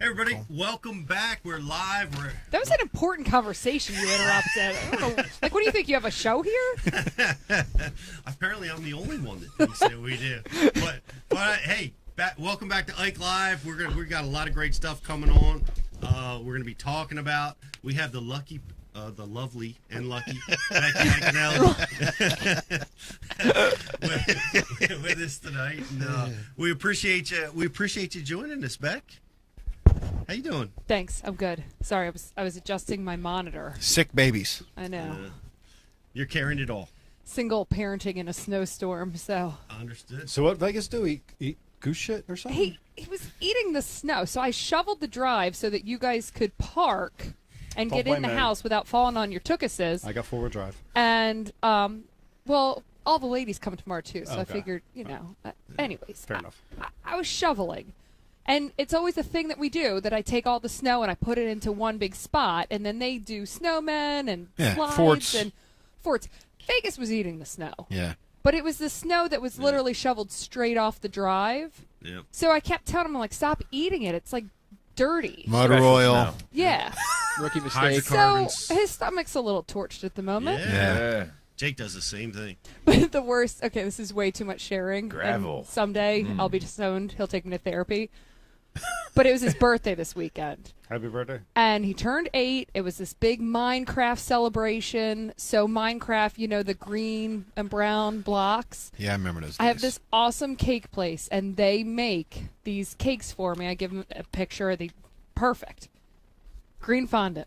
Hey everybody, welcome back. We're live. That was an important conversation you interrupted. I don't know, like, what do you think? You have a show here? Apparently, I'm the only one that thinks that we do. But hey, welcome back to Ike Live. We got a lot of great stuff coming on. We're gonna be talking about. We have the lovely and lucky Becky Iconelli with us tonight. And, we appreciate you. We appreciate you joining us, Beck. How you doing? Thanks. I'm good. Sorry, I was adjusting my monitor. Sick babies. I know. You're carrying it all. Single parenting in a snowstorm, so. Understood. So what Vegas do? Eat goose shit or something? He was eating the snow, so I shoveled the drive so that you guys could park and get in the house without falling on your tuchuses. I got 4-wheel drive. And, well, all the ladies come tomorrow, too, so I figured, anyways. Fair enough. I was shoveling. And it's always a thing that we do, that I take all the snow and I put it into one big spot, and then they do snowmen and slides and forts. Vegas was eating the snow. Yeah. But it was the snow that was literally shoveled straight off the drive. Yeah. So I kept telling him, like, stop eating it. It's, like, dirty. Motor oil. Yeah. Rookie mistake. So his stomach's a little torched at the moment. Yeah. Jake does the same thing. But the worst, okay, this is way too much sharing. Gravel. And someday I'll be disowned. He'll take me to therapy. But it was his birthday this weekend. Happy birthday. And he turned 8. It was this big Minecraft celebration. So Minecraft, the green and brown blocks. Yeah, I remember those days. I have this awesome cake place, and they make these cakes for me. I give them a picture. Perfect. Green fondant.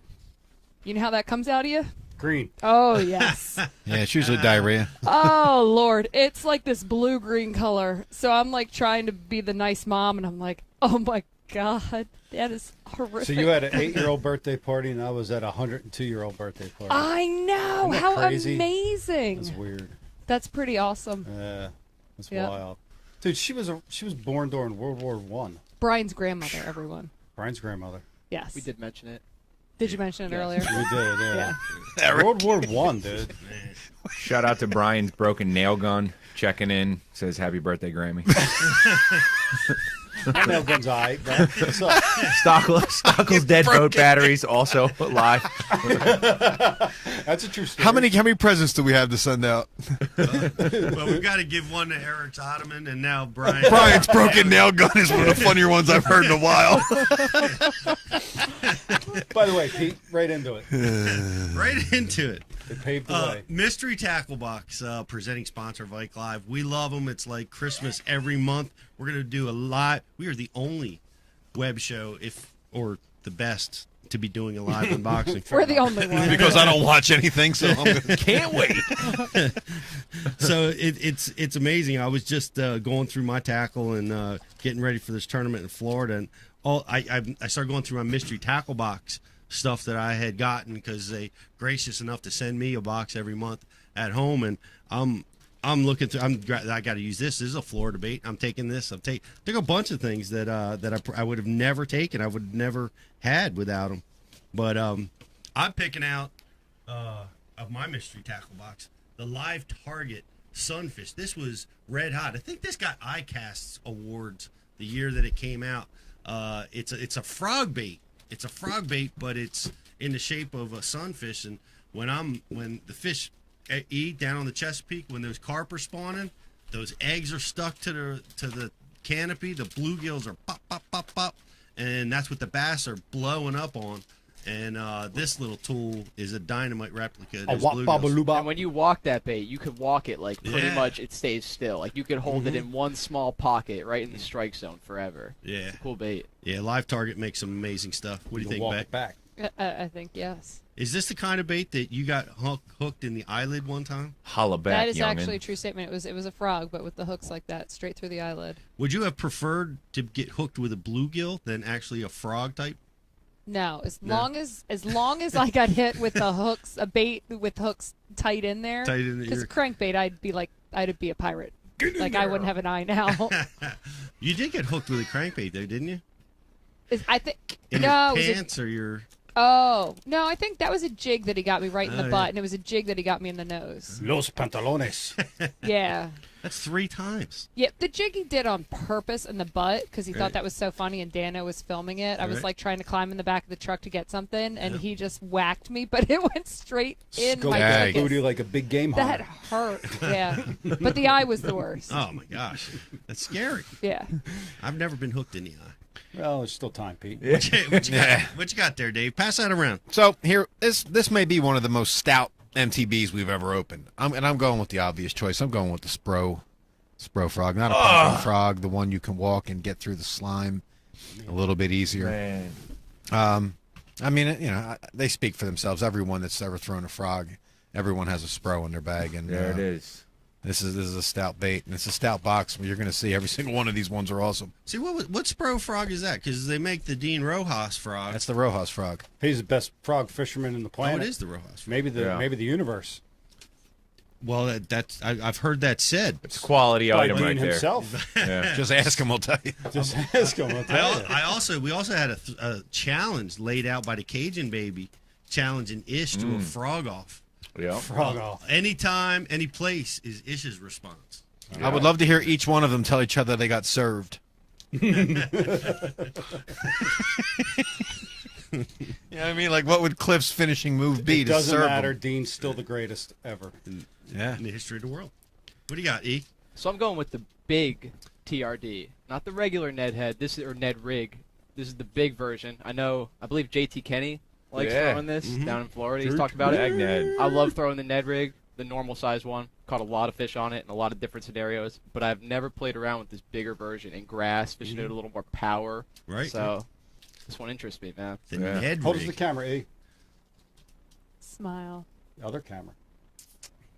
You know how that comes out of you? Green. Oh, yes. Yeah, it's usually diarrhea. Oh, Lord. It's like this blue-green color. So I'm, like, trying to be the nice mom, and I'm like, oh, my God. That is horrific. So you had an 8-year-old birthday party, and I was at a 102-year-old birthday party. I know. Isn't that How crazy? amazing. That's weird. That's pretty awesome. Yeah, that's Yep. wild. Dude, she was born during World War I. Brian's grandmother, everyone. Brian's grandmother. Yes. We did mention it. Did you mention it earlier? We did, yeah. Yeah. World War I, dude. Shout out to Brian's broken nail gun checking in. Says happy birthday, Grammy. My nail gun's all right, man. What's up? Stockel's dead boat batteries also live. That's a true story. How many presents do we have to send out? Well, we've got to give one to Eric's Ottoman, and now Brian. Brian's broken nail gun is one of the funnier ones I've heard in a while. By the way, Pete, right into it. Right into it. They paved the way. Mystery Tackle Box, presenting sponsor of Ike Live. We love them. It's like Christmas every month. We're going to do a live. We are the only web show, or the best, to be doing a live unboxing. We're the only one. Because I don't watch anything, so Can't wait. So it's amazing. I was just going through my tackle and getting ready for this tournament in Florida, and I started going through my Mystery Tackle Box stuff that I had gotten because they gracious enough to send me a box every month at home, and I'm looking through. I got to use this. This is a Florida bait. I'm taking this. Took a bunch of things that I would have never taken. I would have never had without them. But I'm picking out of my Mystery Tackle Box the Live Target Sunfish. This was red hot. I think this got ICAST awards the year that it came out. It's a frog bait. It's a frog bait, but it's in the shape of a sunfish. And when the fish eat down on the Chesapeake, when those carp are spawning, those eggs are stuck to the canopy. The bluegills are pop, pop, pop, pop, and that's what the bass are blowing up on. And this little tool is a dynamite replica. A wop baba And when you walk that bait, you could walk it like pretty much it stays still. Like you could hold it in one small pocket right in the strike zone forever. Yeah. It's a cool bait. Yeah, Live Target makes some amazing stuff. What do you think, walk Beck? it back. I think yes. Is this the kind of bait that you got hooked in the eyelid one time? Holla back, That is youngin'. actually a true statement. It was a frog, but with the hooks like that, straight through the eyelid. Would you have preferred to get hooked with a bluegill than actually a frog type? No, as long as I got hit with the hooks, a bait with hooks tight in there. Tight in the Because ear. crankbait, I'd be a pirate. Like I wouldn't have an eye now. You did get hooked with a crankbait though, didn't you? I think In no. your It was pants or your... Oh no, I think that was a jig that he got me right in the Oh, butt, yeah. and it was a jig that he got me in the nose. Los pantalones. Yeah. That's 3 times. Yeah, the jig he did on purpose in the butt because he thought that was so funny, and Dano was filming it. I was like trying to climb in the back of the truck to get something, and he just whacked me, but it went straight in my Scoped tuchus. booty like a big game hunter. That hurt. Yeah, but the eye was the worst. Oh my gosh, that's scary. Yeah. I've never been hooked in the eye. Well, there's still time, Pete. What you got there, Dave? Pass that around. So here, this may be one of the most stout MTBs we've ever opened. I'm going with the obvious choice. I'm going with the Spro frog, not a pumpkin frog, the one you can walk and get through the slime a little bit easier. Man. I mean, they speak for themselves. Everyone that's ever thrown a frog, everyone has a Spro in their bag, and There it is. This is a stout bait, and it's a stout box. You're going to see every single one of these ones are awesome. See, what Spro frog is that? Because they make the Dean Rojas frog. That's the Rojas frog. He's the best frog fisherman in the planet. Oh, it is the Rojas frog. Maybe the universe. Well, I've heard that said. It's a quality By item Dean right there. himself. Yeah. Just ask him, I'll tell you. Just ask him. I'll tell you. We also had a challenge laid out by the Cajun Baby, challenging Ish to a frog off. Yeah. Frog off. Anytime, any place is Ish's response. I would love to hear each one of them tell each other they got served. You know what I mean? Like, what would Cliff's finishing move be It to doesn't serve matter. him? Dean's still the greatest ever. Yeah. In the history of the world. What do you got, E? So I'm going with the big TRD, not the regular Ned head. Or Ned rig. This is the big version. I believe JT Kenny likes throwing this down in Florida. He's talked about it. Ned. I love throwing the Ned rig, the normal size one. Caught a lot of fish on it in a lot of different scenarios, but I've never played around with this bigger version in grass, fishing it with a little more power. Right. So this one interests me, man. The Ned Hold us rig. the camera, E. Smile. The other camera.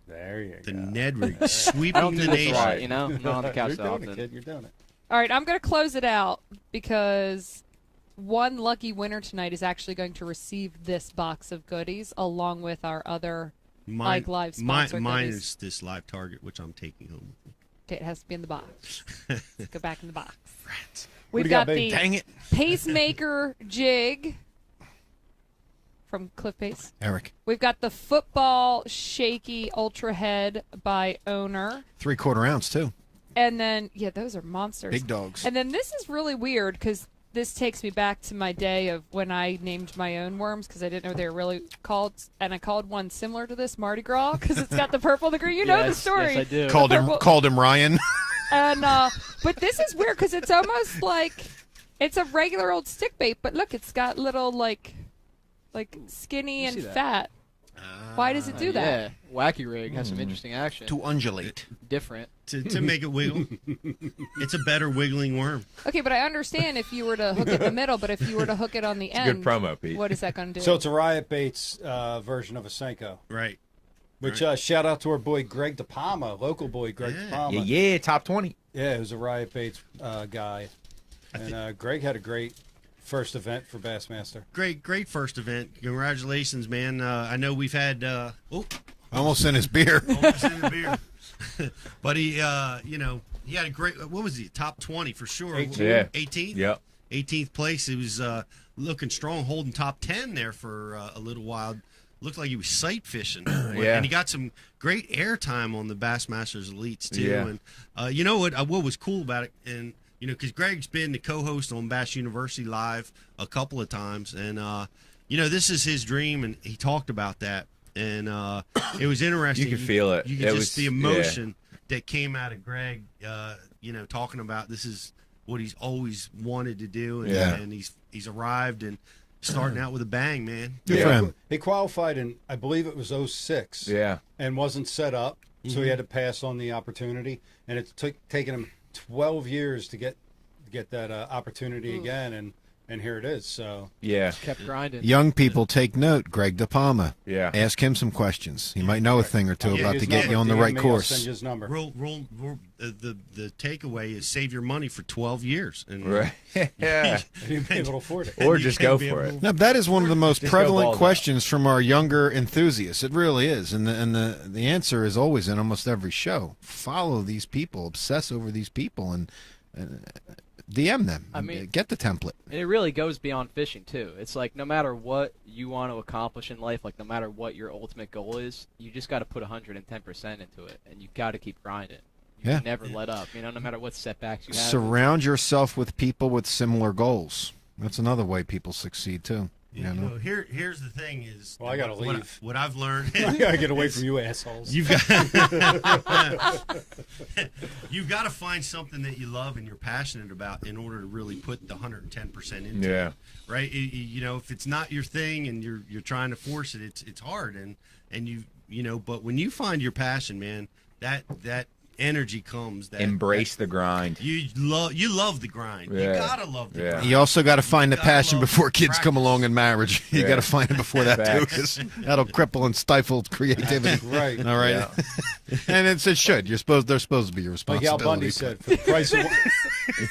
There you The go. Ned rig. I Sweeping don't the do this a lot, nation. you know? I'm not on the couch You're that doing often. it, kid. You're doing it. All right, I'm going to close it out because one lucky winner tonight is actually going to receive this box of goodies along with our other Ike Live sponsor Mine goodies. is this live target, which I'm taking home. Okay, it has to be in the box. Let's go back in the box. What We've do you got, got babe? the Dang it. Pacemaker jig from Cliff Pace. Eric. We've got the football shaky ultra head by Owner. 3/4 ounce, too. And then, yeah, those are monsters. Big dogs. And then this is really weird because this takes me back to my day of when I named my own worms because I didn't know they were really called. And I called one similar to this, Mardi Gras, because it's got the purple and the green. You know the story. Yes, I do. Called him Ryan. And but this is weird because it's almost like it's a regular old stick bait, but look, it's got little like skinny and see that? fat. Why does it do that? Yeah, wacky rig has some interesting action. To undulate. Different. To make it wiggle. It's a better wiggling worm. Okay, but I understand if you were to hook it in the middle, but if you were to hook it on the a end, good promo, Pete. what is that going to do? So it's a Riot Baits version of a Senko. Right. Which shout out to our boy Greg DePalma, local boy Greg DePalma. Yeah, top 20. Yeah, he was a Riot Baits guy. And Greg had a great first event for Bassmaster. Great first event. Congratulations, man. I know we've had Almost in his beer. almost in the beer. But he he had a great what was he? Top 20 for sure. 18. Yeah. 18th? Yep. 18th place. He was looking strong, holding top 10 there for a little while. Looked like he was sight fishing. Yeah. And he got some great airtime on the Bassmasters Elites, too. Yeah. And you know what was cool about it? And, because Greg's been the co-host on Bass University Live a couple of times. And, this is his dream, and he talked about that. And it was interesting. You could feel it. You could It just was- the emotion that came out of Greg, talking about this is what he's always wanted to do. And, Yeah. and he's arrived and starting out with a bang, man. Good for him. He qualified in, I believe it was 06. Yeah. And wasn't set up, so he had to pass on the opportunity. And it's taken him 12 years to get that opportunity again, and here it is. So Yeah. Kept grinding. Young people, take note. Greg DePalma. Yeah. Ask him some questions. He might know a thing or two Yeah, about his to get number. you on the DM right me, I'll send course. you his number. The takeaway is save your money for 12 years. And Right. Yeah. You'll be able to afford it. Or you just can't go be for able it. Now, that is one of the most Just go prevalent balls out. questions from our younger enthusiasts. It really is, and the answer is always in almost every show. Follow these people, obsess over these people, and DM them. I mean- Get the template. And it really goes beyond fishing, too. It's like no matter what you want to accomplish in life, like no matter what your ultimate goal is, you just got to put 110% into it, and you got to keep grinding. You never let up. You know, no matter what setbacks you have. Surround yourself with people with similar goals. That's another way people succeed too. You know, here's the thing is. Well, I gotta leave. What I've learned. I gotta get away from you assholes. You've got to find something that you love and you're passionate about in order to really put the 110% into it. Right? You know, if it's not your thing and you're trying to force it, it's hard. And you know, but when you find your passion, man, that energy comes. Embrace the grind. You love the grind. You gotta love the grind. You also got to find the passion before kids come along in marriage. You got to find it before that too, because that'll cripple and stifle creativity. Right. All right. Yeah. And it should. They're supposed to be your responsibility. Like Al Bundy said, for the price of one.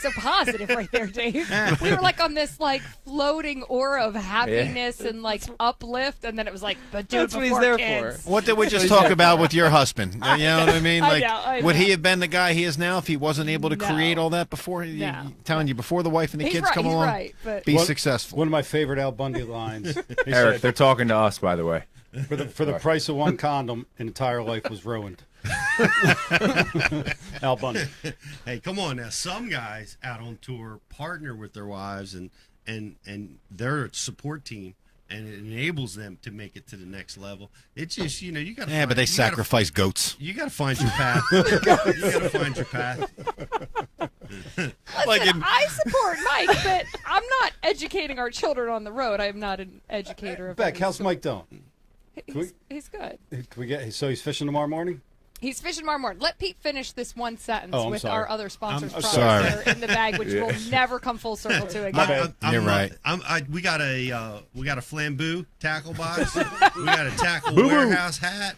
So positive right there, Dave. We were like on this like floating aura of happiness and like uplift, and then it was like, but dude, that's what he's there kids. for. What did we just talk about with your husband? You know what I mean? Like, I know. would he have been the guy he is now if he wasn't able to create all that before? Telling you before the wife and the kids come along, be successful. One of my favorite Al Bundy lines. Eric, they're talking to us, by the way. For the price of one condom, an entire life was ruined. Al Bundy. Hey, come on now. Some guys out on tour partner with their wives and their support team, and it enables them to make it to the next level. It's just, you know, you got to. Yeah, but they sacrifice goats. You got to find your path. You got to find your path. Listen, I support Mike, but I'm not educating our children on the road. I am not an educator of. Beck, how's Mike doing? He's good. Can we get? So he's fishing tomorrow morning. He's fishing tomorrow morning. Let Pete finish this one sentence with sorry. our other sponsors' I'm products sorry. that are in the bag, which will never come full circle to again. You're right. We got a flambeau tackle box. We got a tackle warehouse hat.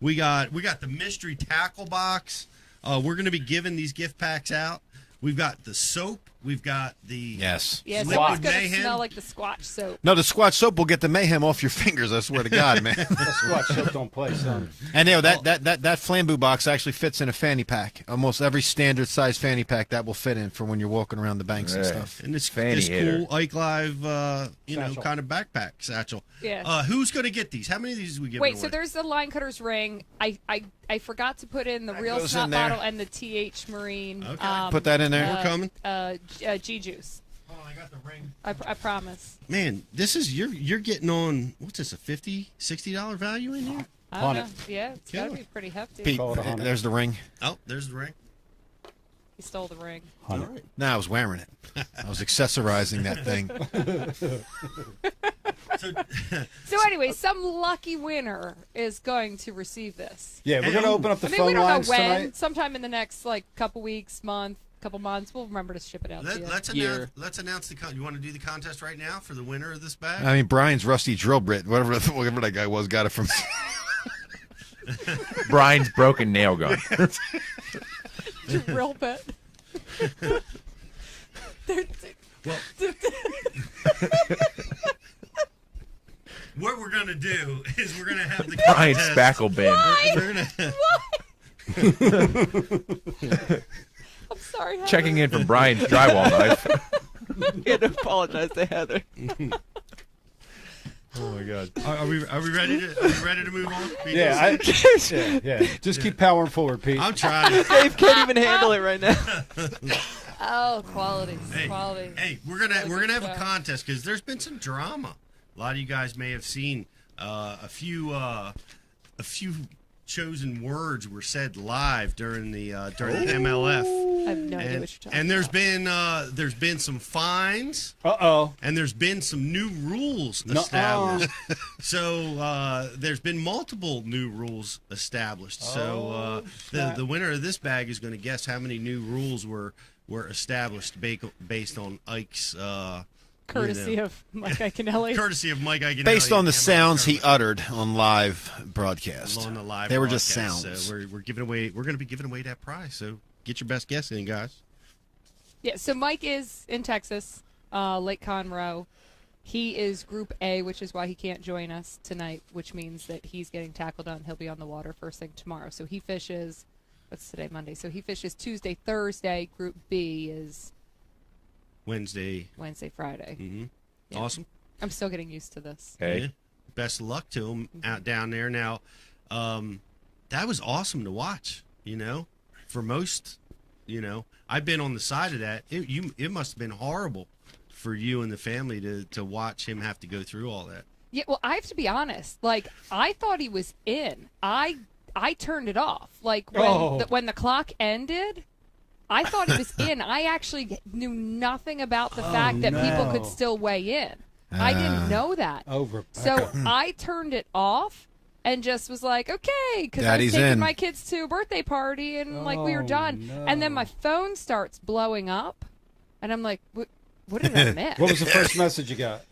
We got the mystery tackle box. We're going to be giving these gift packs out. We've got the soap. We've got the Yes, so it's liquid going to mayhem. smell like the Squatch soap. No, the Squatch soap will get the mayhem off your fingers. I swear to God, man. Squatch soap don't play, son. And you know that flambeau box actually fits in a fanny pack. Almost every standard size fanny pack that will fit in for when you're walking around the banks and stuff. And this Fanny hitter. cool Ike Live, Satchel. kind of backpack satchel. Yeah. Who's going to get these? How many of these are we giving Wait, away? so there's the line cutter's ring. I forgot to put in the real goes snot in there. bottle and the TH Marine. Okay. Put that in there. We're coming. G Juice. Oh, I got the ring. I promise. Man, this is you're getting on. What's this? A $50-$60 value in here? I don't On know. it. Yeah, it's got to Killer. be pretty hefty. Pete, Call it 100. there's the ring. Oh, there's the ring. He stole the ring. All right. No, I was wearing it. I was accessorizing that thing. So anyway, some lucky winner is going to receive this. Yeah, we're gonna open up the I mean, phone we don't know lines when. tonight. Sometime in the next couple weeks, couple months, we'll remember to ship it out to you. Let's announce the you want to do the contest right now for the winner of this bag? I mean, Brian's rusty drill bit, whatever that guy was, got it from. Brian's broken nail gun. Real bit. What we're gonna do is we're gonna have the Brian's contest. spackle bin. We're gonna. I'm sorry. Heather. Checking in from Brian's drywall knife. You had to apologize to Heather. Oh my God. Are we ready to move on? Yeah, yeah. Just keep powering forward, Pete. I'm trying. Dave can't even handle it right now. Oh, quality. Hey, we're gonna have a contest because there's been some drama. A lot of you guys may have seen a few chosen words were said live during the MLF. I have no idea what you're talking And about. there's been some fines. Uh-oh. And there's been some new rules established. So there's been multiple new rules established. So the winner of this bag is going to guess how many new rules were established based on Ike's courtesy of Mike Iaconelli. Courtesy of Mike Iaconelli. Based on the MLF sounds he tournament. uttered on live broadcast. On the live they were just broadcast. sounds. So we're giving away. We're going to be giving away that prize. So get your best guess in, guys. Yeah, so Mike is in Texas, Lake Conroe. He is Group A, which is why he can't join us tonight, which means that he's getting tackled on. He'll be on the water first thing tomorrow. So he fishes, what's today, Monday? So he fishes Tuesday, Thursday. Group B is Wednesday, Friday. Mm-hmm. Yeah. Awesome. I'm still getting used to this. Hey. Yeah. Best of luck to him out down there. Now, that was awesome to watch, you know. for most, I've been on the side of that. It must have been horrible for you and the family to watch him have to go through all that. Yeah, well, I have to be honest. Like, I thought he was in. I turned it off. Like, when the clock ended, I thought he was in. I actually knew nothing about the fact that people could still weigh in. I didn't know that. So I turned it off and just was like, okay, because I was taking my kids to a birthday party and we were done. No. And then my phone starts blowing up, and I'm like, what did I miss? What was the first message you got?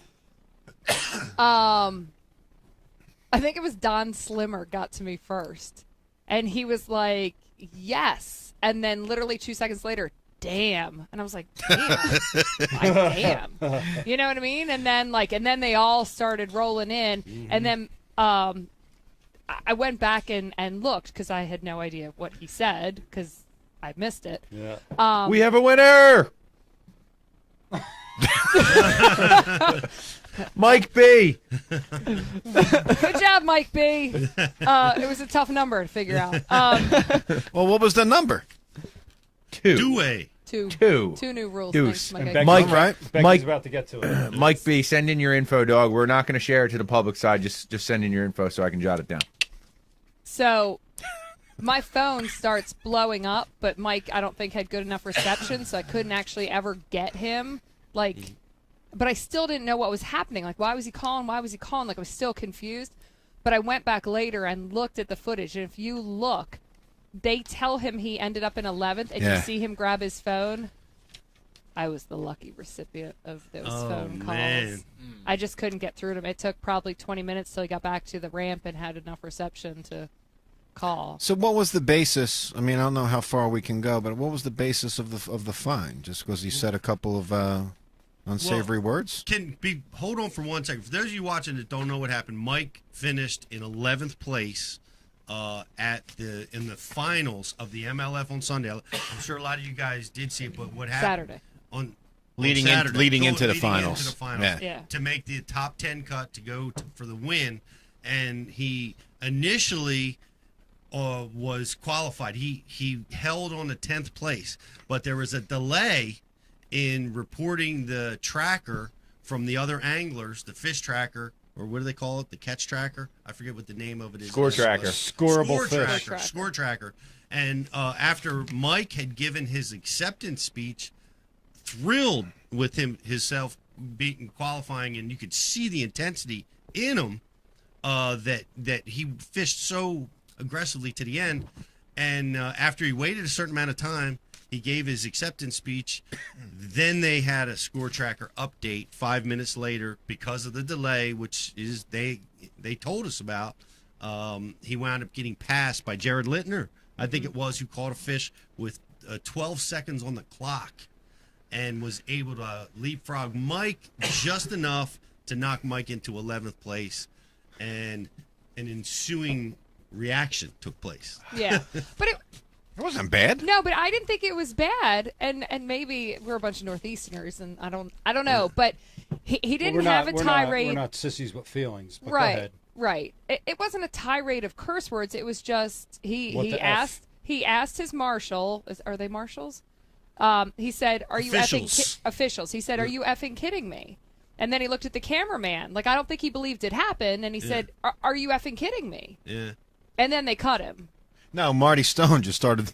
I think it was Don Slimmer got to me first, and he was like, yes, and then literally 2 seconds later, damn, and I was like, damn, damn, you know what I mean? And then they all started rolling in, and then I went back and looked because I had no idea what he said because I missed it. Yeah. We have a winner. Mike B. Good job, Mike B. It was a tough number to figure out. Well, what was the number? 2. Two new rules. Deuce. Thanks, Mike, right? Becky's about to get to it. Mike B, send in your info, dog. We're not going to share it to the public side. Just send in your info so I can jot it down. So my phone starts blowing up, but Mike, I don't think, had good enough reception, so I couldn't actually ever get him. But I still didn't know what was happening. Like, why was he calling? Like, I was still confused. But I went back later and looked at the footage, and if you look, they tell him he ended up in 11th, and you see him grab his phone. I was the lucky recipient of those phone calls. Man. I just couldn't get through to him. It took probably 20 minutes till he got back to the ramp and had enough reception to call. So what was the basis? I mean, I don't know how far we can go, but what was the basis of the fine? Just because he said a couple of unsavory words? Hold on for 1 second. For those of you watching that don't know what happened, Mike finished in 11th place in the finals of the MLF on Sunday. I'm sure a lot of you guys did see it, but what happened leading into the finals. Yeah. To make the top 10 cut to go for the win, and he initially was qualified. He held on to 10th place, but there was a delay in reporting the tracker from the other anglers, the fish tracker, or what do they call it? The catch tracker? I forget what the name of it is. Score tracker. Scoreable fish. Score tracker. And after Mike had given his acceptance speech, thrilled with himself beating qualifying, and you could see the intensity in him that he fished so aggressively to the end. And after he waited a certain amount of time, he gave his acceptance speech. Then they had a score tracker update 5 minutes later because of the delay, which is they told us about. He wound up getting passed by Jared Littner, I think it was, who caught a fish with 12 seconds on the clock and was able to leapfrog Mike just enough to knock Mike into 11th place, and an ensuing reaction took place. Yeah, but it wasn't bad. No, but I didn't think it was bad, and maybe we're a bunch of Northeasterners, and I don't know, but he didn't have a tirade. We're not sissies with feelings. But right, go ahead. Right. It wasn't a tirade of curse words. It was just he asked his marshal. Are they marshals? He said, "Are you effing officials?" He said, "Are you effing kidding me?" And then he looked at the cameraman, like I don't think he believed it happened, and he said, "Are you effing kidding me?" Yeah. And then they cut him. No, Marty Stone just started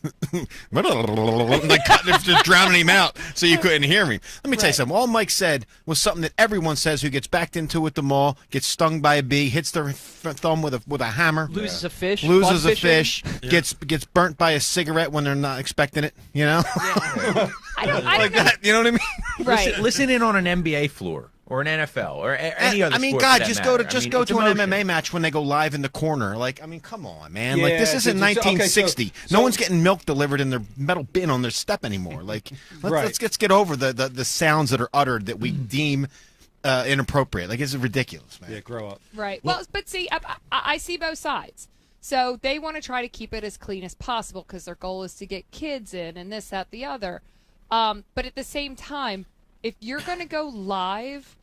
like just drowning him out so you couldn't hear me. Let me tell you something. All Mike said was something that everyone says who gets backed into at the mall, gets stung by a bee, hits their thumb with a hammer, loses a fish, gets burnt by a cigarette when they're not expecting it. You know, I don't like know. that. You know what I mean? Right. Listen in on an NBA floor. Or an NFL, or any other. I mean, sport God, for that just matter. go to an MMA match when they go live in the corner. Like, I mean, come on, man. Like, this isn't 1960. No one's getting milk delivered in their metal bin on their step anymore. Like, let's get over the sounds that are uttered that we deem inappropriate. Like, it's ridiculous, man. Yeah, grow up. Right. Well, but see, I see both sides. So they want to try to keep it as clean as possible because their goal is to get kids in and this, that, the other. But at the same time, if you're going to go live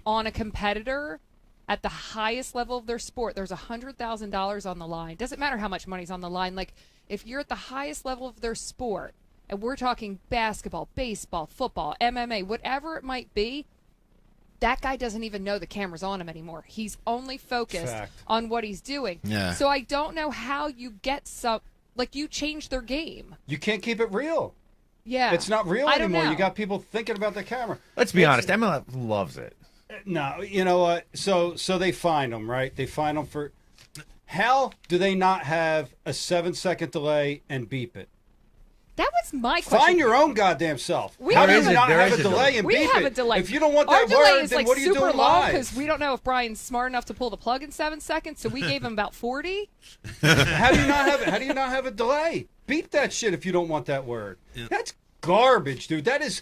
on a competitor at the highest level of their sport, there's $100,000 on the line. Doesn't matter how much money's on the line. Like, if you're at the highest level of their sport, and we're talking basketball, baseball, football, MMA, whatever it might be, that guy doesn't even know the camera's on him anymore. He's only focused on what he's doing. Yeah. So I don't know how you get you change their game. You can't keep it real. Yeah. It's not real I don't anymore. know. You got people thinking about the camera. Let's be honest, MLF loves it. No, you know what? So they find them, right? They find them for. How do they not have a 7-second delay and beep it? That was my question. Find your own goddamn self. There How do you is a- not there have is a a delay and We beep have it? a delay. If you don't want Our that delay word, is then like what are you super doing long live? because we don't know if Brian's smart enough to pull the plug in 7 seconds, so we gave him about 40. How do you not have a delay? Beep that shit if you don't want that word. That's garbage, dude. That is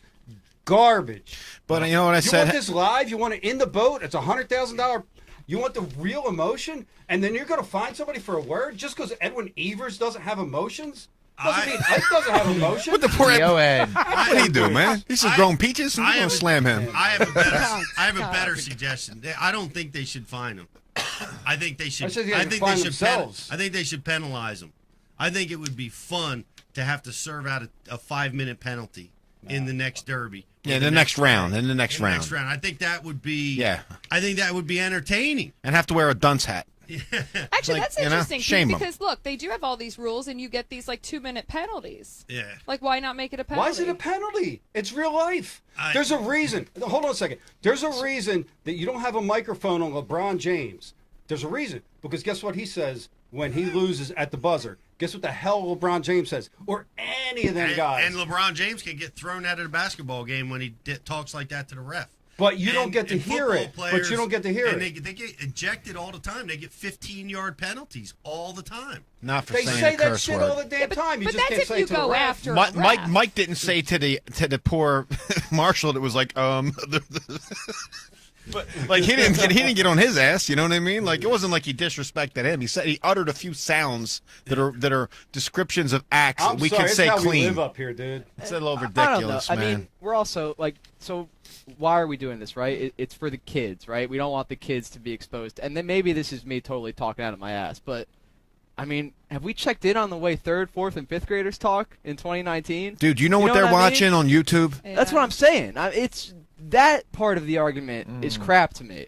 garbage. But you know what I You said? want this live? You want it in the boat? It's $100,000. You want the real emotion? And then you're going to find somebody for a word just because Edwin Evers doesn't have emotions? Doesn't mean Ike doesn't have emotion. What the poor Yo, Ed. What did he do, man? He's just growing peaches, and I you're gonna have a- slam him. I have a better suggestion. I don't think they should fine them. I think they should. I said they I had to think fine they should. themselves. I think they should penalize them. I think it would be fun to have to serve out a 5-minute penalty in the next derby. Yeah, in the next round. In the next round. Next round. I think that would be. Yeah. I think that would be entertaining. And have to wear a dunce hat. Actually, Like, that's you know, interesting too, shame 'em. because look, they do have all these rules, and you get these 2-minute penalties. Yeah. Like, why not make it a penalty? Why is it a penalty? It's real life. I- There's a reason. Hold on a second. There's a reason that you don't have a microphone on LeBron James. There's a reason. Because guess what he says when he loses at the buzzer? Guess what the hell LeBron James says? Or any of them guys. And LeBron James can get thrown out of the basketball game when he talks like that to the ref. But you don't get to hear football it. But you don't get to hear and it. They get ejected all the time. They get 15-yard penalties all the time. Not for They saying say a that curse shit word. all the damn time. You But just that's can't if say you it to the go ref. after a Mike ref. Mike didn't say to the poor marshal that was like like he didn't get on his ass, you know what I mean? Like it wasn't like he disrespected him. He said he uttered a few sounds that are descriptions of acts I'm that we sorry, can it's say how we clean. live up here, dude. It's a little I don't know. ridiculous, I man. mean, we're also so why are we doing this, right? It's for the kids, right? We don't want the kids to be exposed. And then maybe this is me totally talking out of my ass, but I mean, have we checked in on the way 3rd, 4th, and 5th graders talk in 2019? Dude, you know what they're I mean? watching on YouTube? Yeah. That's what I'm saying. It's that part of the argument is crap to me.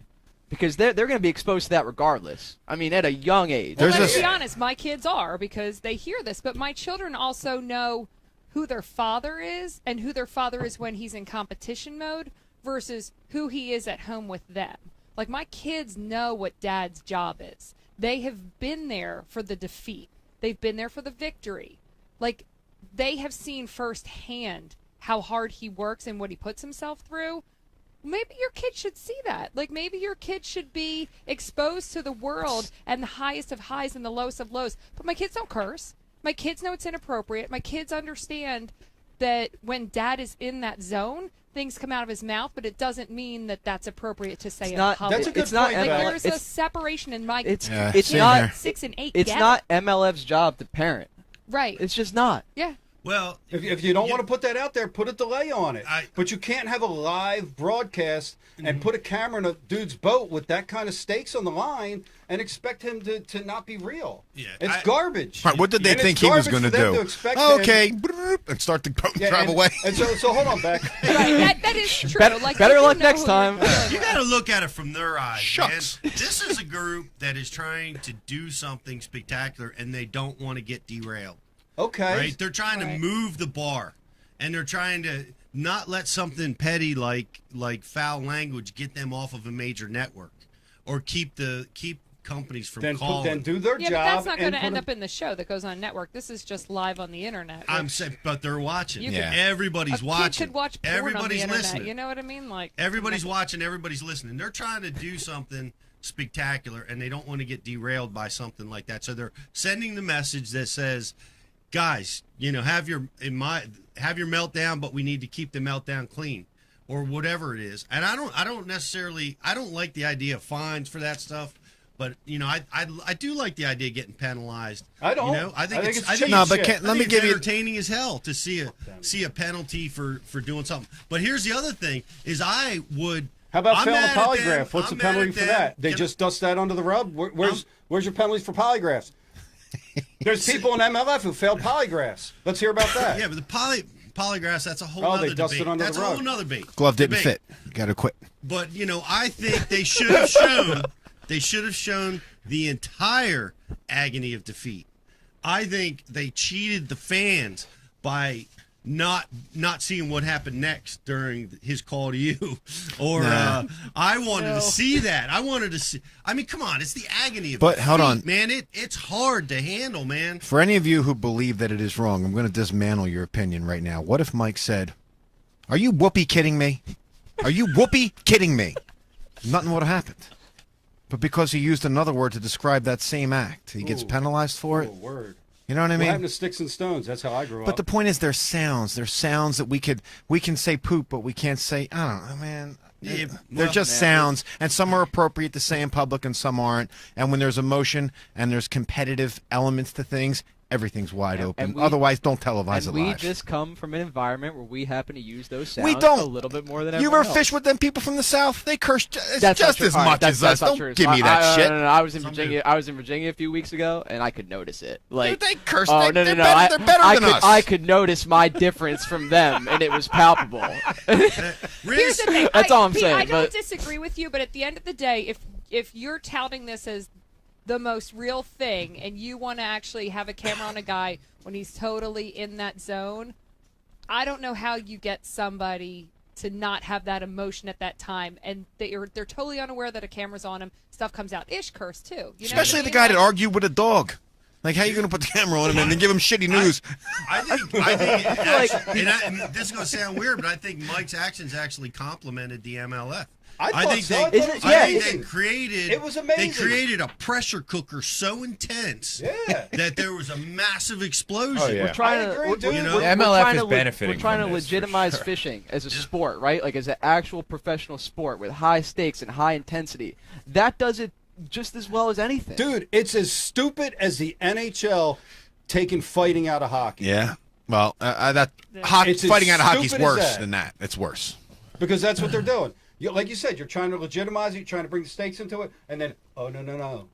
Because they're going to be exposed to that regardless. I mean, at a young age. Well, There's let's a- be honest, my kids are, because they hear this, but my children also know who their father is and who their father is when he's in competition mode versus who he is at home with them. Like, my kids know what dad's job is. They have been there for the defeat. They've been there for the victory. Like, they have seen firsthand how hard he works and what he puts himself through. Maybe your kid should see that. Like, maybe your kid should be exposed to the world and the highest of highs and the lowest of lows. But my kids don't curse. My kids know it's inappropriate. My kids understand that when dad is in that zone, things come out of his mouth, but it doesn't mean that that's appropriate to say in not- public. That's a good It's not point. Like, MLF. there's a separation in my It's Yeah, it's same not here. 6 and 8 it's get not it. MLF's job to parent. Right. It's just not. Yeah. Well, If you don't want to put that out there, put a delay on it. But you can't have a live broadcast and put a camera in a dude's boat with that kind of stakes on the line and expect him to not be real. Yeah, It's garbage. Right, what did they And it's think he was garbage going for them do? to expect Okay, him- and start to Yeah, drive and, away. And so hold on, Beck. Right. That is true. Better- Like, better they do luck know next who time. you're dealing you with. got to look at it from their eyes, Shucks. man. This is a group that is trying to do something spectacular, and they don't want to get derailed. Okay. Right? They're trying to Right. move the bar, and they're trying to not let something petty like foul language get them off of a major network, or keep companies from Then calling. do their Yeah, job. but that's not going and to put end a- up in the show that goes on network. This is just live on the internet. I'm which saying, but they're watching. You could- Yeah. Everybody's a kid watching. could watch porn Everybody's on the internet. listening. You know what I mean? Like, Everybody's watching. Everybody's listening. They're trying to do something spectacular, and they don't want to get derailed by something like that. So they're sending the message that says, "Guys, have your meltdown, but we need to keep the meltdown clean, or whatever it is." And I don't like the idea of fines for that stuff. But I do like the idea of getting penalized. I don't. I think it's cheap No, but shit. can't- I let me think give it's you- entertaining as hell to see a penalty for doing something. But here's the other thing: is I would. How about I'm failing a mad at polygraph? them. What's I'm the mad penalty at for them. that? They Can- just dust that under the rub? Where's your penalties for polygraphs? There's people in MLF who failed polygraphs. Let's hear about that. Yeah, but the polygraphs, that's a whole Oh, other they dusted debate. under That's the a rug. whole nother debate. Glove didn't fit. You got to quit. But, I think they should have shown the entire agony of defeat. I think they cheated the fans by not seeing what happened next during his call to you. Or I wanted to see that. I wanted to see. I mean, come on, it's the agony of defeat, hold on, man. It's hard to handle, man. For any of you who believe that it is wrong, I'm going to dismantle your opinion right now. What if Mike said, "Are you whoopee kidding me? Are you whoopee kidding me?" Nothing would have happened. But because he used another word to describe that same act, he gets penalized for it. Word. You know what I What mean? happened to sticks and stones? That's how I grew up. But the point is, there's sounds. There's sounds that we can say poop, but we can't say. I don't know, man. Yeah, They're just sounds, and some are appropriate to say in public, and some aren't. And when there's emotion and there's competitive elements to things, everything's wide open. Otherwise, don't televise it live. We just come from an environment where we happen to use those sounds We don't. a little bit more than You everyone ever else. fish with them people from the South? They curse just That's not as true. much That's as us. not Don't true. give me that shit. No, I was in Virginia. I was in Virginia a few weeks ago, and I could notice it. Like, Dude, they curse. oh, they're no. better than us. I could notice my difference from them, and it was palpable. Here's the thing. That's all I'm Pete, saying, I don't but- disagree with you, but at the end of the day, if you're touting this as the most real thing, and you want to actually have a camera on a guy when he's totally in that zone, I don't know how you get somebody to not have that emotion at that time, and they're totally unaware that a camera's on him. Stuff comes out. Ish curse too. You know Especially what I the mean? guy that argued with a dog. Like, how are you going to put the camera on him and then give him shitty news? I think actually, and this is going to sound weird, but I think Mike's actions actually complimented the MLF. I think they created. It was amazing. They created a pressure cooker so intense that there was a massive explosion. Oh, yeah. We're trying I agree, to, dude. we're, The we're MLF trying is to benefiting We're trying from to this, for legitimize sure. fishing as a sport, right? Like as an actual professional sport with high stakes and high intensity. That does it just as well as anything. Dude, it's as stupid as the NHL taking fighting out of hockey. Yeah. Well, It's as fighting out of hockey's stupid as worse that. than that. It's worse. Because that's what they're doing. Like you said, you're trying to legitimize it, you're trying to bring the stakes into it, and then, oh, no.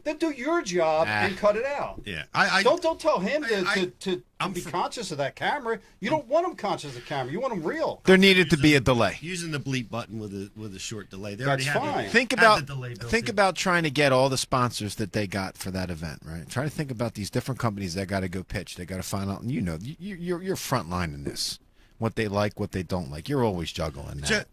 Then do your job and cut it out. Yeah, Don't tell him to be conscious of that camera. You don't want him conscious of the camera. You want him real. There needed to be a delay. using the bleep button with a short delay. They That's already fine. have Think the delay built in. about trying to get all the sponsors that they got for that event, right? Try to think about these different companies that got to go pitch. They got to find out, and you're front line in this. What they like, what they don't like. You're always juggling that.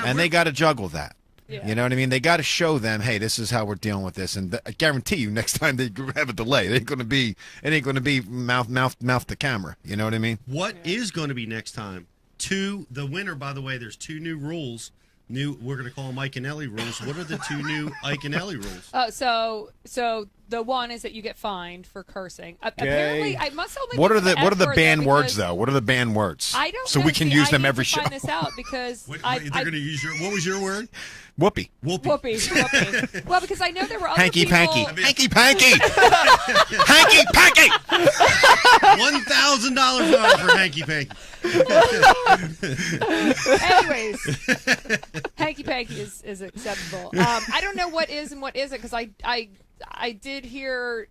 And they got to juggle that. Yeah. You know what I mean? They got to show them, hey, this is how we're dealing with this. And I guarantee you, next time they have a delay, it ain't going to be mouth to camera. You know what I mean? What is going to be next time? The winner, by the way, there's 2 new rules. We're going to call them Ike and Ellie rules. What are the 2 new Ike and Ellie rules? So the one is that you get fined for cursing. Apparently, I must only. What be are the F what are the word, banned though, words because though? What are the banned words? I don't. So know. we can See, use I them need every to show. Find this out because They're going to use what was your word? Whoopee. Whoopee. Well, because I know there were other Hanky people. panky. Hanky panky. Hanky panky. $1,000 fine for hanky panky. Anyways, hanky panky is acceptable. I don't know what is and what isn't because I did hear.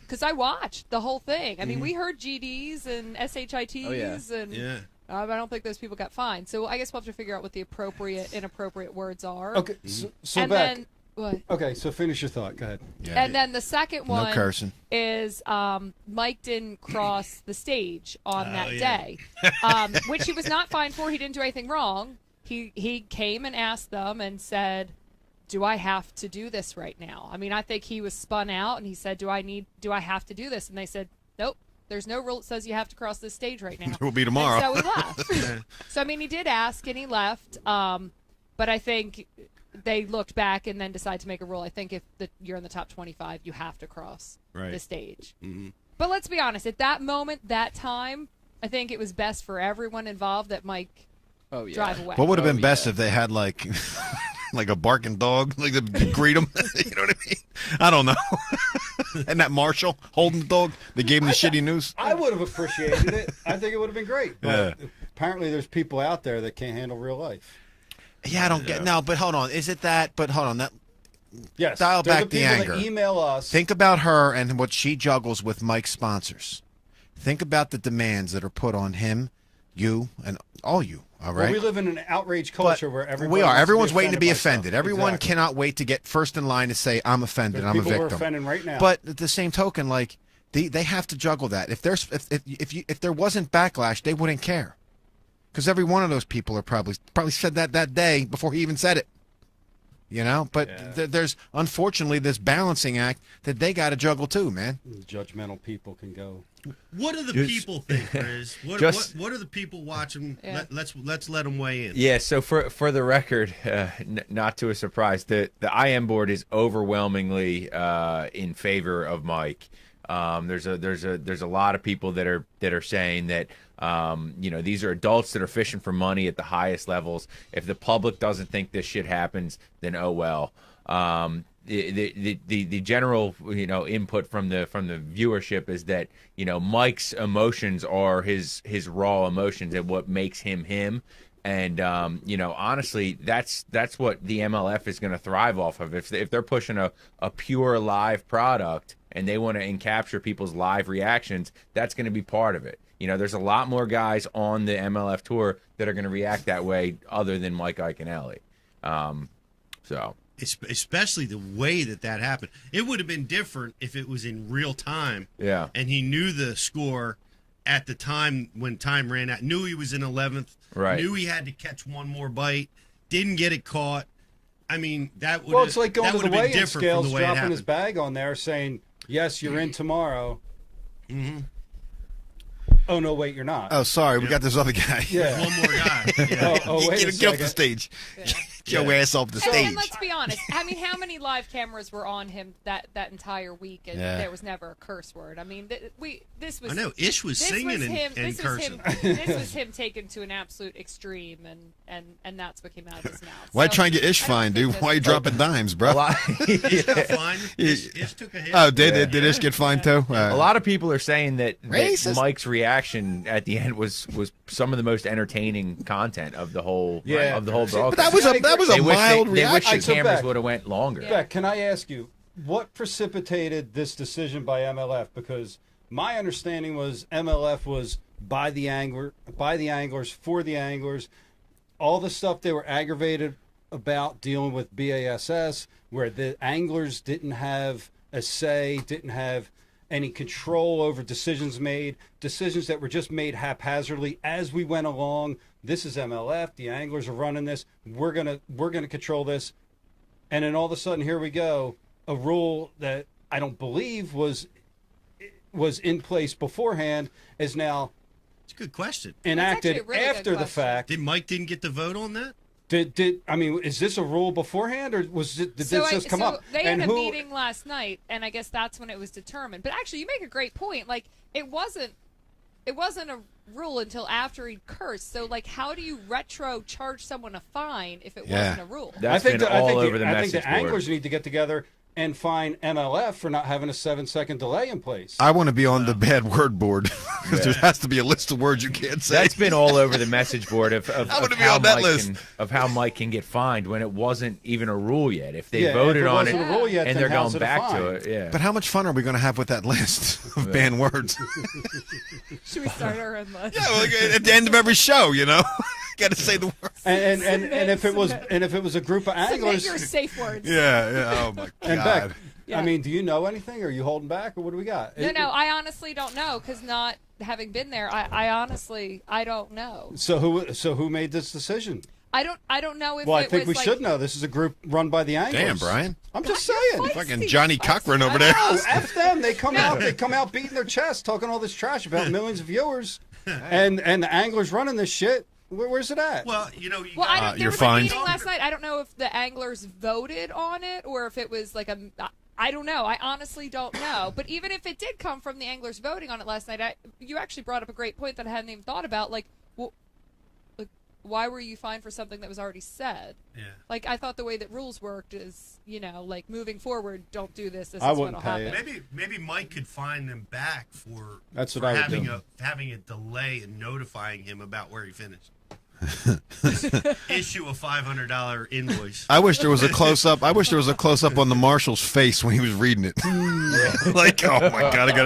Because I watched the whole thing. I mean, we heard GDs and SHITs, and I don't think those people got fined. So I guess we'll have to figure out what the appropriate, inappropriate words are. Okay, so and back. then what? Okay, so finish your thought. Go ahead. Yeah. And then the second one cursing. is Mike didn't cross the stage on that day, which he was not fined for. He didn't do anything wrong. He came and asked them and said, do I have to do this right now? I mean, I think he was spun out and he said, do I have to do this? And they said, nope, there's no rule that says you have to cross this stage right now. It will be tomorrow. And so he left. So, I mean, he did ask and he left. But I think they looked back and then decided to make a rule. I think if you're in the top 25, you have to cross the stage. Mm-hmm. But let's be honest. At that moment, that time, I think it was best for everyone involved that Mike drive away. What would have been best if they had like a barking dog, like to greet him? You know what I mean? I don't know. And that marshal holding the dog, they gave him the shitty news. I would have appreciated it. I think it would have been great. But apparently there's people out there that can't handle real life. Yeah, I don't get. No, but hold on. Is it that? But hold on. That Yes, dial they're back the people anger. that email us. Think about her and what she juggles with Mike's sponsors. Think about the demands that are put on him, you, and all you. All right. Well, we live in an outrage culture where everyone's waiting to be offended. Stuff. Everyone Exactly. cannot wait to get first in line to say, I'm offended, There's I'm a people who are victim. offending right now. But at the same token, like they have to juggle that. If there wasn't backlash, they wouldn't care. Because every one of those people are probably said that day before he even said it. But there's unfortunately this balancing act that they got to juggle too, man. Judgmental people can go. What do the people think, Riz? What are the people watching? Yeah. Let's let them weigh in. Yeah. So for the record, not to a surprise, the IM board is overwhelmingly in favor of Mike. There's a lot of people that are saying that these are adults that are fishing for money at the highest levels. If the public doesn't think this shit happens, then oh well. The general input from the viewership is that Mike's emotions are his raw emotions and what makes him him. And honestly, that's what the MLF is going to thrive off of. If they're pushing a pure live product and they want to capture people's live reactions, that's going to be part of it. There's a lot more guys on the MLF tour that are going to react that way other than Mike, Ike, and Ellie. So especially the way that happened. It would have been different if it was in real time. Yeah. And he knew the score at the time when time ran out. Knew he was in 11th. Right. Knew he had to catch one more bite. Didn't get it caught. I mean, that would. Well, it's like going to the been weigh-in different scales, from the way dropping his bag on there, saying, "Yes, you're in tomorrow." Mm-hmm. Oh no, wait, you're not. Oh, sorry, we got this other guy. Yeah, one more guy. Yeah. Get off the stage. Yeah. Get your ass off the stage. And let's be honest. I mean, how many live cameras were on him that entire week, and there was never a curse word? I mean, this was. I know Ish was singing and cursing. This was him taken to an absolute extreme, and that's what came out of his mouth. Why So, try and get Ish fined, dude? Why are you dropping dimes, bro? Ish got fined. Ish took a hit. Oh, did Ish get fined too? A lot of people are saying that Racist. Mike's reaction at the end was some of the most entertaining content of the whole broadcast. But that was a mild They wish reaction. the cameras would have went longer. Beck, can I ask you what precipitated this decision by MLF? Because my understanding was MLF was by the anglers, for the anglers. All the stuff they were aggravated about dealing with BASS, where the anglers didn't have a say, didn't have any control over decisions that were just made haphazardly as we went along. This is MLF. The anglers are running this. We're gonna control this. And then all of a sudden, here we go. A rule that I don't believe was in place beforehand is now It's a good question. enacted really after good the question. fact. Did Mike didn't get the vote on that? Is this a rule beforehand, or did this just come up? They had a meeting last night, and I guess that's when it was determined. But actually, you make a great point. Like, it wasn't a rule until after he cursed. So, like, how do you retro charge someone a fine if it wasn't a rule? That's been all over the message I think the board. anglers need to get together and fine MLF for not having a 7-second delay in place. I want to be on the bad word board because there has to be a list of words you can't say. That's been all over the message board of wanna be how on that Mike list. of how Mike can get fined when it wasn't even a rule yet. If they Yeah, voted if it on it wasn't a rule yet, and then they're how's going it a back to fine? it, yeah. But how much fun are we going to have with that list of banned words? Should we start our own list? Yeah, well, at the end of every show, got to say the words. And if it was a group of Submit anglers, your safe words. Yeah. Oh my and God. Beck, Yeah. I mean, do you know anything? Are you holding back, or what do we got? No, I honestly don't know because not having been there, I honestly don't know. So who made this decision? I don't know if Well, I it think was we should know. This is a group run by the anglers. Damn, Brian. I'm just saying. Fucking Johnny Cochran over there. Oh, F them. They come out beating their chest, talking all this trash about millions of viewers, and the anglers running this shit. Where's it at? Well, Well, there you're was fine. a meeting last night. I don't know if the anglers voted on it or if it was like I don't know. I honestly don't know. But even if it did come from the anglers voting on it last night, you actually brought up a great point that I hadn't even thought about. Like, well, why were you fined for something that was already said? Yeah. Like, I thought the way that rules worked is, like moving forward, don't do this. This I is wouldn't what'll pay happen. Maybe Mike could find them back for That's what for I would having do. having a delay in notifying him about where he finished. issue a $500 invoice. I wish there was a close up. I wish there was a close up on the marshal's face when he was reading it. Like, oh my god, I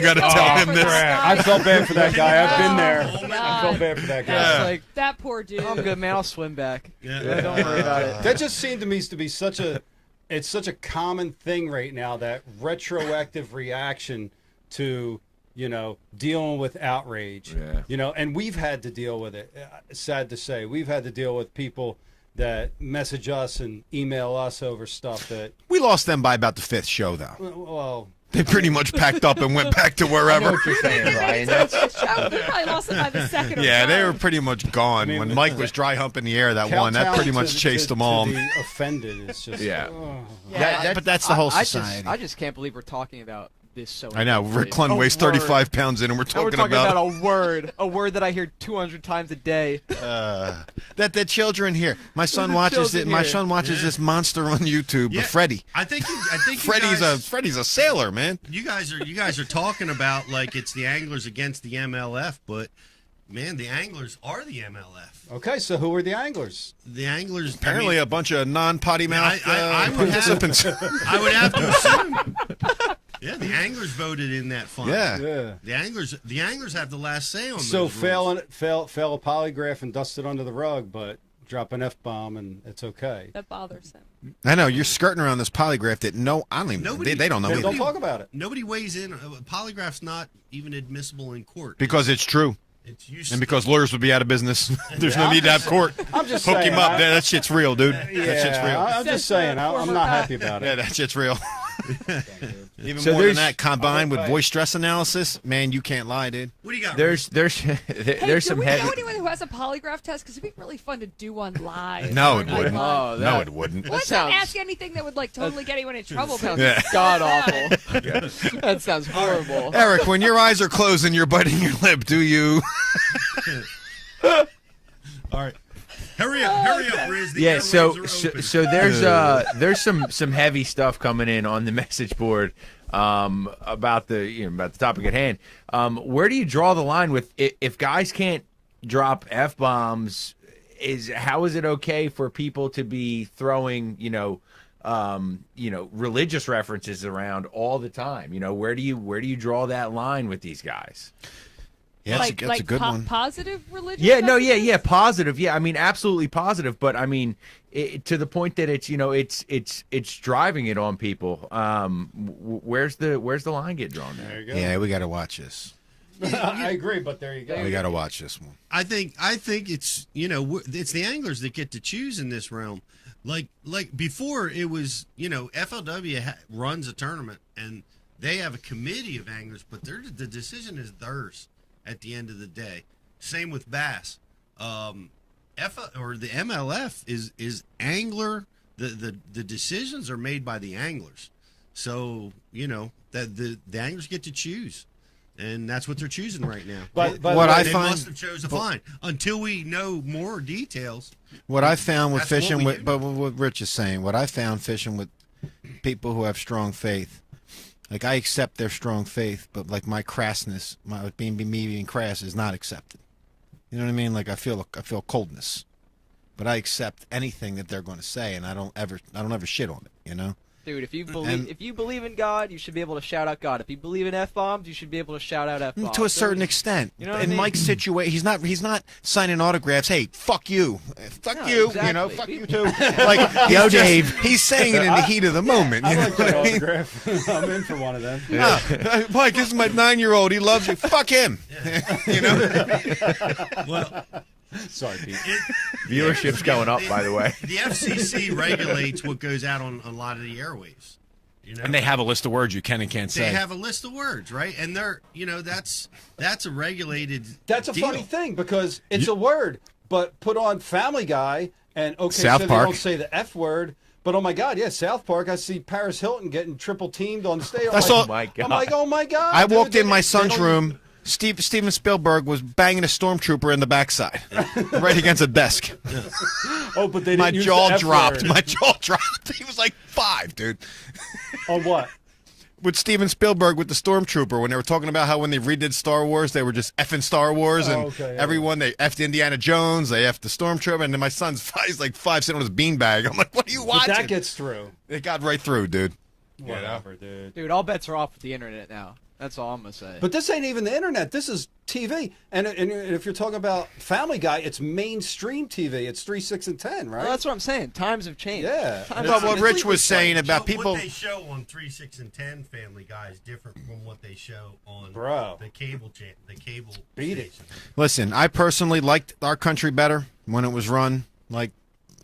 gotta tell him this. I felt bad for that guy. I've been there. Oh, I felt bad for that guy. Yeah. Like, that poor dude. I'm good, man. I'll swim back. Yeah. Don't worry about it. That just seemed to me to be such a common thing right now, that retroactive reaction to, dealing with outrage. Yeah. And we've had to deal with it. Sad to say, we've had to deal with people that message us and email us over stuff that. We lost them by about the 5th show, though. Well, They pretty much packed up and went back to I know wherever. what you're saying, Brian. We probably lost it by the second. Yeah, or they so. were pretty much gone when Mike was dry humping the air. That kowtowing one, that pretty much to- chased to- them all. To the offended is just. Yeah. But that's the whole I society. I just can't believe we're talking about this so. I know. Rick Clun weighs 35 pounds in, and we're And we're talking talking about a word that I hear 200 times a day. that the children here. My son watches it. children My here. son watches this monster on YouTube, Yeah. Freddie. I think you Freddie's a sailor, man. You guys are talking about like it's the anglers against the MLF, but man, the anglers are the MLF. Okay, so who are the anglers? The anglers Apparently, a bunch of non-potty mouth I would participants. I would have to assume. Yeah, the anglers voted in that fund. Yeah. The anglers have the last say on So those fail rules. a polygraph and dust it under the rug, but drop an F-bomb and it's okay. That bothers him. I know you're skirting around this polygraph that I don't even. Nobody- They don't know Then either. don't talk about it. Nobody weighs in. Polygraph's not even admissible in court. Because it's true. It's used And because lawyers would be out of business. There's no need to have court. I'm just Hook saying. him up. That shit's real, dude. That shit's real. I'm just saying. I'm not happy about Yeah, it. that shit's real. Even So more than there's- that, combined with voice stress analysis, man, you can't lie, dude. What do you got? There's Hey, there's do some we heavy. know anyone who has a polygraph test? Because it'd be really fun to do one live. No, it Like, wouldn't. live. No, it wouldn't. Let's sounds- not ask anything that would totally get anyone in trouble. But Yeah. God awful. That sounds horrible. Eric, when your eyes are closed and you're biting your lip, do you? All right. Hurry up, Riz. The Yeah, so airwaves are open. so there's some heavy stuff coming in on the message board about the topic at hand. Where do you draw the line with if guys can't drop F-bombs? How is it okay for people to be throwing religious references around all the time? Where do you draw that line with these guys? Yeah, that's a good one. Positive religion. Yeah, no, yeah, positive. Yeah, I mean, absolutely positive. But I mean, to the point that it's driving it on people. Where's the line get drawn there? There you go. Yeah, we got to watch this. I agree, but there you go. We got to watch this one. I think it's it's the anglers that get to choose in this realm. Like before, it was FLW runs a tournament and they have a committee of anglers, but the decision is theirs at the end of the day. Same with bass. The MLF is angler. The decisions are made by the anglers. So that the anglers get to choose. And that's what they're choosing right now. But What I they find- must have chose a fine until we know more details. What I found with That's what fishing we with, do. but what Rich is saying, what I found fishing with people who have strong faith, like I accept their strong faith, but like my crassness, me being crass is not accepted. You know what I mean? Like I feel coldness, but I accept anything that they're going to say, and I don't ever shit on it. You know? Dude, if you believe in God, you should be able to shout out God. If you believe in F-bombs, you should be able to shout out F-bombs. To a certain extent. You know what I in mean? Mike's situation, he's not signing autographs. Hey, fuck you, fuck No, you, exactly. fuck you too. Like, Yo, Dave. He's saying it in the heat of the moment. I You know like what that I mean? autograph. I'm in for one of them. No, Mike, this is my 9-year-old. He loves you. Fuck him. You know. Well, Sorry, Pete. Viewership's going up, by the way. The FCC regulates what goes out on a lot of the airwaves. And they have a list of words you can and can't They say. have a list of words, right? And they're, that's a regulated. That's a deal. funny thing because it's a word, but put on Family Guy and okay, South so Park. they don't say the F word. But oh my God, yeah, South Park. I see Paris Hilton getting triple teamed on the stage. I saw- My God. I'm like, oh my God. I dude, walked in my they son's don't- room. Steven Spielberg was banging a stormtrooper in the backside, right against a desk. Oh, but they didn't My use jaw the F dropped. word. My jaw dropped. He was like 5, dude. On what? with Steven Spielberg with the Stormtrooper when they were talking about how when they redid Star Wars, they were just effing Star Wars, and everyone, they effed Indiana Jones, they effed the Stormtrooper, and then my son's he's like 5 sitting on his beanbag. I'm like, what are you watching? But that gets through. It got right through, dude. Whatever, dude. Dude, all bets are off with the internet now. That's all I'm going to say. But this ain't even the internet. This is TV. And if you're talking about Family Guy, it's mainstream TV. It's 3, 6, and 10, right? Well, that's what I'm saying. Times have changed. Yeah. But what Rich was saying about people... What they show on 3, 6, and 10 Family Guy is different from what they show on the cable Beat it. station. Listen, I personally liked our country better when it was run like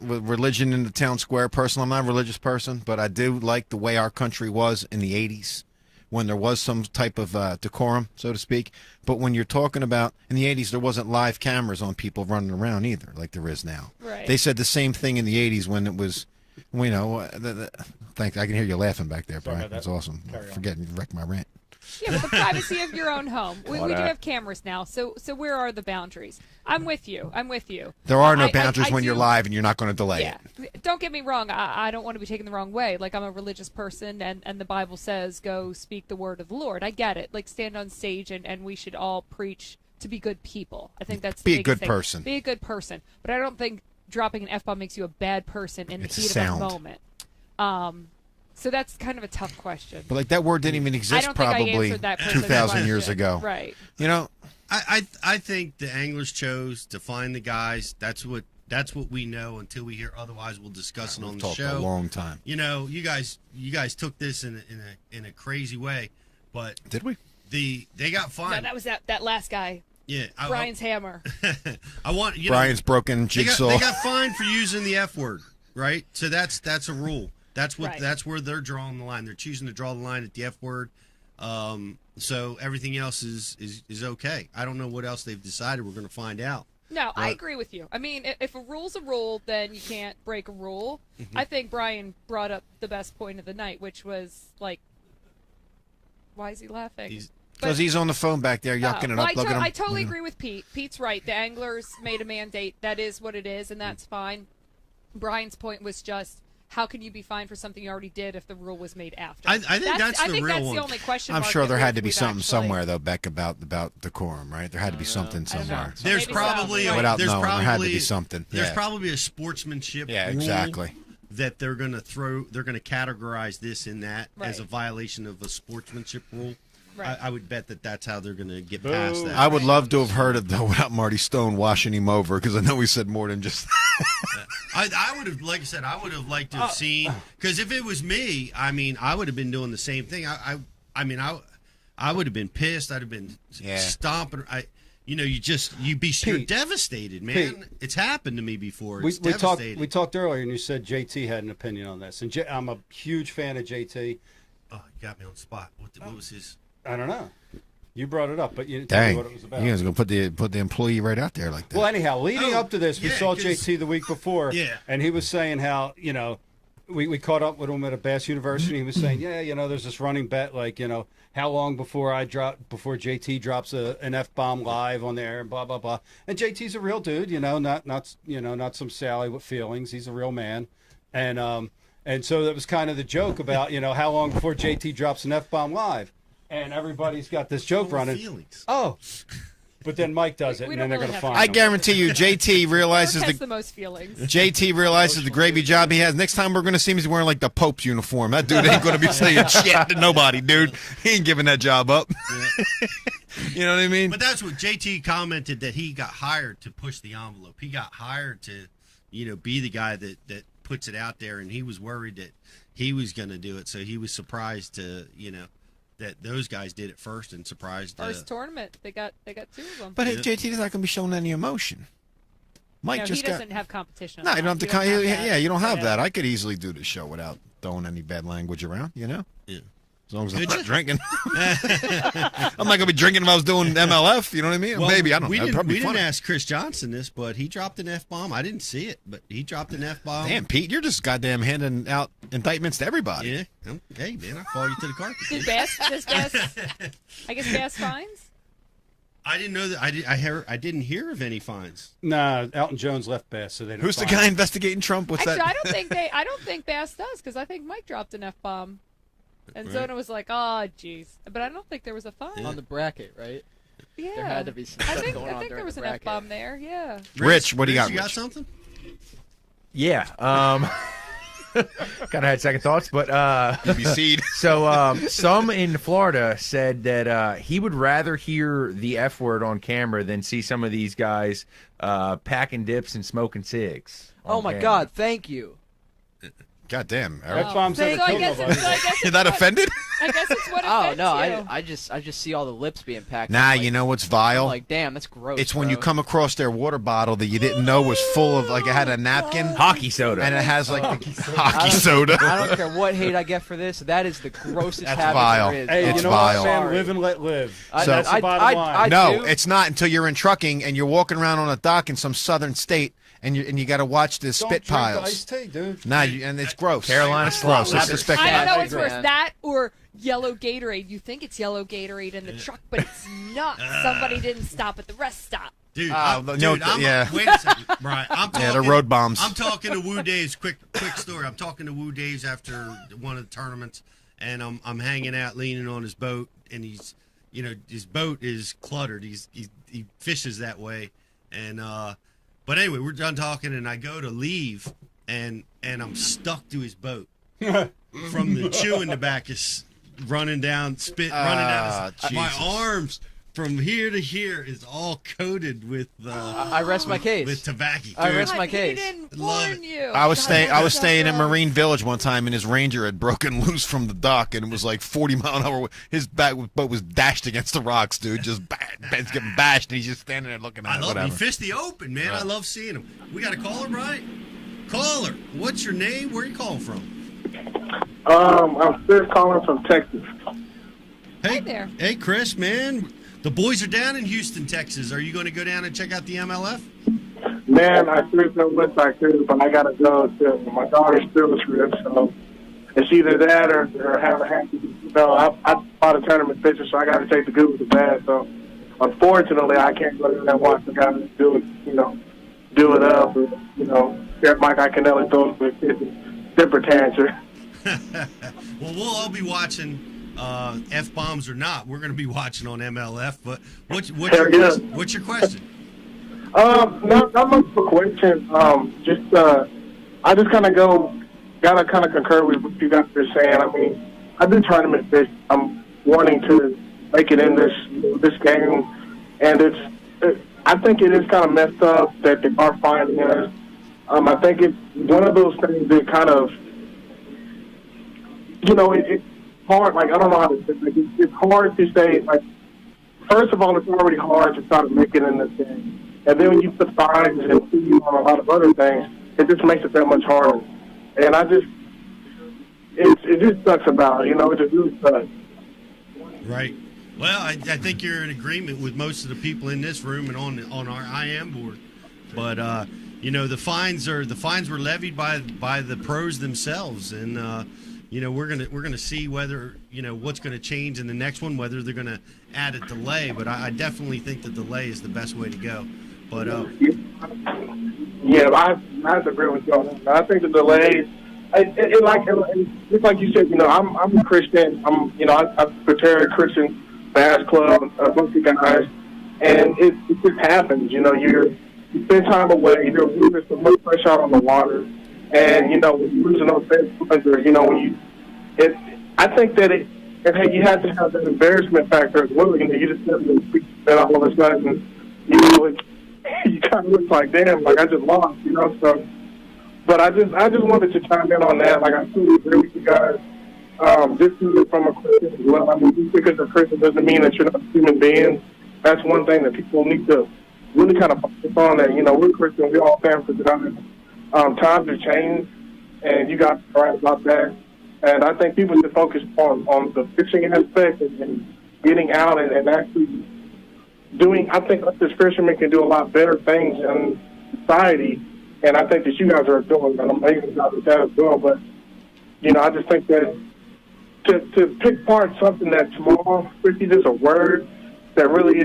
with religion in the town square. Personally, I'm not a religious person, but I do like the way our country was in the 80s. When there was some type of decorum, so to speak. But when you're talking about, in the 80s, there wasn't live cameras on people running around either, like there is now. Right. They said the same thing in the 80s when it was, thanks, I can hear you laughing back there, Brian. That's awesome. Forgetting to wreck my rant. Yeah, but the privacy of your own home. We do have cameras now, so where are the boundaries? I'm with you. There are no boundaries when you're live and you're not going to delay it. Don't get me wrong. I don't want to be taken the wrong way. Like, I'm a religious person, and the Bible says, go speak the word of the Lord. I get it. Like, stand on stage, and we should all preach to be good people. I think that's the biggest thing. Person. Be a good person. But I don't think dropping an F-bomb makes you a bad person in the heat of the moment. So that's kind of a tough question. But like that word didn't even exist probably 2,000 years ago. Right. You know, I think the anglers chose to find the guys. That's what we know until we hear otherwise. We'll discuss it on the show. A long time. You know, you guys took this in a crazy way, but did we? They got fined. No, that was that last guy. Yeah, Brian's hammer. Brian's broken jigsaw. They got fined for using the F word, right? So that's a rule. That's where they're drawing the line. They're choosing to draw the line at the F word. So everything else is okay. I don't know what else they've decided. We're going to find out. No, I agree with you. I mean, if a rule's a rule, then you can't break a rule. Mm-hmm. I think Brian brought up the best point of the night, which was like, why is he laughing? Because he's on the phone back there yucking it up. I totally agree with Pete. Pete's right. The anglers made a mandate. That is what it is, and that's fine. Brian's point was just, how can you be fined for something you already did if the rule was made after? I think that's the real one. The only question. I'm sure there had to be something somewhere, though, Beck, about decorum, right? There had to be something somewhere. There's probably there had to be something. There's probably a sportsmanship rule that they're going to categorize this in that as a violation of a sportsmanship rule. Right. I would bet that's how they're going to get past that. I would love to have heard it, though, without Marty Stone washing him over, because I know he said more than just I would have, like I said, I would have liked to have seen, because if it was me, I mean, I would have been doing the same thing. I would have been pissed. I'd have been stomping. You're devastated, man. Pete, it's happened to me before. It's we talked earlier, and you said JT had an opinion on this, and I'm a huge fan of JT. Oh, you got me on the spot. What was his? I don't know. You brought it up, but you didn't tell me what it was about. You guys are going to put the employee right out there like that. Well, anyhow, leading up to this, we saw JT the week before, and he was saying how, we caught up with him at a Bass University. He was saying, there's this running bet, like, how long before JT drops an F-bomb live on the air and blah, blah, blah. And JT's a real dude, not some Sally with feelings. He's a real man. And so that was kind of the joke about, how long before JT drops an F-bomb live. And everybody's got this joke running. Feelings. Oh. But then Mike does it, and then they're going to find him. I guarantee you, JT realizes the most feelings. JT realizes the gravy job he has. Next time we're going to see him, he's wearing like the Pope's uniform. That dude ain't going to be saying shit to nobody, dude. He ain't giving that job up. Yeah. You know what I mean? But that's what JT commented, that he got hired to push the envelope. He got hired to, be the guy that puts it out there, and he was worried that he was going to do it. So he was surprised to, that those guys did it first, and surprised. First tournament, they got two of them. But JT is not going to be showing any emotion. Mike he doesn't have competition. No, you don't have to. You don't have that. I could easily do the show without throwing any bad language around. Yeah. As long as I'm not drinking. I'm not going to be drinking if I was doing MLF. You know what I mean? Well, maybe. I don't know. We didn't ask Chris Johnson this, but he dropped an F-bomb. I didn't see it, but he dropped an F-bomb. Damn, Pete, you're just goddamn handing out indictments to everybody. Yeah. Hey, man, I'll call you to the carpet. Does Bass, I guess Bass fines? I didn't know that. I didn't hear of any fines. Nah, Elton Jones left Bass, so they didn't. Who's the guy investigating Trump? What's Actually, that? I don't think Bass does, because I think Mike dropped an F-bomb. And Zona was like, "Oh, jeez," but I don't think there was a fine. On the bracket, right? Yeah, There had to be some stuff going on I think during there was the an bracket. F-bomb there. Yeah. Rich, what do you got? You got Rich? something? Yeah. Kind of had second thoughts, but BC'd. so some in Florida said that he would rather hear the F word on camera than see some of these guys packing dips and smoking cigs. Oh my God! Thank you. God damn, Eric. That's why I'm saying So I guess You're that offended? I guess it's what Oh offends no! you. I just see all the lips being packed. Nah, I'm you like, know what's I'm vile? like, damn, that's gross. It's when bro. you come across their water bottle that you didn't know was full of, like, it had a napkin. Hockey soda. And it has, like, the I hockey don't- soda. I don't care what hate I get for this. That is the grossest That's habit vile. there is. Hey, It's you know vile. what, man? Sorry. Live and let live. I- So- That's the bottom line. I No, do. it's not until you're in trucking and you're walking around on a dock in some southern state and you got to watch the Don't spit drink the piles. iced tea, dude. Nah, and it's gross. Carolina it's gross. slop It's leopard. I don't know I what's agree, worse, man. that or yellow Gatorade. You think it's yellow Gatorade in the truck, but it's not. Somebody didn't stop at the rest stop. Dude, no, yeah. wait a second, Brian. I'm talking, Yeah, the road bombs. I'm talking to Woo Dave's quick story. I'm talking to Woo Dave's after one of the tournaments, and I'm hanging out, leaning on his boat, and he's, his boat is cluttered. He fishes that way, and but anyway, we're done talking, and I go to leave, and I'm stuck to his boat from the chewing tobacco running down, running down. My Jesus. arms from here to here is all coated with I rest my case. with tobacco. I Dude, rest my He case. didn't Love warn it. you. I was God, staying that's in so Marine Village one time, and his Ranger had broken loose from the dock, and it was like 40-mile-an-hour. His boat was dashed against the rocks, dude. Just Ben's getting bashed, and he's just standing there looking at I it. love him. Whatever. He fished the open, man. I love seeing him. We got a caller, Brian? Caller, what's your name? Where are you calling from? I'm Chris calling from Texas. Hey there. Hey, Chris, man. The boys are down in Houston, Texas. Are you going to go down and check out the MLF? Man, I seriously wish I could, but I gotta go to my daughter's field trip, so it's either that or have a happy. I bought a tournament picture, so I got to take the good with the bad. So unfortunately, I can't go down and watch the guys do it, do it up, or Mike Iaconelli throws a temper tantrum. Well, we'll all be watching. F-bombs or not, we're going to be watching on MLF. But what's your question? Not much of a question. I just kind of gotta kind of concur with what you guys are saying. I mean, I do tournament fish. I'm wanting to make it in this game, and I think it is kind of messed up that they are finding us. I think it's one of those things that kind of, it's hard. Like, I don't know how to say it. Like, it's hard to say, like, first of all, it's already hard to try to make it in this game. And then when you put fines and fees on a lot of other things, it just makes it that much harder. And it just sucks about it. It just really sucks. Right. Well, I think you're in agreement with most of the people in this room and on our IM board. But the fines were levied by the pros themselves, and we're gonna see whether what's going to change in the next one, whether they're going to add a delay. But I definitely think the delay is the best way to go. But yeah, I have to agree with you on that. I think the delays. Just like you said, I'm a Christian. I prepare a Christian bass club, a bunch of guys, and it just happens. You spend time away. You're losing so much fresh out on the water, and when you're losing those fish, or I think that you have to have that embarrassment factor as well. You just have to that all of a sudden, you kind of look like, damn, like I just lost, So, but I just wanted to chime in on that. Like, I totally agree with you guys. Just from a Christian as well. I mean, just because you're a Christian doesn't mean that you're not a human being. That's one thing that people need to really kind of focus on. That we're Christian, we all stand for God. Times have changed, and you guys are right about that. And I think people should focus on the fishing aspect and getting out and actually doing. I think us as fishermen can do a lot better things in society, and I think that you guys are doing an amazing job with that as well. But I just think that to pick apart something that's small, especially just a word that really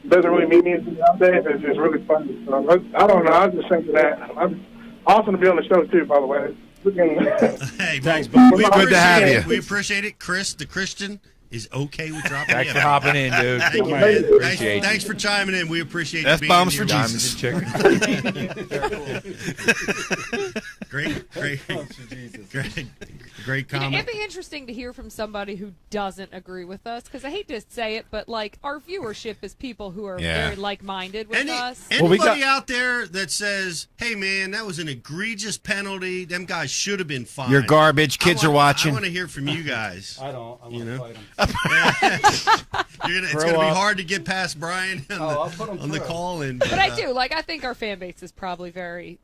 doesn't really mean anything nowadays, is really funny. So I don't know. I was just thinking that. I'm awesome to be on the show too, by the way. Hey, Thanks, man, buddy. Good to have you. We appreciate it. Chris, the Christian, is okay with dropping Thanks in. for hopping in, dude. Thank you, man. man. Appreciate you. Thanks for chiming in. We appreciate you being F-bombs here. for Diamonds Jesus. and chicken. Great comment. It'd be interesting to hear from somebody who doesn't agree with us, because I hate to say it, but like our viewership is people who are very like-minded with us. Anybody out there that says, "Hey, man, that was an egregious penalty. Them guys should have been fined." You're garbage. Kids are watching. I want to hear from you guys. I don't. I want to fight him. It's going to be hard to get past Brian I'll put him on the through. call. But I do. Like, I think our fan base is probably very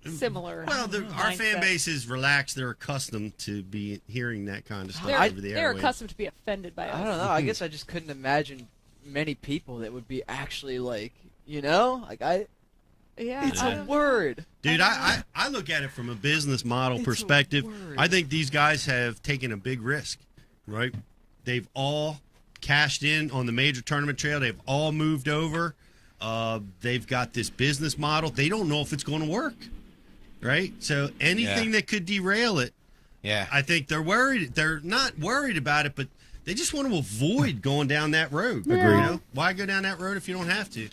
similar. Well, our fan mindset. base is relaxed. They're accustomed to be hearing that kind of stuff They're, over the they're airwaves. accustomed to be offended by us. I don't know. I guess I just couldn't imagine many people that would be actually like, like Yeah, It's I a don't- word. Dude, I look at it from a business model It's a perspective. word. I think these guys have taken a big risk, right? They've all cashed in on the major tournament trail. They've all moved over. They've got this business model. They don't know if it's going to work, right? So anything that could derail it, I think they're worried. They're not worried about it, but they just want to avoid going down that road. Agreed. You know? Why go down that road if you don't have to?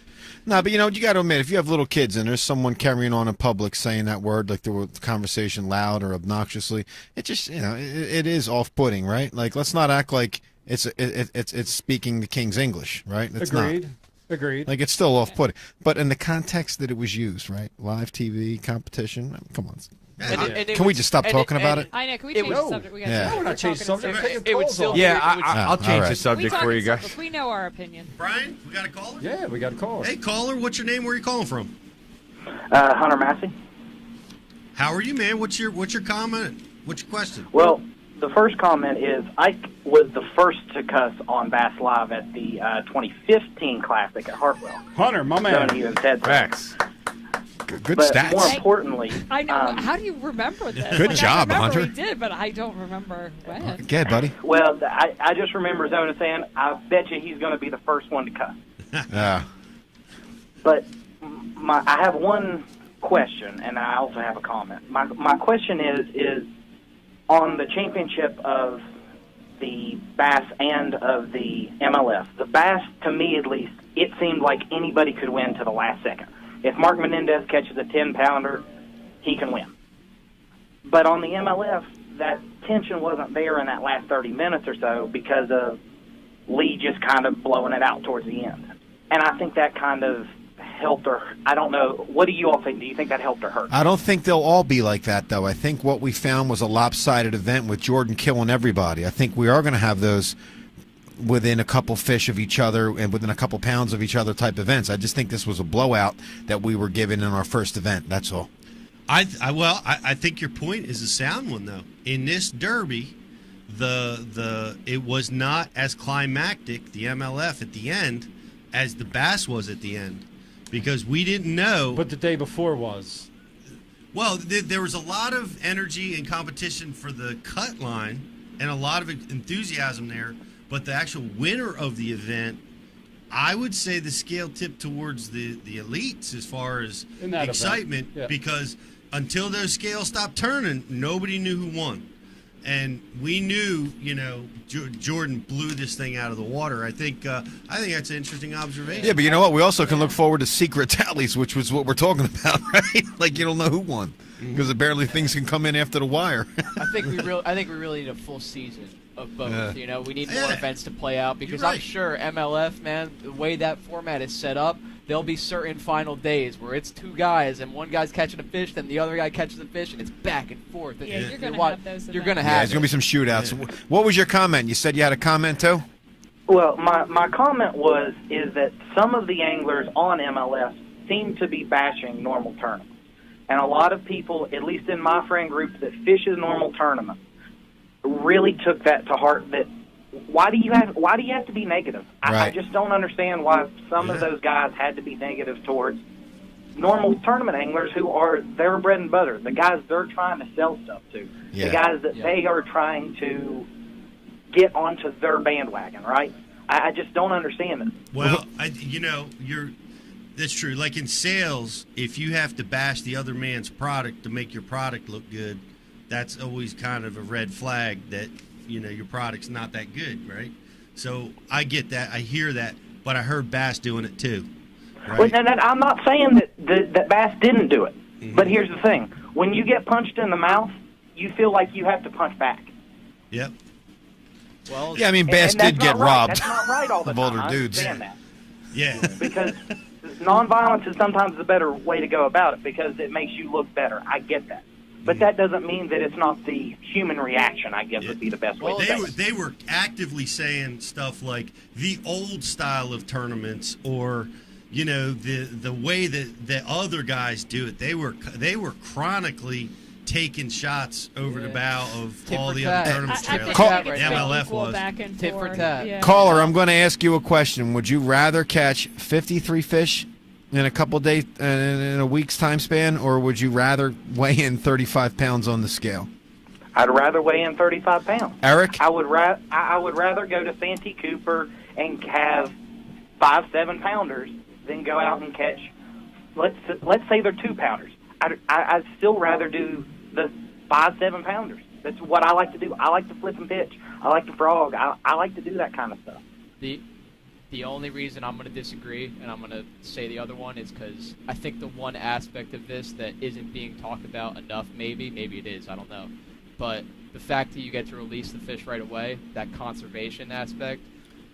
No, but you got to admit, if you have little kids and there's someone carrying on in public saying that word, like the conversation loud or obnoxiously, it just, it is off-putting, right? Like, let's not act like it's speaking the King's English, right? It's Agreed. not. Agreed. Like, it's still off-putting. But in the context that it was used, right? Live TV, competition, I mean, come on. Can we just stop talking about it? I know. Can we change the subject? We got Yeah. to We're not changing subject. It would still be- Yeah, it would- I'll all change right. the subject for you guys. We know our opinion. Brian, we got a caller? Yeah, we got a call. Hey, caller, what's your name? Where are you calling from? Hunter Massey. How are you, man? What's your comment? What's your question? Well, the first comment is Ike was the first to cuss on Bass Live at the 2015 Classic at Hartwell. Hunter, my None man. of you have said that. Facts. Good But stats. more importantly, I know. How do you remember this? Good Like, job, I remember Hunter. we did, but I don't remember when. Go ahead, buddy. well, I just remember Zona saying, I bet you he's going to be the first one to cuss. Yeah. But I have one question, and I also have a comment. My question is on the championship of the Bass and of the MLF. The Bass, to me at least, it seemed like anybody could win to the last second. If Mark Menendez catches a 10-pounder, he can win. But on the MLF, that tension wasn't there in that last 30 minutes or so because of Lee just kind of blowing it out towards the end. And I think that kind of helped or I don't know. What do you all think? Do you think that helped or hurt? I don't think they'll all be like that, though. I think what we found was a lopsided event with Jordan killing everybody. I think we are going to have those within a couple fish of each other and within a couple pounds of each other type events. I just think this was a blowout that we were given in our first event. That's all. I think your point is a sound one though. In this derby, it was not as climactic, the MLF at the end, as the Bass was at the end, because we didn't know. But the day before was. Well, there was a lot of energy and competition for the cut line and a lot of enthusiasm there. But the actual winner of the event, I would say the scale tipped towards the elites as far as In that excitement, event, yeah. because until those scales stopped turning, nobody knew who won. And we knew, Jordan blew this thing out of the water. I think that's an interesting observation. Yeah, but you know what? We also can look forward to secret tallies, which was what we're talking about, right? Like you don't know who won because barely things can come in after the wire. I think we really need a full season of both. Yeah. We need more Yeah. events to play out because You're I'm right. sure MLF, man, the way that format is set up, there'll be certain final days where it's two guys and one guy's catching a fish, then the other guy catches a fish, and it's back and forth. Yeah, you're gonna wa- have those You're events. gonna Yeah, have. there's going to be some shootouts. What was your comment? You said you had a comment, too? Well, my comment is that some of the anglers on MLS seem to be bashing normal tournaments. And a lot of people, at least in my friend group that fishes normal tournaments, really took that to heart that why do you have to be negative? I Right. just don't understand why some of those guys had to be negative towards normal tournament anglers who are their bread and butter, the guys they're trying to sell stuff to, Yeah. the guys that they are trying to get onto their bandwagon, right? I just don't understand it. Well, that's true. Like in sales, if you have to bash the other man's product to make your product look good, that's always kind of a red flag that, your product's not that good, right? So I get that. I hear that. But I heard Bass doing it too. Right? Well, and I'm not saying that Bass didn't do it. Mm-hmm. But here's the thing. When you get punched in the mouth, you feel like you have to punch back. Yep. Well, yeah, I mean, Bass did get robbed. That's not right all the of time. older dudes. I understand that. Yeah. Because nonviolence is sometimes the better way to go about it because it makes you look better. I get that. But that doesn't mean that it's not the human reaction, I guess, would be the best way to say it. They were actively saying stuff like the old style of tournaments or, the way that the other guys do it. They were chronically taking shots over the bow of all the other tournaments. MLF was. Back and Tit for forth. tat. Yeah. Caller, I'm going to ask you a question. Would you rather catch 53 fish in a couple days, in a week's time span, or would you rather weigh in 35 pounds on the scale? I'd rather weigh in 35 pounds. Eric? I would rather go to Santee Cooper and have 5 7-pounders than go out and catch, let's say they're 2-pounders. I'd still rather do the 5 7-pounders. That's what I like to do. I like to flip and pitch. I like to frog. I like to do that kind of stuff. The only reason I'm going to disagree, and I'm going to say the other one, is because I think the one aspect of this that isn't being talked about enough, maybe it is, I don't know, but the fact that you get to release the fish right away, that conservation aspect,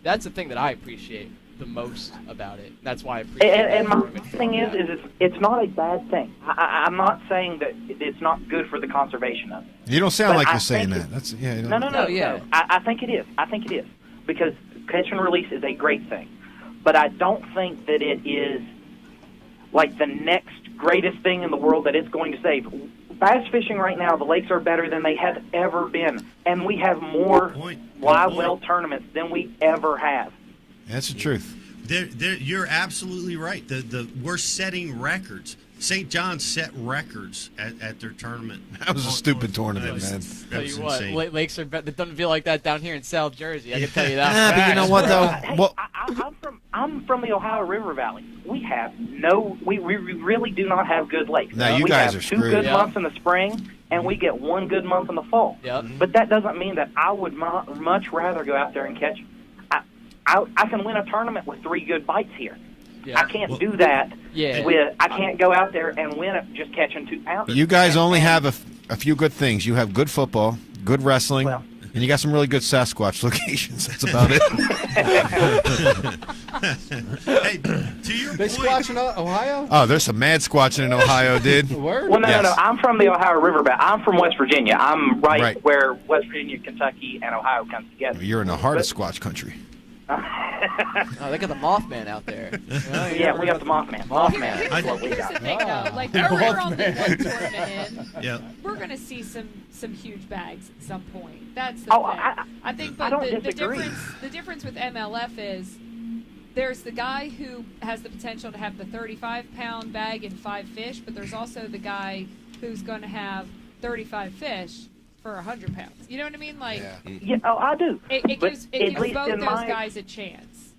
that's the thing that I appreciate the most about it. That's why I appreciate it. And my thing is it's not a bad thing. I'm not saying that it's not good for the conservation of it. You don't sound like you're saying that. No. I think it is. I think it is. Because catch and release is a great thing. But I don't think that it is like the next greatest thing in the world that it's going to save. Bass fishing right now, the lakes are better than they have ever been. And we have more live well tournaments than we ever have. That's the truth. You're absolutely right. We're setting records. St. John's set records at their tournament. That was a stupid tournament, man. Tell you what, lakes are better. It doesn't feel like that down here in South Jersey. I can tell you that. But you know what though? Hey, I'm from the Ohio River Valley. We have we really do not have good lakes. No, you guys are screwed. We have 2 good months in the spring, and we get 1 good month in the fall. Yep. But that doesn't mean that I would much rather go out there and catch. I can win a tournament with 3 good bites here. Yeah. I can't do that. Yeah. I can't go out there and win it just catching 2-pounders. You guys only have a few good things. You have good football, good wrestling, and you got some really good Sasquatch locations. That's about it. Hey, to your they point, squatch in Ohio? Oh, there's some mad squatching in Ohio, dude. Word? Well, no. I'm from the Ohio River Valley. I'm from West Virginia. I'm right where West Virginia, Kentucky, and Ohio come together. You're in the heart of Squatch country. Oh, they got the Mothman out there. Yeah, we got the Mothman. Here's the thing, though. Like, we're only one tournament in. Yep. We're going to see some huge bags at some point. That's the thing. I think, but the difference with MLF is there's the guy who has the potential to have the 35-pound bag and 5 fish, but there's also the guy who's going to have 35 fish for 100 pounds. You know what I mean? Like, I do. It gives both those guys a chance.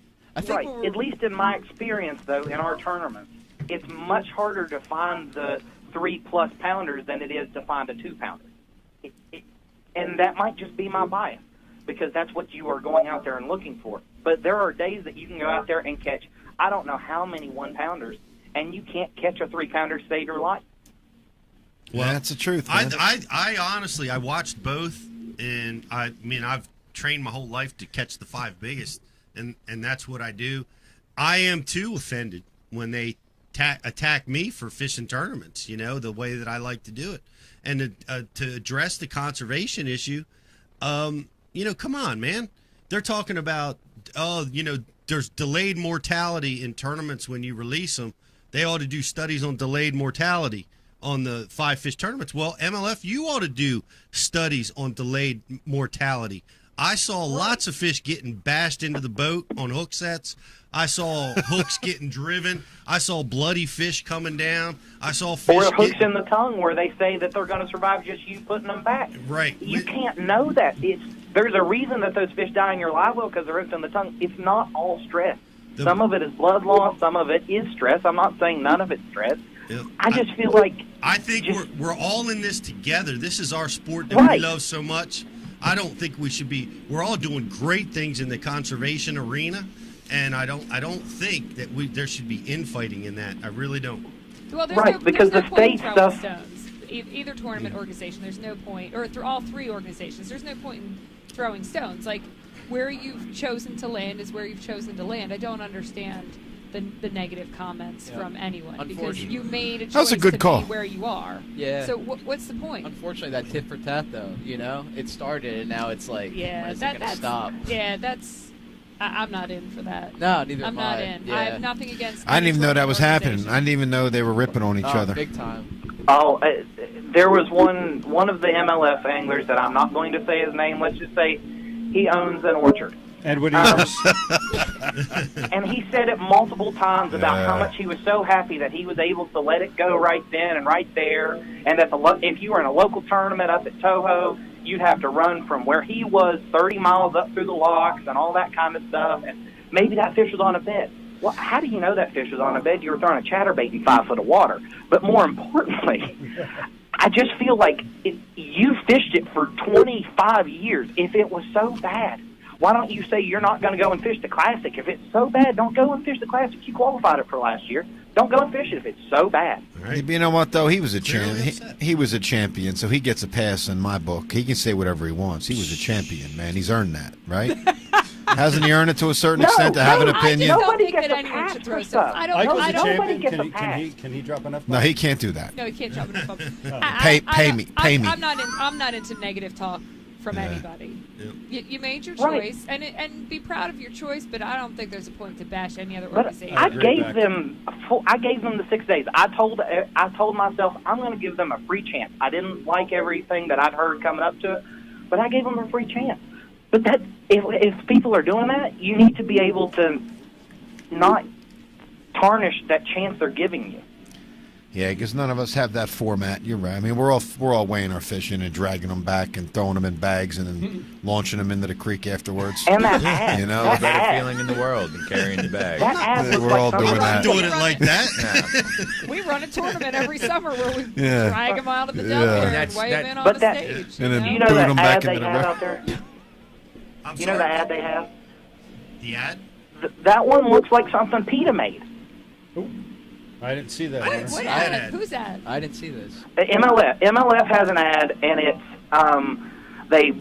Right. At least in my experience, though, in our tournaments, it's much harder to find the 3+ pounders than it is to find a 2-pounder. And that might just be my bias, because that's what you are going out there and looking for. But there are days that you can go out there and catch, I don't know how many 1-pounders, and you can't catch a 3-pounder to save your life. Well, that's the truth, man. I honestly, I watched both, and I've trained my whole life to catch the 5 biggest, and that's what I do. I am too offended when they attack me for fishing tournaments, the way that I like to do it. And to address the conservation issue, come on, man. They're talking about, there's delayed mortality in tournaments when you release them. They ought to do studies on delayed mortality on the 5-fish tournaments. Well, MLF, you ought to do studies on delayed mortality. I saw lots of fish getting bashed into the boat on hook sets. I saw hooks getting driven. I saw bloody fish coming down. I saw fish or hooks in the tongue where they say that they're going to survive just you putting them back. Right. You can't know that. There's a reason that those fish die in your live well because they're hooked in the tongue. It's not all stress. Some of it is blood loss. Some of it is stress. I'm not saying none of it's stress. I just feel like I think we're all in this together. This is our sport that we love so much. I don't think we should be. We're all doing great things in the conservation arena, and I don't think that there should be infighting in that. I really don't. Well, because the state stuff. Stones. Either tournament organization, there's no point, or through all three organizations, there's no point in throwing stones. Like where you've chosen to land is where you've chosen to land. I don't understand the negative comments from anyone because you made a choice to be where you are. Yeah. So what's the point? Unfortunately, that tit for tat though, it started and now it's like, when is it gonna stop? Yeah, I'm not in for that. No, neither I'm not in. I have nothing against. I didn't even know that was happening. I didn't even know they were ripping on each other. Big time. Oh, there was one of the MLF anglers that I'm not going to say his name. Let's just say he owns an orchard. Edward Ears. And he said it multiple times about how much he was so happy that he was able to let it go right then and right there, and that if you were in a local tournament up at Toho, you'd have to run from where he was 30 miles up through the locks and all that kind of stuff, and maybe that fish was on a bed. Well, how do you know that fish was on a bed? You were throwing a chatterbait in 5 foot of water. But more importantly, I just feel like you fished it for 25 years. If it was so bad, why don't you say you're not going to go and fish the Classic? If it's so bad, don't go and fish the Classic. You qualified it for last year. Don't go and fish it if it's so bad. Right. You know what, though? He was a champion. He was a champion, so he gets a pass in my book. He can say whatever he wants. He was a champion, man. He's earned that, right? Hasn't he earned it to a certain extent to have an opinion? Nobody gets a pass for stuff. Nobody gets a pass. Can he drop enough? No, he can't do that. No, he can't drop enough. Pay me. I'm not into negative talk from anybody. Yeah. You made your choice, and be proud of your choice. But I don't think there's a point to bash any other organization. I gave them the 6 days. I told myself I'm going to give them a free chance. I didn't like everything that I'd heard coming up to it, but I gave them a free chance. But that if people are doing that, you need to be able to not tarnish that chance they're giving you. Yeah, because none of us have that format. You're right. I mean, we're all weighing our fish in and dragging them back and throwing them in bags and then launching them into the creek afterwards. And that ad, you know, the better feeling in the world than carrying the bag. We're all doing that. Doing it like that. We run a tournament every summer where we drag them out of the dump and weigh them in on the stage. And then do you know that ad they have out there? You know the ad they have? The ad? That one looks like something PETA made. Ooh. I didn't see that. What ad? Who's ad? I didn't see this. MLF has an ad, and it's they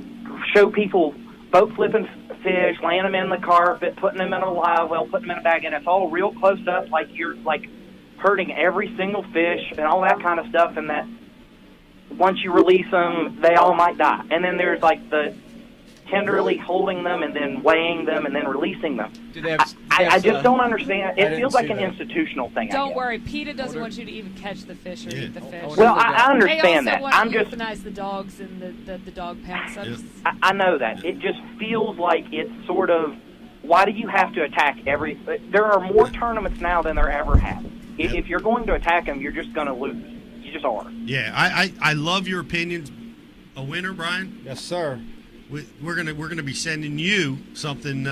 show people boat flipping fish, laying them in the carpet, putting them in a live well, putting them in a bag, and it's all real close up, like you're like hurting every single fish and all that kind of stuff. And that once you release them, they all might die. And then there's like the tenderly holding them and then weighing them and then releasing them. I just don't understand. It feels like an institutional thing. Don't worry, PETA doesn't want you to even catch the fish or eat the fish. Well, I understand that. They also want to euthanize the dogs and the dog pens. I know that. It just feels like it's sort of, why do you have to attack every... There are more tournaments now than there ever have. If you're going to attack them, you're just going to lose. You just are. Yeah, I love your opinions. A winner, Brian? Yes, sir. We're gonna be sending you something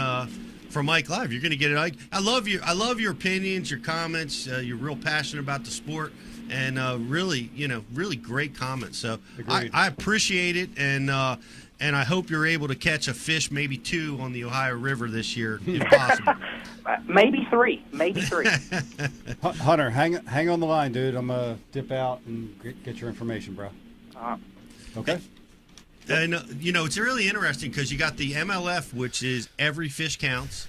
from Ike Live. You're gonna get it, Ike. I love your opinions, your comments. You're real passionate about the sport, and really great comments. So I appreciate it, and I hope you're able to catch a fish, maybe 2, on the Ohio River this year, if possible. Maybe 3. Hunter, hang on the line, dude. I'm gonna dip out and get your information, bro. Okay. And it's really interesting because you got the MLF, which is every fish counts,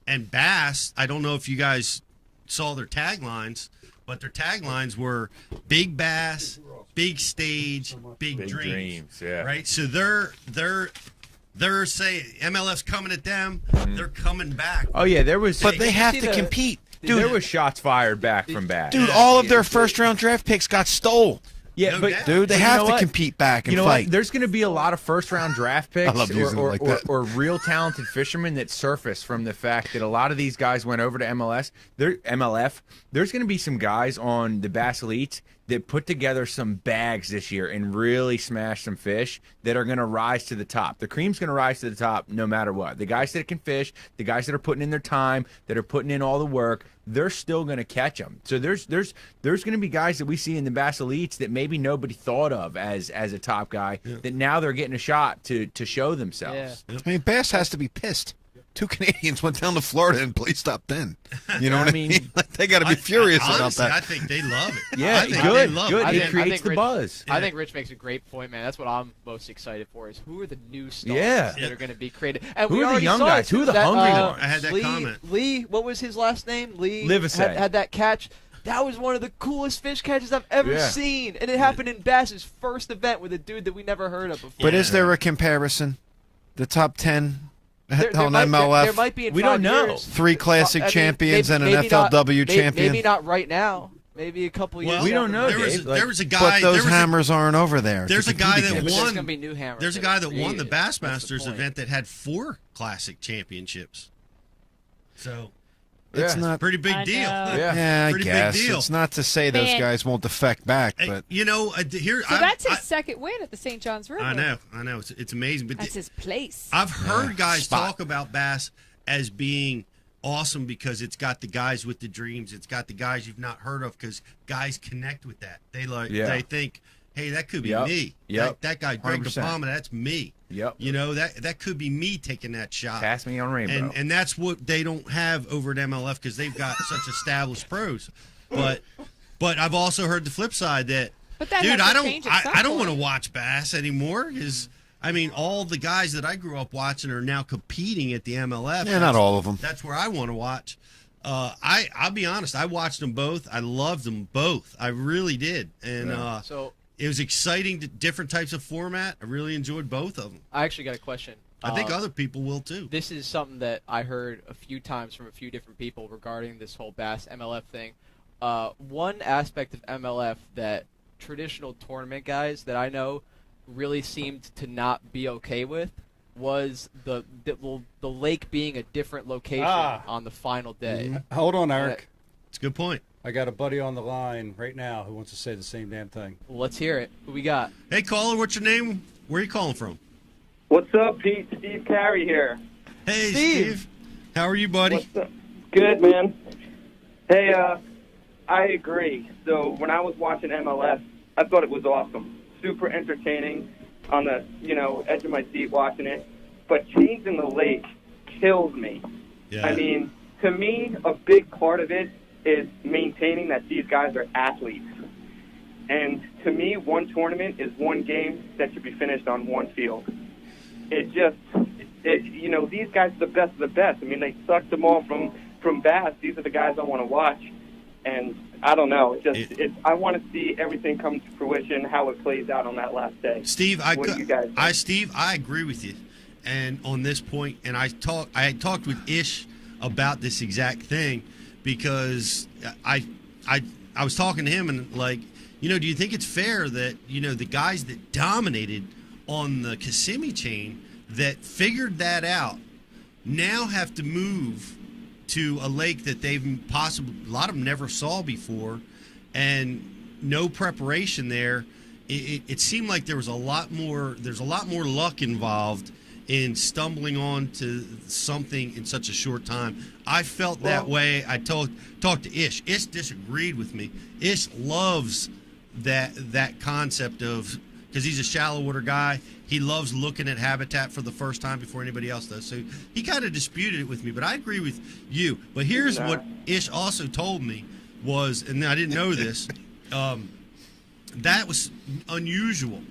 and Bass. I don't know if you guys saw their taglines, but their taglines were big bass, big stage, big dreams. Yeah. Right. So they're saying MLF's coming at them. Mm-hmm. They're coming back. Oh yeah, there was. But they have to compete, dude. There was shots fired back from Bass. Dude, all of their first round draft picks got stole. Yeah, but dude, they have to compete back and fight. What? There's going to be a lot of first-round draft picks or real talented fishermen that surface from the fact that a lot of these guys went over to MLF. There's going to be some guys on the Bass Elites that put together some bags this year and really smash some fish that are going to rise to the top. The cream's going to rise to the top no matter what. The guys that can fish, the guys that are putting in their time, that are putting in all the work, they're still going to catch them. So there's going to be guys that we see in the Bass Elites that maybe nobody thought of as a top guy, that now they're getting a shot to show themselves. Yeah. I mean, Bass has to be pissed. 2 Canadians went down to Florida and played top 10. You know what I mean? Like, they got to be furious about that. I think they love it. Yeah, good. It creates the buzz. I think Rich makes a great point, man. That's what I'm most excited for, is who are the new stars that are going to be created. And who are the young guys? Who are the hungry ones? I had that comment. Lee, what was his last name? Lee Livesey. had that catch. That was one of the coolest fish catches I've ever seen. And it happened in Bass's first event with a dude that we never heard of before. But is there a comparison? The top 10 on MLF? There might be in we 5 don't know. years. 3 classic champions and an FLW champion? Maybe not right now. Maybe a couple years. We don't know. There was a guy. But those hammers aren't over there. There's a guy that won. There's going to be new hammers. There's a guy that won the Bassmasters event that had 4 classic championships. So it's not a pretty big deal. Yeah, I guess. Big deal. It's not to say those guys won't defect back, but here. So that's his second win at the St. John's River. I know. It's amazing. But that's his place. I've heard guys talk about Bass as being awesome because it's got the guys with the dreams. It's got the guys you've not heard of because guys connect with that. They think, hey, that could be me. That guy, Greg DePalma, that's me. You know, that could be me taking that shot. Pass me on Rainbow. And that's what they don't have over at MLF because they've got such established pros. But I've also heard the flip side that, dude, I don't want to watch Bass anymore because, I mean, all the guys that I grew up watching are now competing at the MLF. Yeah, not all of them. That's where I want to watch. I'll be honest. I watched them both. I loved them both. I really did. And it was exciting, different types of format. I really enjoyed both of them. I actually got a question. I think other people will too. This is something that I heard a few times from a few different people regarding this whole Bass MLF thing. One aspect of MLF that traditional tournament guys that I know really seemed to not be okay with was the lake being a different location on the final day. Hold on, Eric. It's a good point. I got a buddy on the line right now who wants to say the same damn thing. Well, let's hear it. Who we got? Hey, caller, what's your name? Where are you calling from? What's up, Pete? Steve Carey here. Hey, Steve. How are you, buddy? What's up? Good, man. Hey, I agree. So when I was watching MLS, I thought it was awesome. Super entertaining, on the edge of my seat watching it. But changing the lake kills me. Yeah. I mean, to me, a big part of it is maintaining that these guys are athletes. And to me, one tournament is one game that should be finished on one field. These guys are the best of the best. I mean, they sucked them all from Bass. These are the guys I want to watch. And I don't know. I want to see everything come to fruition, how it plays out on that last day. Steve, what do you guys think? I agree with you. And on this point, and I talked with Ish about this exact thing because I was talking to him and do you think it's fair that the guys that dominated on the Kissimmee chain that figured that out now have to move to a lake that they've a lot of them never saw before, and no preparation there. It seemed like there's a lot more luck involved in stumbling on to something in such a short time. I felt that way. I talked to Ish. Ish disagreed with me. Ish loves that concept of, because he's a shallow water guy, he loves looking at habitat for the first time before anybody else does. So he kind of disputed it with me, but I agree with you. But here's what Ish also told me was, and I didn't know this, that was unusual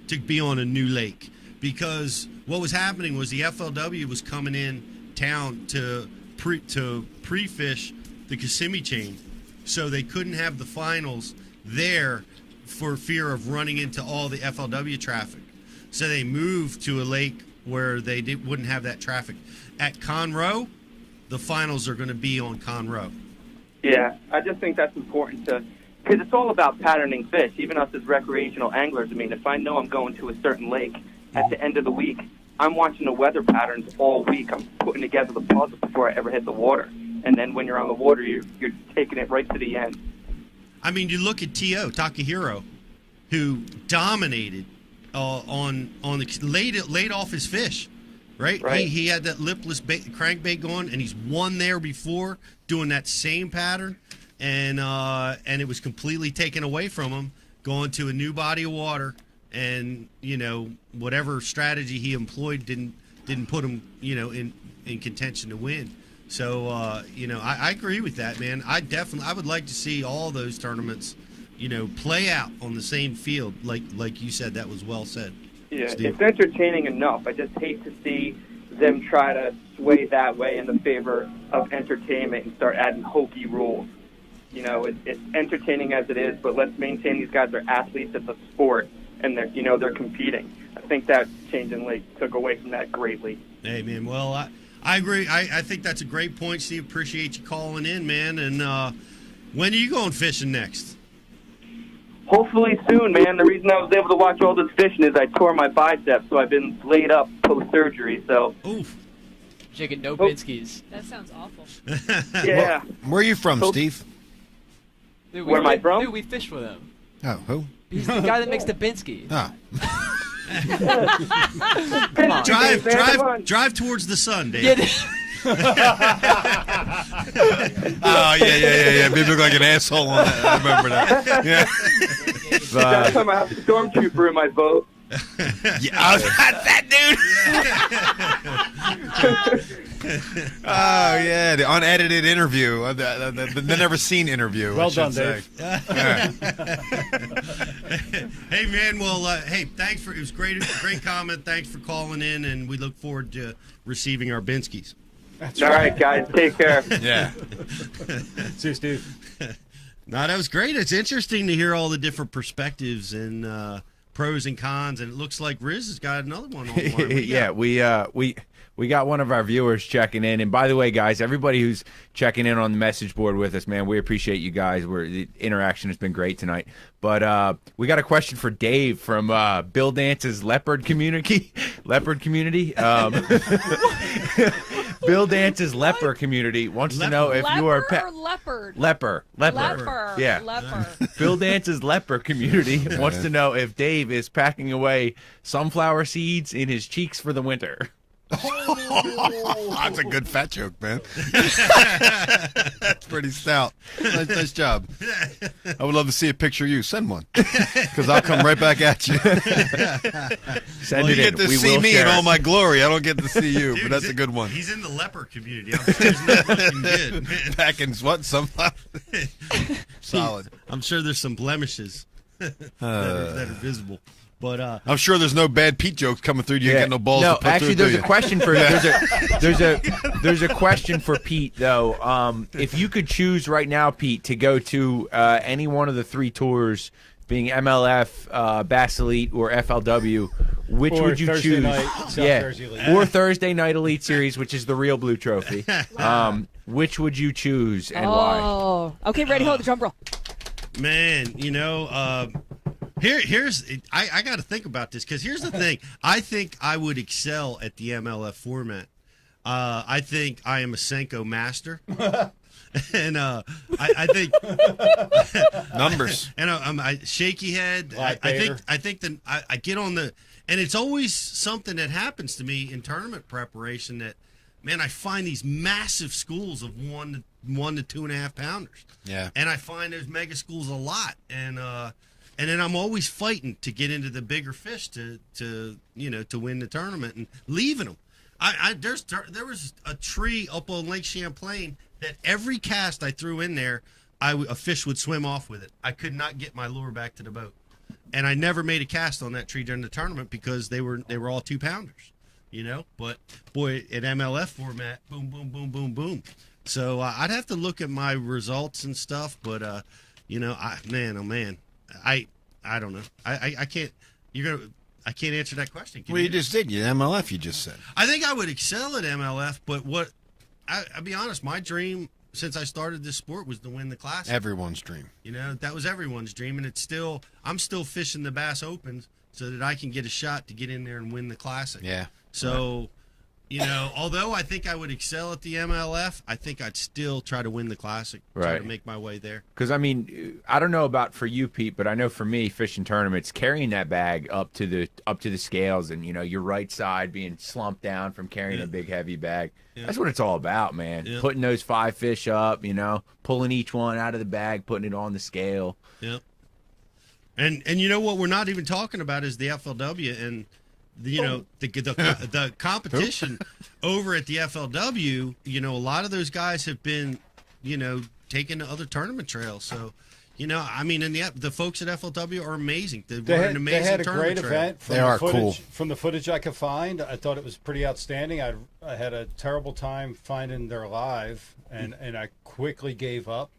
to be on a new lake, because what was happening was the FLW was coming in town to pre-fish the Kissimmee chain, so they couldn't have the finals there for fear of running into all the FLW traffic. So they moved to a lake where they wouldn't have that traffic. At Conroe, the finals are going to be on Conroe. Yeah, I just think that's important because it's all about patterning fish, even us as recreational anglers. I mean, if I know I'm going to a certain lake at the end of the week, I'm watching the weather patterns all week. I'm putting together the puzzle before I ever hit the water. And then when you're on the water, you're taking it right to the end. I mean, you look at Takahiro, who dominated on the laid off his fish, right? He had that lipless crankbait going, and he's won there before doing that same pattern, and it was completely taken away from him going to a new body of water, and whatever strategy he employed didn't put him in contention to win. So I agree with that, man. I would like to see all those tournaments play out on the same field, like you said. That was well said. Yeah, Steve. It's entertaining enough. I just hate to see them try to sway that way in the favor of entertainment and start adding hokey rules. It's entertaining as it is, but let's maintain these guys are athletes. It's a sport, and they're competing. I think that change in lake took away from that greatly. Hey, man. Well, I agree. I think that's a great point, Steve. Appreciate you calling in, man. And when are you going fishing next? Hopefully soon, man. The reason I was able to watch all this fishing is I tore my bicep, so I've been laid up post-surgery. So, oof. Chicken, no Binskies. That sounds awful. Yeah. Where are you from, Steve? Dude, Where am I from? Dude, we fished with him. Oh, who? He's the guy that makes the Binsky. Oh. Come on. Drive towards the sun, Dave. Oh, yeah. Maybe look like an asshole on that. I remember that. Yeah. That time I have a stormtrooper in my boat. Yeah, that dude. Oh yeah, the unedited interview, the never seen interview. Well done, Dave. Hey man, well, thanks it was great comment. Thanks for calling in, and we look forward to receiving our Binskies. All right, guys, take care. Yeah. See you, Steve. No, that was great. It's interesting to hear all the different perspectives and pros and cons, and it looks like Riz has got another one online. Yeah, we got one of our viewers checking in, and by the way, guys, everybody who's checking in on the message board with us, man, we appreciate you guys. The interaction has been great tonight. But we got a question for Dave from Bill Dance's leopard community. Bill Dance's leper community wants to know if you are or leopard. Leper. Yeah. Leper. Bill Dance's leper community wants to know if Dave is packing away sunflower seeds in his cheeks for the winter. That's a good fat joke, man. That's pretty stout. Nice job. I would love to see a picture of you. Send one, because I'll come right back at you. Send you it get in. to see me in all my glory. I don't get to see you, Dude, but that's a good one. He's in the leper community. I'm sure he's not looking good. Packing what? Sunflower? Solid. I'm sure there's some blemishes that are visible. But I'm sure there's no bad Pete jokes coming through. You ain't got no balls to put actually, through, there's a question for there's a question for Pete though. If you could choose right now, Pete, to go to any one of the three tours, being MLF, Bass Elite, or FLW, which would you Thursday choose? Night, Jersey Elite. Or Thursday Night Elite Series, which is the real blue trophy. Which would you choose and why? Oh, okay, ready? Hold the drum roll. Man, I got to think about this, because here's the thing. I think I would excel at the MLF format. I think I am a Senko master. And I think numbers. And I'm shaky head. I think that I get on the, and it's always something that happens to me in tournament preparation that, man, I find these massive schools of 1 to 2.5 pounders. Yeah. And I find those mega schools a lot, and then I'm always fighting to get into the bigger fish to win the tournament and leaving them. There was a tree up on Lake Champlain that every cast I threw in there, a fish would swim off with it. I could not get my lure back to the boat, and I never made a cast on that tree during the tournament because they were all 2 pounders, But boy, at MLF format, boom, boom, boom, boom, boom. So I'd have to look at my results and stuff, but I don't know. I can't. I can't answer that question. Well, you just did. MLF, you just said. I think I would excel at MLF, but I'll be honest, my dream since I started this sport was to win the Classic. Everyone's dream. That was everyone's dream, and I'm still fishing the Bass Opens so that I can get a shot to get in there and win the Classic. Yeah. So, You know, although I think I would excel at the MLF, I think I'd still try to win the Classic, try to make my way there. Because, I mean, I don't know about for you, Pete, but I know for me, fishing tournaments, carrying that bag up to the scales and, you know, your right side being slumped down from carrying a big, heavy bag. Yeah. That's what it's all about, man. Yeah. Putting those 5 fish up, you know, pulling each one out of the bag, putting it on the scale. Yep. And you know what we're not even talking about is the FLW and the competition over at the FLW. You know, a lot of those guys have been, you know, taken to other tournament trails. So, you know, I mean, and the folks at FLW are amazing. They had a great event. They are cool. From the footage I could find, I thought it was pretty outstanding. I had a terrible time finding their live, and I quickly gave up.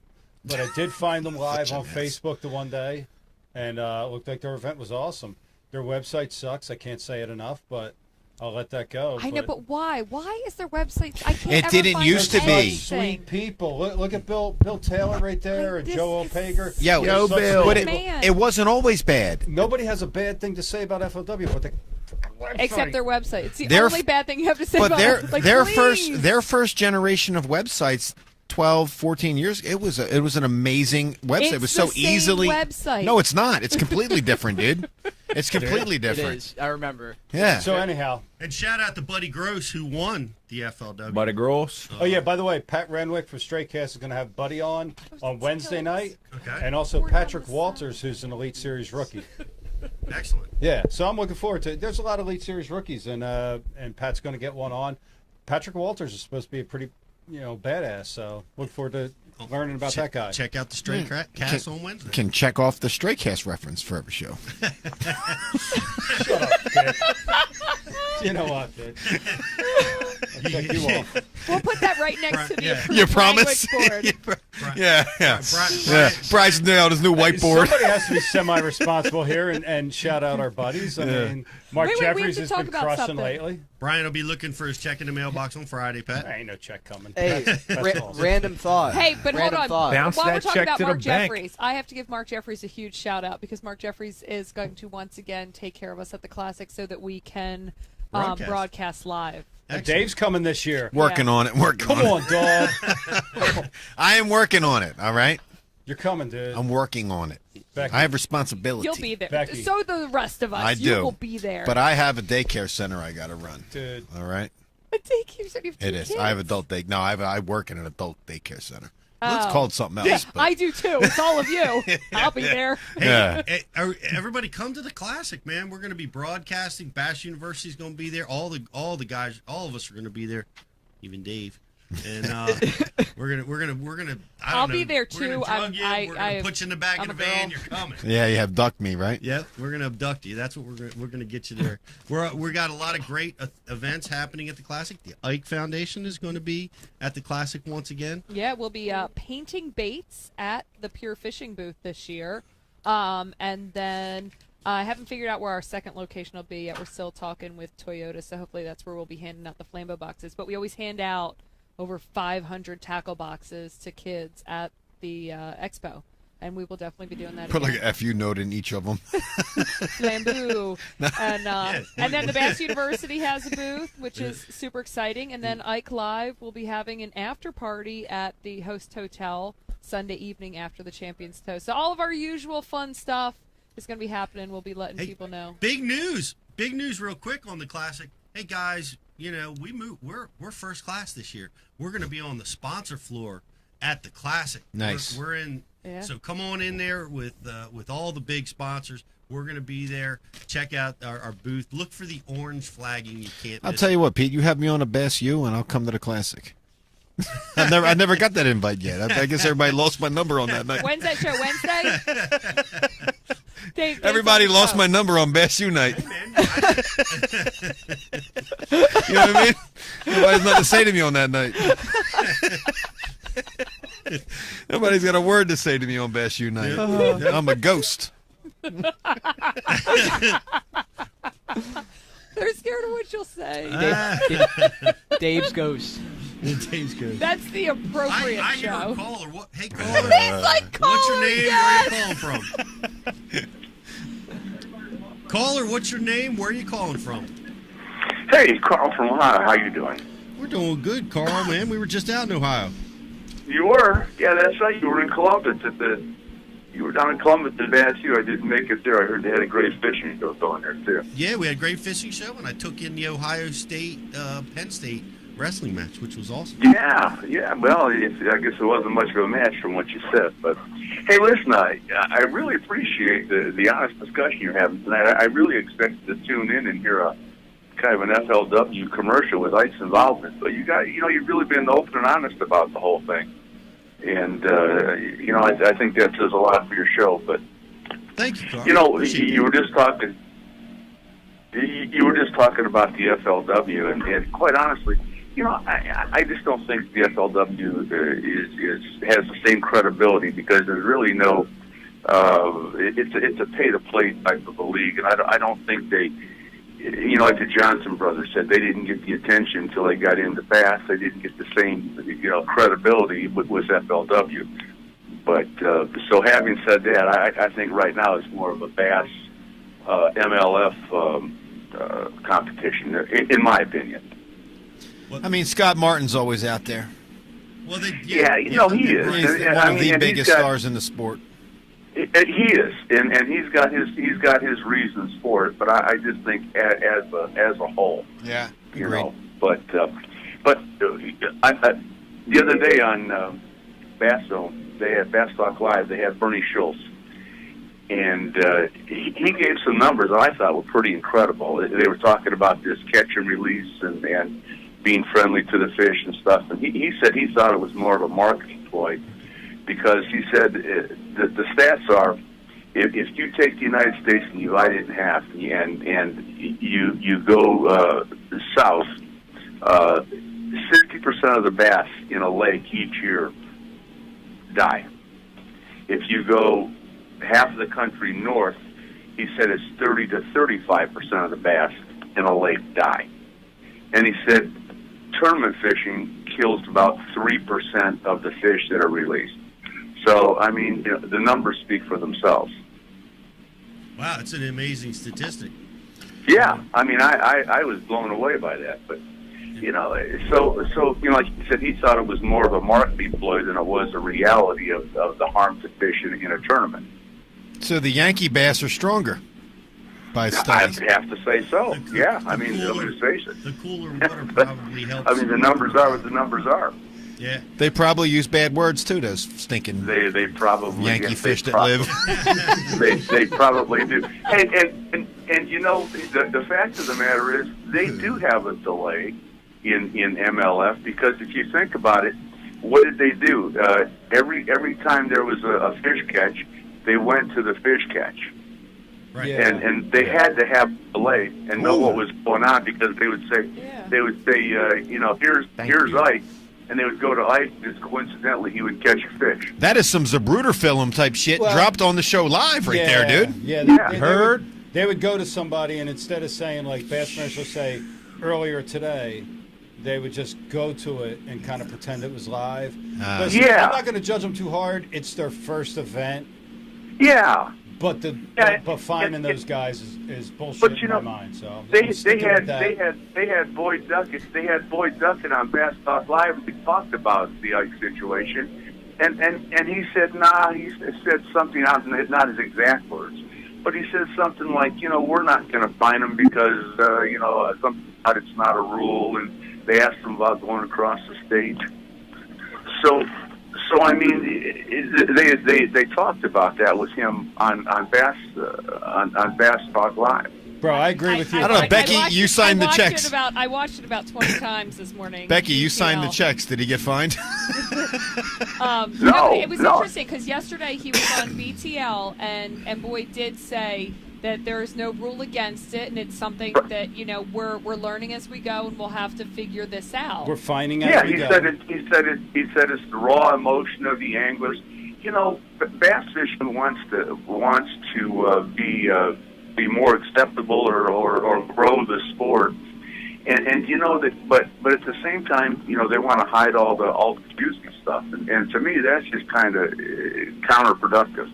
But I did find them live on Facebook the one day, and it looked like their event was awesome. Their website sucks. I can't say it enough, but I'll let that go. I know, but why? Why is their website? I can't. It didn't used to be. Sweet people. Look at Bill Taylor right there, and Joe Opager. Yo, Bill. But it wasn't always bad. Nobody has a bad thing to say about FLW, but except their website. It's the only bad thing you have to say about it. But their first generation of websites. 12, 14 years, it was an amazing website. It was so easily website. No, it's not. It's completely different, dude. It's completely different. It is. I remember. Yeah. So anyhow, and shout out to Buddy Gross who won the FLW. Buddy Gross. Oh yeah. By the way, Pat Renwick from Stray Cast is going to have Buddy on Wednesday night, and also Patrick Walters, who's an Elite Series rookie. Excellent. Yeah. So I'm looking forward to it. There's a lot of Elite Series rookies, and Pat's going to get one on. Patrick Walters is supposed to be a pretty, you know, badass. So look forward to learning about that guy. Check out the Stray Cast on Wednesday. Can check off the Stray Cast reference for every show. Shut up, kid. You know what, dude? I'll take you off. We'll put that right next to the You promise? board. Yeah. Bryce nailed his new whiteboard. Somebody has to be semi-responsible here and shout out our buddies. I mean, Mark Jeffries has been crushing lately. Brian will be looking for his check in the mailbox on Friday, Pat. There ain't no check coming. Hey, awesome. random thought. Hey, but hold on. Bounce While we're that talking check about to the Mark bank. Jeffries, I have to give Mark Jeffries a huge shout out because Mark Jeffries is going to once again take care of us at the Classic so that we can broadcast live. Dave's coming this year. Working on it. Come on, dog. I am working on it, all right? You're coming, dude. I'm working on it. Becky. I have responsibility. You'll be there. Becky. So the rest of us. I You do. will be there. But I have a daycare center I got to run. Dude. All right? A daycare center. It is. Kids. I have adult day. No, I work in an adult daycare center. Well, it's called something else. But I do too. It's all of you. I'll be there. Hey, everybody come to the Classic, man. We're going to be broadcasting. Bass University's going to be there. All the guys, all of us are going to be there. Even Dave. And we're gonna. I'll be there We're too. gonna drug you. We're gonna put you in the back of the van. You're coming. Yeah, you abduct me, right? Yep, we're gonna abduct you. That's what we're gonna get you there. We got a lot of great events happening at the Classic. The Ike Foundation is going to be at the Classic once again. Yeah, we'll be painting baits at the Pure Fishing booth this year, and then. I haven't figured out where our second location will be yet. We're still talking with Toyota, so hopefully that's where we'll be handing out the Flambeau boxes. But we always hand out over 500 tackle boxes to kids at the expo, and we will definitely be doing that Put again. like a FU note in each of them. Flambeau. And then the Bass University has a booth, which is super exciting. And then Ike Live will be having an after party at the Host Hotel Sunday evening after the Champions Toast. So all of our usual fun stuff is going to be happening. We'll be letting people know. Big news real quick on the Classic. Hey guys, you know, we're first class this year. We're going to be on the sponsor floor at the Classic. Nice. We're in. Yeah. So come on in there with all the big sponsors. We're going to be there. Check out our booth. Look for the orange flagging. You can't. I'll tell you what, Pete. You have me on a Bass U, and I'll come to the Classic. I never got that invite yet. I guess everybody lost my number on that night. When's that show? Wednesday? Dave, everybody lost my number on Bass U night. You know what I mean? Nobody's nothing to say to me on that night. Nobody's got a word to say to me on Bass U night. I'm a ghost. They're scared of what you'll say. Dave's ghost. Dave's ghost. That's the appropriate I show. hear a caller. Hey, caller. It's like caller, what's your name? yes. Where are you calling from? Caller, what's your name? Where are you calling from? Hey, Carl from Ohio. How you doing? We're doing good, Carl, man. We were just out in Ohio. You were? Yeah, that's right. You were in Columbus you were down in Columbus at BSU. I didn't make it there. I heard they had a great fishing show going there, too. Yeah, we had a great fishing show, and I took in the Ohio State, Penn State wrestling match, which was awesome. Yeah. Well, I guess it wasn't much of a match from what you said. But, hey, listen, I really appreciate the honest discussion you're having tonight. I really expected to tune in and hear a kind of an FLW commercial with Ike's involvement. But you've really been open and honest about the whole thing. And, I think that says a lot for your show. But, thank you, Carl. You were just talking about the FLW, and quite honestly, I just don't think the FLW has the same credibility because there's really no. It's a pay-to-play type of a league, and I don't think they. Like the Johnson brothers said, they didn't get the attention until they got into bass. They didn't get the same, credibility with FLW. But so having said that, I think right now it's more of a bass MLF competition, in my opinion. I mean, Scott Martin's always out there. Well, he is. He's one of the biggest stars in the sport. He is, and he's got his reasons for it. But I just think as a whole, But the other day on Bass Zone, they had Bass Talk Live. They had Bernie Schultz, and he gave some numbers that I thought were pretty incredible. They were talking about this catch and release and being friendly to the fish and stuff. And he said he thought it was more of a marketing ploy. Because he said that the stats are, if you take the United States and you divide it in half, and you go south, 60% of the bass in a lake each year die. If you go half of the country north, he said it's 30 to 35% of the bass in a lake die. And he said tournament fishing kills about 3% of the fish that are released. So, I mean, the numbers speak for themselves. Wow, it's an amazing statistic. Yeah, I mean, I was blown away by that. But, so like you said, he thought it was more of a marketing ploy than it was a reality of the harm to fish in a tournament. So the Yankee bass are stronger by studies. I have to say so. I'm going to face it. The cooler water probably helps. I mean, the numbers are what the numbers are. Yeah. They probably use bad words too, those stinking they probably Yankee fish that live. they probably do. And the fact of the matter is they do have a delay in MLF because if you think about it, what did they do? Every time there was a fish catch, they went to the fish catch. Right. Yeah. And they had to have a delay and know what was going on because they would say here's Ike. And they would go to Ike, just coincidentally, he would catch a fish. That is some Zabruder film type shit dropped on the show live there, dude. Yeah, they would go to somebody, and instead of saying, like Bassmasters will say, earlier today, they would just go to it and kind of pretend it was live. I'm not going to judge them too hard. It's their first event. Yeah. But finding those guys is bullshit in my mind. So they had Boyd Duckett. They had Boyd Duckett on Bass Talk Live. We talked about the Ike situation, and he said, he said something not his exact words, but he said something like, we're not going to find him because something about it's not a rule, and they asked him about going across the state. So I mean, they talked about that with him on Bass Talk Live. Bro, I agree with you. I don't know, Becky. You signed the checks. I watched it about 20 times this morning. Becky, you signed the checks. Did he get fined? No, it was interesting because yesterday he was on BTL and Boyd did say that there is no rule against it, and it's something that we're learning as we go, and we'll have to figure this out. We're finding out. He said it's the raw emotion of the anglers. Bass fishing wants to be more acceptable or grow the sport, and that, but at the same time, they want to hide all the confusing stuff, and to me that's just kind of counterproductive.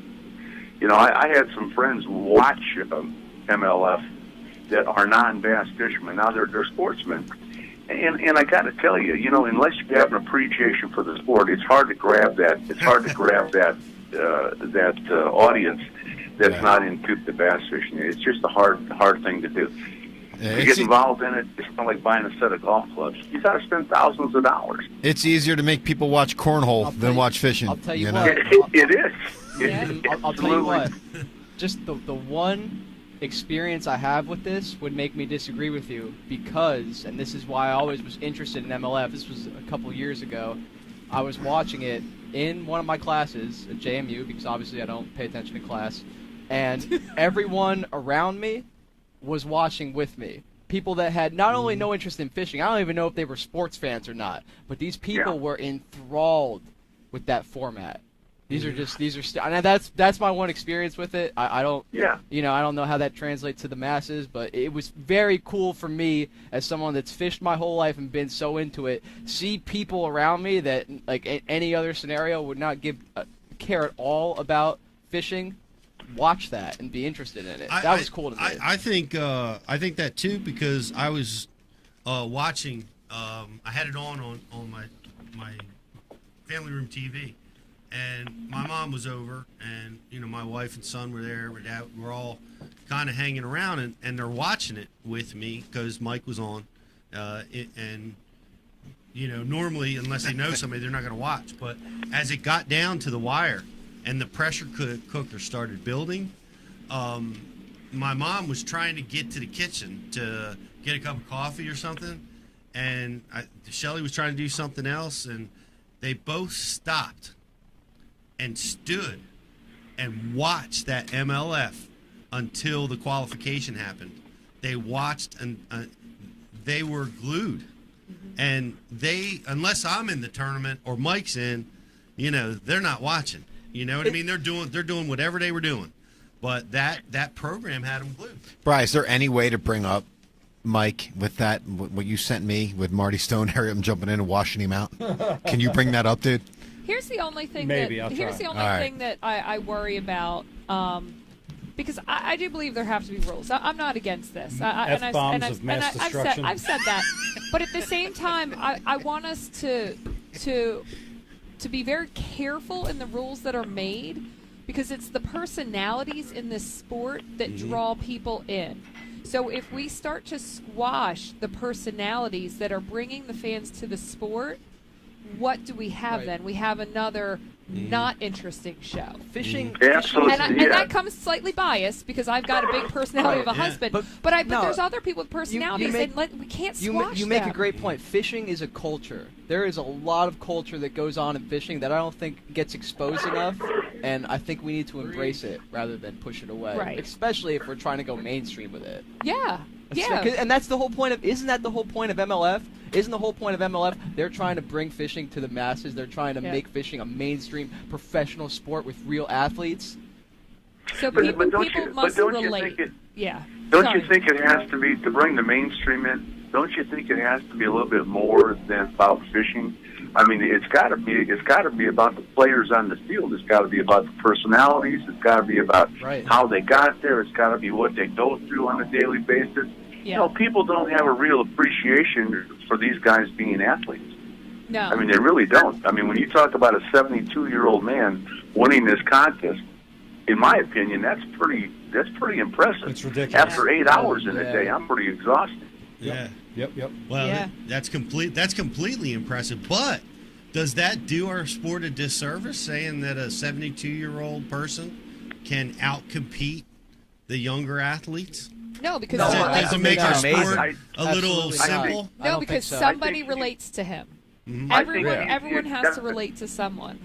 I had some friends watch MLF, that are non-bass fishermen. Now they're sportsmen, and I got to tell you, unless you have an appreciation for the sport, it's hard to grab that. It's hard to grab that audience that's not into the bass fishing. It's just a hard thing to do. To get involved in it, it's not like buying a set of golf clubs. You got to spend thousands of dollars. It's easier to make people watch cornhole than watch fishing. I'll tell you know? what. It is. I'll tell you what. Just the one experience I have with this would make me disagree with you because, and this is why I always was interested in MLF. This was a couple years ago. I was watching it in one of my classes at JMU because obviously I don't pay attention to class, and everyone around me was watching with me. People that had not only no interest in fishing, I don't even know if they were sports fans or not, but these people were enthralled with that format. And that's my one experience with it. I don't know how that translates to the masses, but it was very cool for me as someone that's fished my whole life and been so into it. See people around me that, like in any other scenario, would not care at all about fishing. Watch that and be interested in it. That was cool to me. I think that too because I was watching. I had it on my family room TV. And my mom was over, and my wife and son were there. We're all kind of hanging around, and they're watching it with me because Mike was on. And normally, unless they know somebody, they're not going to watch. But as it got down to the wire, and the pressure cooker started building, my mom was trying to get to the kitchen to get a cup of coffee or something, and Shelly was trying to do something else, and they both stopped and stood and watched that MLF until the qualification happened. They watched and they were glued. And unless I'm in the tournament or Mike's in, they're not watching. You know what I mean? They're doing whatever they were doing. But that program had them glued. Bryce, is there any way to bring up Mike with that, what you sent me with Marty Stone, Harry, I'm jumping in and washing him out? Can you bring that up, dude? Here's the only thing that I worry about, because I do believe there have to be rules. I'm not against this. F-bombs of mass destruction. I've said that, but at the same time, I want us to be very careful in the rules that are made, because it's the personalities in this sport that draw people in. So if we start to squash the personalities that are bringing the fans to the sport, what do we have then? We have another not interesting show. Fishing, absolutely, and that comes slightly biased because I've got a big personality of a husband. But there's other people with personalities, and we can't squash You make a great point. Fishing is a culture. There is a lot of culture that goes on in fishing that I don't think gets exposed enough, and I think we need to embrace it rather than push it away. Right. Especially if we're trying to go mainstream with it. Yeah. And that's the whole point isn't that the whole point of MLF? Isn't the whole point of MLF, they're trying to bring fishing to the masses. They're trying to make fishing a mainstream professional sport with real athletes. So people must relate. Don't you think it has to be, to bring the mainstream in, don't you think it has to be a little bit more than about fishing? I mean, it's got to be about the players on the field. It's got to be about the personalities. It's got to be about how they got there. It's got to be what they go through on a daily basis. Yeah. People don't have a real appreciation for these guys being athletes. No. I mean, they really don't. I mean, when you talk about a 72-year-old man winning this contest, in my opinion, that's pretty impressive. It's ridiculous. After 8 hours in a day, I'm pretty exhausted. Yeah. Yep. Well, that's completely impressive. But does that do our sport a disservice, saying that a 72-year-old person can outcompete the younger athletes? No, because does it make our sport a little Absolutely simple? No, because somebody relates to him. Everyone has to relate to someone.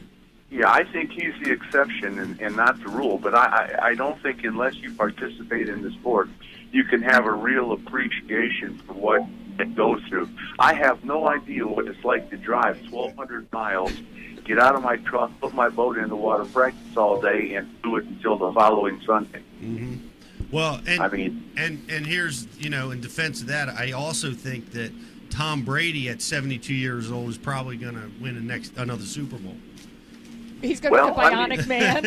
Yeah, I think he's the exception and not the rule. But I don't think unless you participate in the sport, you can have a real appreciation for what it goes through. I have no idea what it's like to drive 1,200 miles, get out of my truck, put my boat in the water, practice all day, and do it until the following Sunday. Mm-hmm. Well, and here's, in defense of that, I also think that Tom Brady at 72 years old is probably going to win another Super Bowl. He's going to be the bionic man.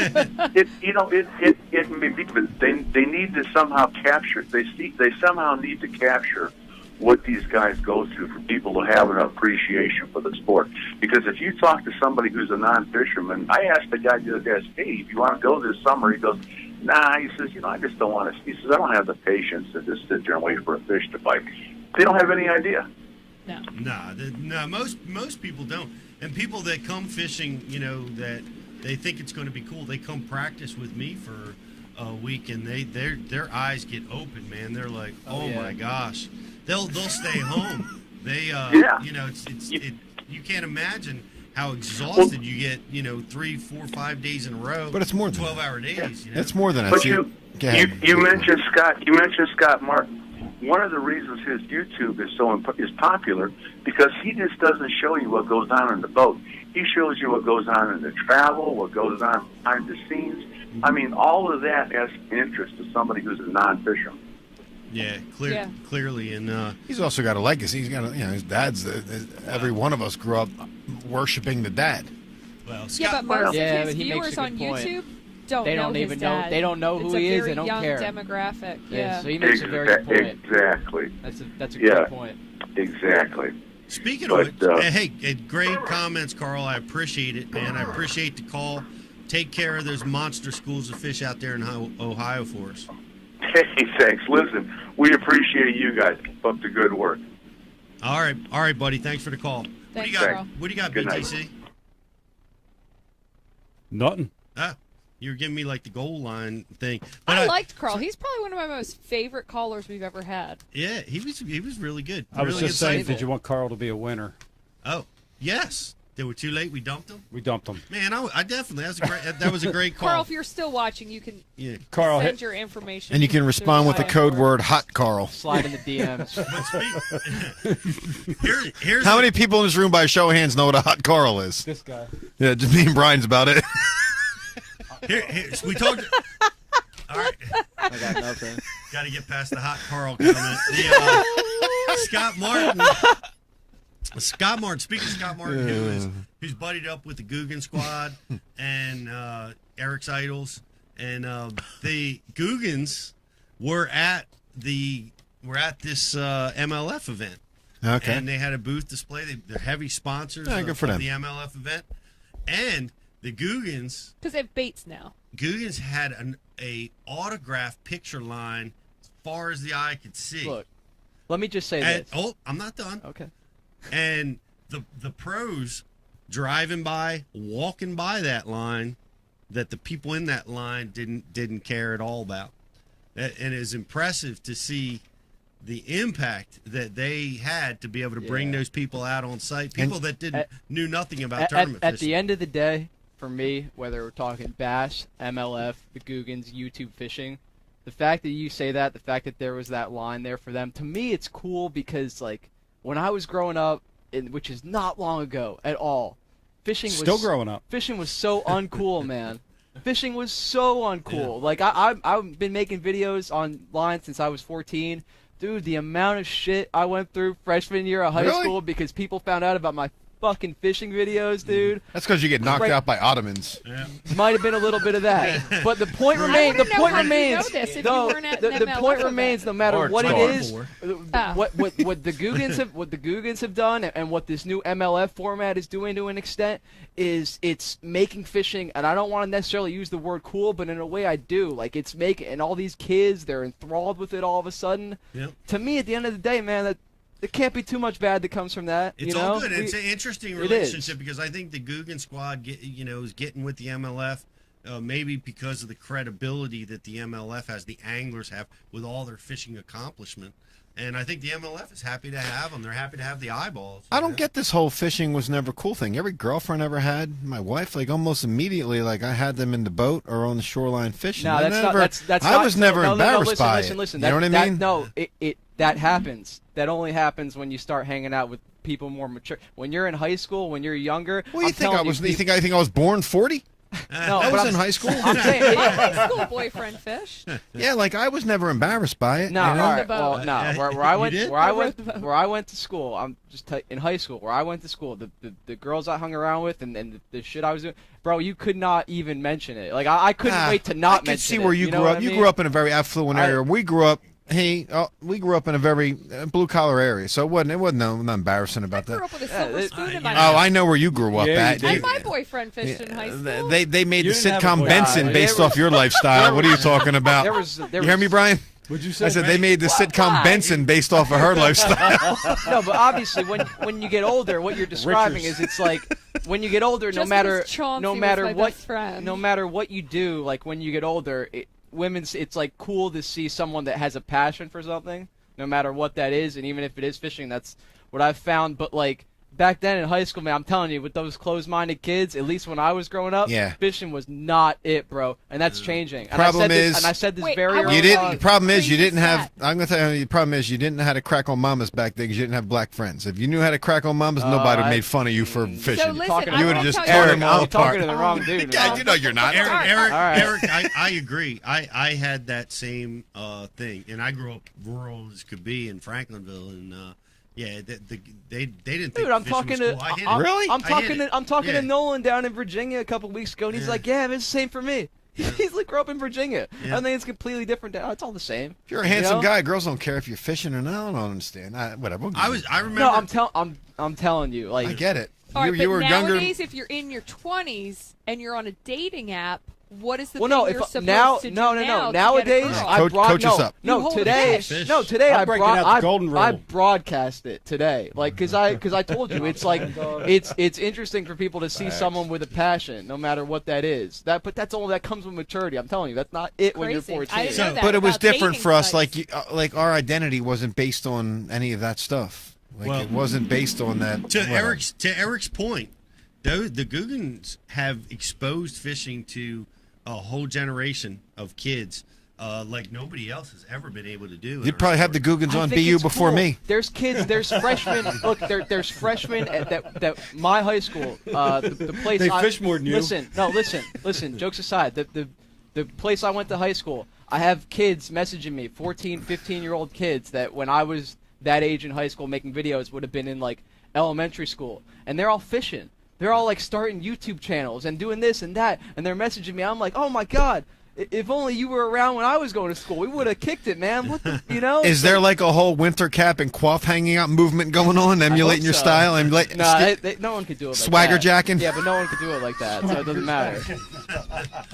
It may be, but they need to somehow capture. They somehow need to capture what these guys go through for people to have an appreciation for the sport. Because if you talk to somebody who's a non-fisherman, I asked the guy the other day, "Hey, if you want to go this summer," he goes, "Nah," he says, "I just don't want to." He says, "I don't have the patience to just sit there and wait for a fish to bite." They don't have any idea. No, most people don't. And people that come fishing, that they think it's going to be cool, they come practice with me for a week, and their eyes get open, man. They're like, oh my gosh. They'll stay home. They you can't imagine how exhausted you get, 3, 4, 5 days in a row. But it's more than 12-hour days. It's more than that. But you mentioned Scott. You mentioned Scott Martin. One of the reasons his YouTube is popular because he just doesn't show you what goes on in the boat. He shows you what goes on in the travel, what goes on behind the scenes. I mean, all of that has interest to somebody who's a non-fisherman. Yeah, clearly, and he's also got a legacy. He's got, his dad's. Every one of us grew up worshiping the dad. Well, but most of his viewers on YouTube don't even know. They don't know who he is. They don't care. It's a very young demographic. Yeah. So he makes a very good point. Exactly. That's a good point. Exactly. Speaking of which, hey, great comments, Carl. I appreciate it, man. I appreciate the call. Take care of those monster schools of fish out there in Ohio for us. Hey, thanks. Listen, we appreciate you guys. Keep up the good work. All right, buddy. Thanks for the call. Thanks, Carl. What do you got, Good BTC? night. Nothing. You were giving me like the goal line thing. But I liked Carl. He's probably one of my most favorite callers we've ever had. Yeah, he was really good. I was just saying, did you want Carl to be a winner? Oh, yes. They were too late. We dumped them. We dumped them. Man, I definitely that was a great call. Carl, if you're still watching, you can send your information. And you can respond with the code word "hot Carl." Slide in the DMs. Here's how many people in this room, by a show of hands, know what a hot Carl is? This guy. Yeah, just me and Brian's about it. We talked. All right. I got nothing. Got to get past the hot Carl comment. Scott Martin. Speaking of Scott Martin, who's buddied up with the Guggen Squad and Eric's Idols, and the Guggens were at this MLF event. Okay. And they had a booth display. They're heavy sponsors of the MLF event, and the Guggens, because they have baits now. Guggens had a autographed picture line as far as the eye could see. Look, let me just say this. Oh, I'm not done. Okay. And the pros driving by, walking by that line, that the people in that line didn't care at all about. And it's impressive to see the impact that they had to be able to bring those people out on site, people that knew nothing about tournament fishing. At the end of the day, for me, whether we're talking bass, MLF, the Guggens, YouTube fishing, the fact that you say that, the fact that there was that line there for them, to me it's cool because, like, when I was growing up, which is not long ago at all, fishing was still growing up. Fishing was so uncool, man. Fishing was so uncool. Yeah. Like I've been making videos online since I was 14. Dude, the amount of shit I went through freshman year of high school because people found out about my fucking fishing videos, dude. That's because you get knocked out by Ottomans. Yeah. Might have been a little bit of that, but the point remains. The point remains. No matter what it is, what the Guggens have done, and what this new MLF format is doing to an extent, is it's making fishing. And I don't want to necessarily use the word cool, but in a way I do. Like it's making, and all these kids, they're enthralled with it all of a sudden. Yep. To me, at the end of the day, man, there can't be too much bad that comes from that. It's all good. It's an interesting relationship because I think the Guggen Squad, is getting with the MLF, maybe because of the credibility that the MLF has, the anglers have with all their fishing accomplishment. And I think the MLF is happy to have them. They're happy to have the eyeballs. I don't get this whole fishing was never cool thing. Every girlfriend I ever had, my wife, like almost immediately, like I had them in the boat or on the shoreline fishing. No, I was never embarrassed by it. Listen. You know what I mean? That happens. That only happens when you start hanging out with people more mature. When you're in high school, when you're younger. What do you think I was? You think I was born 40? No, That but was I'm- in high school. I'm saying, High school boyfriend fish. Yeah, like I was never embarrassed by it. no, you know? all right, boat. well, no. Where I You went, did? where I went to school. I'm just in high school. Where I went to school, the girls I hung around with, and the shit I was doing, bro. You could not even mention it. Like I couldn't wait to not I can mention see it. where you know grew what up. I You mean? grew up in a very affluent area. We grew up. We grew up in a very blue collar area, so it wasn't not embarrassing about I grew that. up with a silver spoon in my Oh, mouth. I know where you grew up Yeah, at. you did. And my boyfriend fished in high school. They made the You didn't have a sitcom boyfriend. Benson Yeah, based there off your lifestyle. What are you talking about? You hear me, Brian? What'd you say? I said they made the sitcom Why? Benson based off of her lifestyle. No, but obviously, when you get older, what you're describing is it's like when you get older, Just because Chauncey no was matter my what, best friend. no matter what you do, like when you get older, it's like cool to see someone that has a passion for something, no matter what that is, and even if it is fishing, that's what I've found. But like back then in high school, man, I'm telling you, with those closed-minded kids, at least when I was growing up, Yeah. fishing was not it, bro, and that's changing. And Problem I said this Wait, very I early You didn't. on. The problem is you Crazy didn't have. set. I'm gonna tell you. The problem is you didn't know how to crack on mamas back then because you didn't have black friends. If you knew how to crack on mamas, nobody made fun of you for fishing. So listen, Talking- I you would will have just tell torn you- them all I'm apart. talking to the wrong dude. Yeah, you know you're not. Eric, right. I agree. I had that same thing, and I grew up rural as could be in Franklinville, and yeah, they didn't think Dude, I'm fishing talking was to cool. I hit it. Really? I'm I talking hit it. to I'm talking Yeah. to Nolan down in Virginia a couple weeks ago, and he's Yeah. like, "Yeah, it's the same for me." He's like, "Grew up in Virginia." Yeah. I think it's completely different. It's all the same. If you're a handsome know? guy, girls don't care if you're fishing or not. I don't understand. Whatever. I remember. No, I'm telling you, like, I get it. All right, you were but younger. nowadays, if you're in your 20s and you're on a dating app, what is the well, thing no, you're if supposed no, to do no, now to get a Nowadays, girl? I Coach- brought coach us no, up. You no hold today, fish. no today I'm I breaking out the brought golden rule. I broadcast it today, like because I told you it's like it's interesting for people to see someone with a passion, no matter what that is. But that's all that comes with maturity. I'm telling you, that's not it when you're Crazy. 14. I didn't know that But it was about different dating for us. sites. Like our identity wasn't based on any of that stuff. Like Well, it wasn't based on that. to whatever. Eric's point, though, the Googans have exposed fishing to a whole generation of kids like nobody else has ever been able to do. in You'd our probably have sport. the Googans I on think BU it's before cool. me. There's kids. There's freshmen. Look, there's freshmen at that my high school. The place They I, fish more than you. Listen. Jokes aside, the place I went to high school, I have kids messaging me, 14, 15-year-old kids that when I was that age in high school making videos would have been in like elementary school, and they're all fishing. They're all like starting YouTube channels and doing this and that, and they're messaging me. I'm like, oh my god. If only you were around when I was going to school, we would have kicked it, man. What the, you know? Is there like a whole winter cap and quaff hanging out movement going on, emulating your so. style? No one could do it like Swagger that. jacking? Yeah, but no one could do it like that, so it doesn't matter.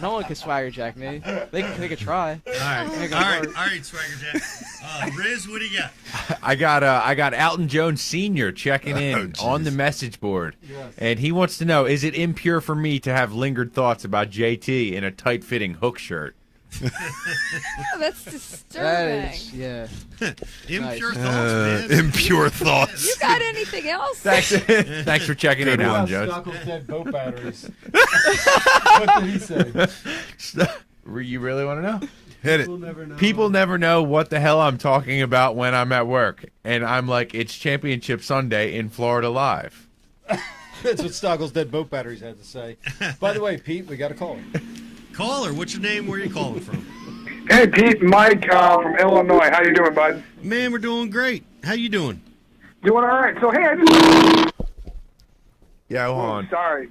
No one could swagger jack me. They could try. All right, Swagger Jack. Riz, what do you got? I got Alton Jones Sr. checking in on the message board, and he wants to know: is it impure for me to have lingered thoughts about JT in a tight-fitting hook shirt? Oh, that's disturbing. That is, yeah. Impure thoughts, man. Impure thoughts. You got anything else? Thanks for checking in, Alton Jones. Snuckles dead boat batteries. What did he say? You really want to know? Hit it. People never know what the hell I'm talking about when I'm at work, and I'm like, it's Championship Sunday in Florida Live. That's what Stoggle's dead boat batteries had to say. By the way, Pete, we got a caller. Caller, what's your name? Where are you calling from? Hey, Pete, Mike from Illinois. How you doing, bud? Man, we're doing great. How you doing? Doing all right. So, hey, I just... Yeah, hold on. Sorry.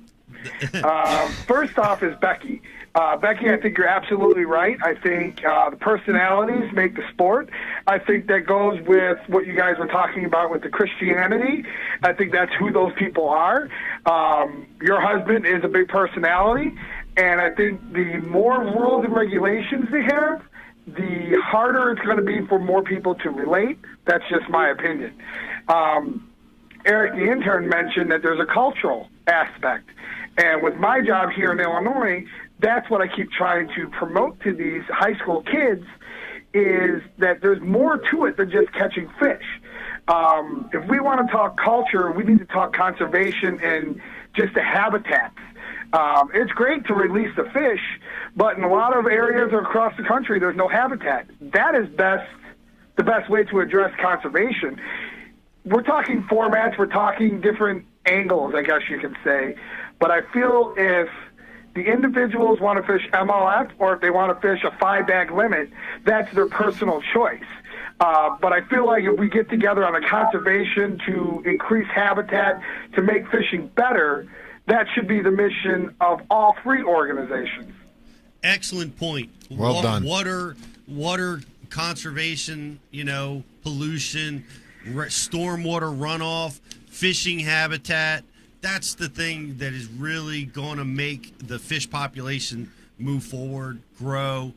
First off is Becky. Becky, I think you're absolutely right. I think the personalities make the sport. I think that goes with what you guys were talking about with the Christianity. I think that's who those people are. Your husband is a big personality, and I think the more rules and regulations they have, the harder it's going to be for more people to relate. That's just my opinion. Eric, the intern, mentioned that there's a cultural aspect. And with my job here in Illinois, that's what I keep trying to promote to these high school kids, is that there's more to it than just catching fish. If we want to talk culture, we need to talk conservation and just the habitats. It's great to release the fish, but in a lot of areas across the country, there's no habitat. That is the best way to address conservation. We're talking formats, we're talking different angles, I guess you could say. But I feel if the individuals want to fish MLF or if they want to fish a 5-bag limit, that's their personal choice. But I feel like if we get together on a conservation to increase habitat, to make fishing better, that should be the mission of all 3 organizations. Excellent point. Well done. Water conservation, pollution, stormwater runoff, fishing habitat. That's the thing that is really going to make the fish population move forward, grow,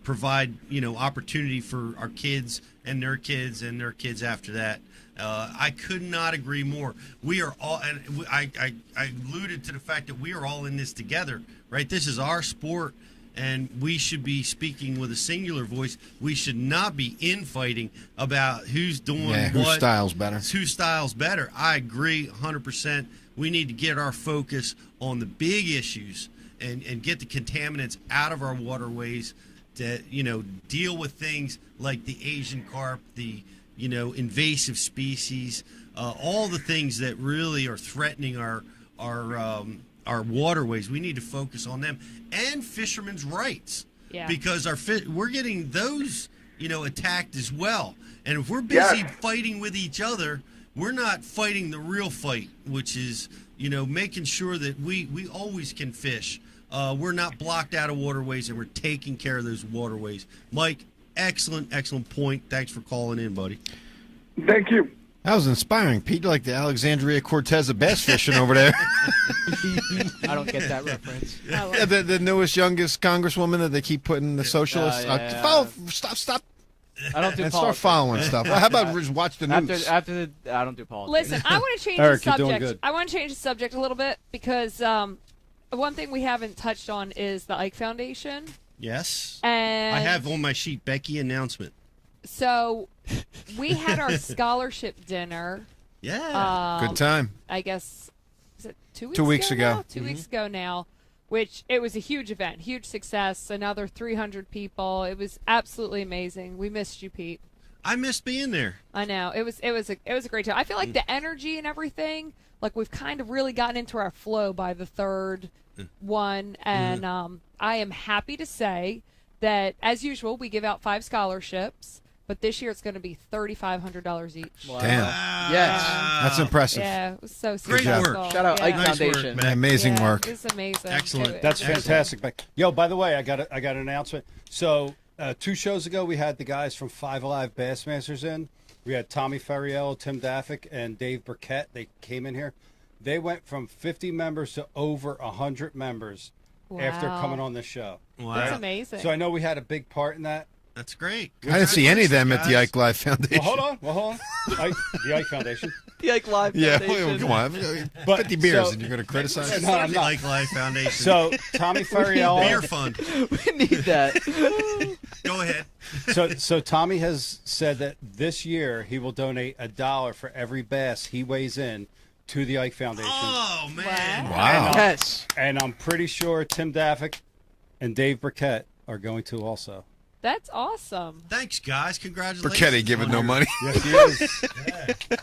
provide opportunity for our kids and their kids and their kids after that. I could not agree more. We are all, and I alluded to the fact that we are all in this together, right? This is our sport, and we should be speaking with a singular voice. We should not be infighting about who's doing what. Whose style's better. Whose style's better. I agree 100%. We need to get our focus on the big issues and get the contaminants out of our waterways to, deal with things like the Asian carp, the, invasive species, all the things that really are threatening our waterways. We need to focus on them and fishermen's rights, because we're getting those, attacked as well. And if we're busy fighting with each other, we're not fighting the real fight, which is, making sure that we always can fish. We're not blocked out of waterways, and we're taking care of those waterways. Mike, excellent point. Thanks for calling in, buddy. Thank you. That was inspiring, Pete. You're like the Alexandria Cortez of bass fishing over there. I don't get that reference. Yeah, the newest, youngest congresswoman that they keep putting the socialists. Stop. I don't do and politics. Start following stuff. Well, how about just watch the news? After I don't do politics. Listen, I want to change Eric, the you're doing subject. good. I want to change the subject a little bit because one thing we haven't touched on is the Ike Foundation. Yes. And I have on my sheet Becky announcement. So we had our scholarship dinner. Yeah. Good time. I guess, is it 2 weeks 2 weeks ago. now? 2 weeks ago now, which it was a huge event, huge success, another 300 people. It was absolutely amazing. We missed you, Pete. I missed being there. I know. It was a great time. I feel like the energy and everything, like we've kind of really gotten into our flow by the third one, and I am happy to say that, as usual, we give out 5 scholarships. But this year it's going to be $3,500 each. Wow. Damn. Yes. That's impressive. Yeah, it was so Great successful. work. Shout out Ike Nice Foundation. work, Amazing work. It was amazing. Excellent. That's fantastic. Yo, by the way, I got an announcement. So 2 shows ago, we had the guys from 5 Live Bass Masters in. We had Tommy Ferriello, Tim Daffick, and Dave Burkett. They came in here. They went from 50 members to over 100 members after coming on this show. Wow. That's amazing. So I know we had a big part in that. That's great. I didn't see any of them at the Guys. Ike Live Foundation. Well, hold on. The Ike Foundation. The Ike Live Yeah, Foundation. come on. But- 50 beers so- and you're going to criticize? No, I'm not. Like Life Foundation. So Tommy Ferriello. Beer fund. We need that. Go ahead. So Tommy has said that this year he will donate $1 for every bass he weighs in to the Ike Foundation. Oh man. Wow. Yes. And I'm pretty sure Tim Daffick and Dave Burkett are going to also. That's awesome. Thanks, guys. Congratulations. Burkett ain't giving no money. Yes, he is.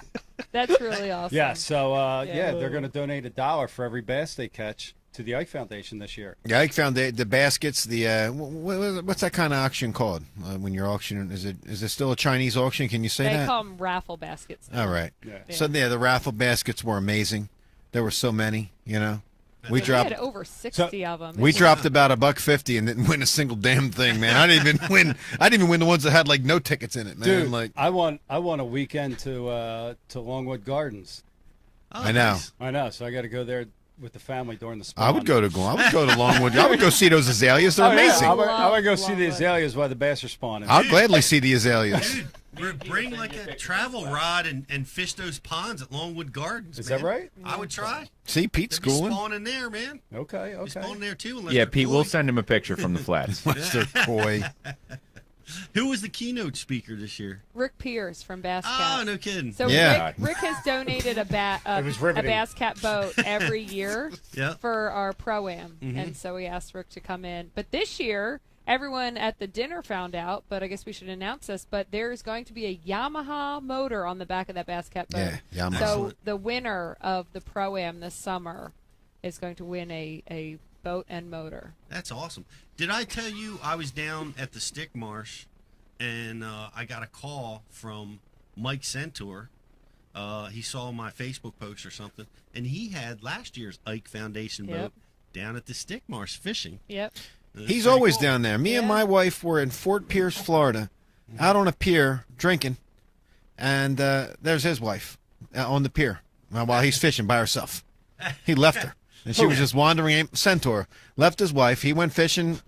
That's really awesome. Yeah, so they're going to donate $1 for every bass they catch to the Ike Foundation this year. The Ike Foundation, the baskets, the what's that kind of auction called when you're auctioning? Is it still a Chinese auction? Can you say They that? call them raffle baskets. now. All right. Yeah. So the raffle baskets were amazing. There were so many, We We dropped. had over 60 of them. We dropped about $150 and didn't win a single damn thing, man. I didn't even win. I didn't even win the ones that had like no tickets in it, man. Dude, Like I won a weekend to Longwood Gardens. Oh, I know. nice. I know, so I got to go there with the family during the spawn. I would go to Longwood. I would go see those azaleas. They're amazing. I would go see the azaleas while the bass are spawning. I'll gladly see the azaleas. Dude, bring like a travel rod and fish those ponds at Longwood Gardens. Is man. that right? I would try. See, Pete's They'd be schooling. spawning there, man. Okay. Be spawning there too. unless Yeah, they're Pete, coy. we'll send him a picture from the flats. What's their koi? Who was the keynote speaker this year? Rick Pierce from Bass Cat. Oh, no kidding. So Yeah. Rick has donated a was a riveting. Bass Cat boat every year Yeah. for our Pro-Am. And so we asked Rick to come in. But this year, everyone at the dinner found out, but I guess we should announce this, but there's going to be a Yamaha motor on the back of that Bass Cat boat. Yeah, Yamaha. So the winner of the Pro-Am this summer is going to win a boat and motor. That's awesome. Did I tell you I was down at the Stick Marsh, and I got a call from Mike Centaur. He saw my Facebook post or something, and he had last year's Ike Foundation boat down at the Stick Marsh fishing. Yep. He's always down there. Me and my wife were in Fort Pierce, Florida, out on a pier drinking, and there's his wife on the pier while he's fishing by herself. He left her, and she was just wandering. Centaur left his wife. He went fishing.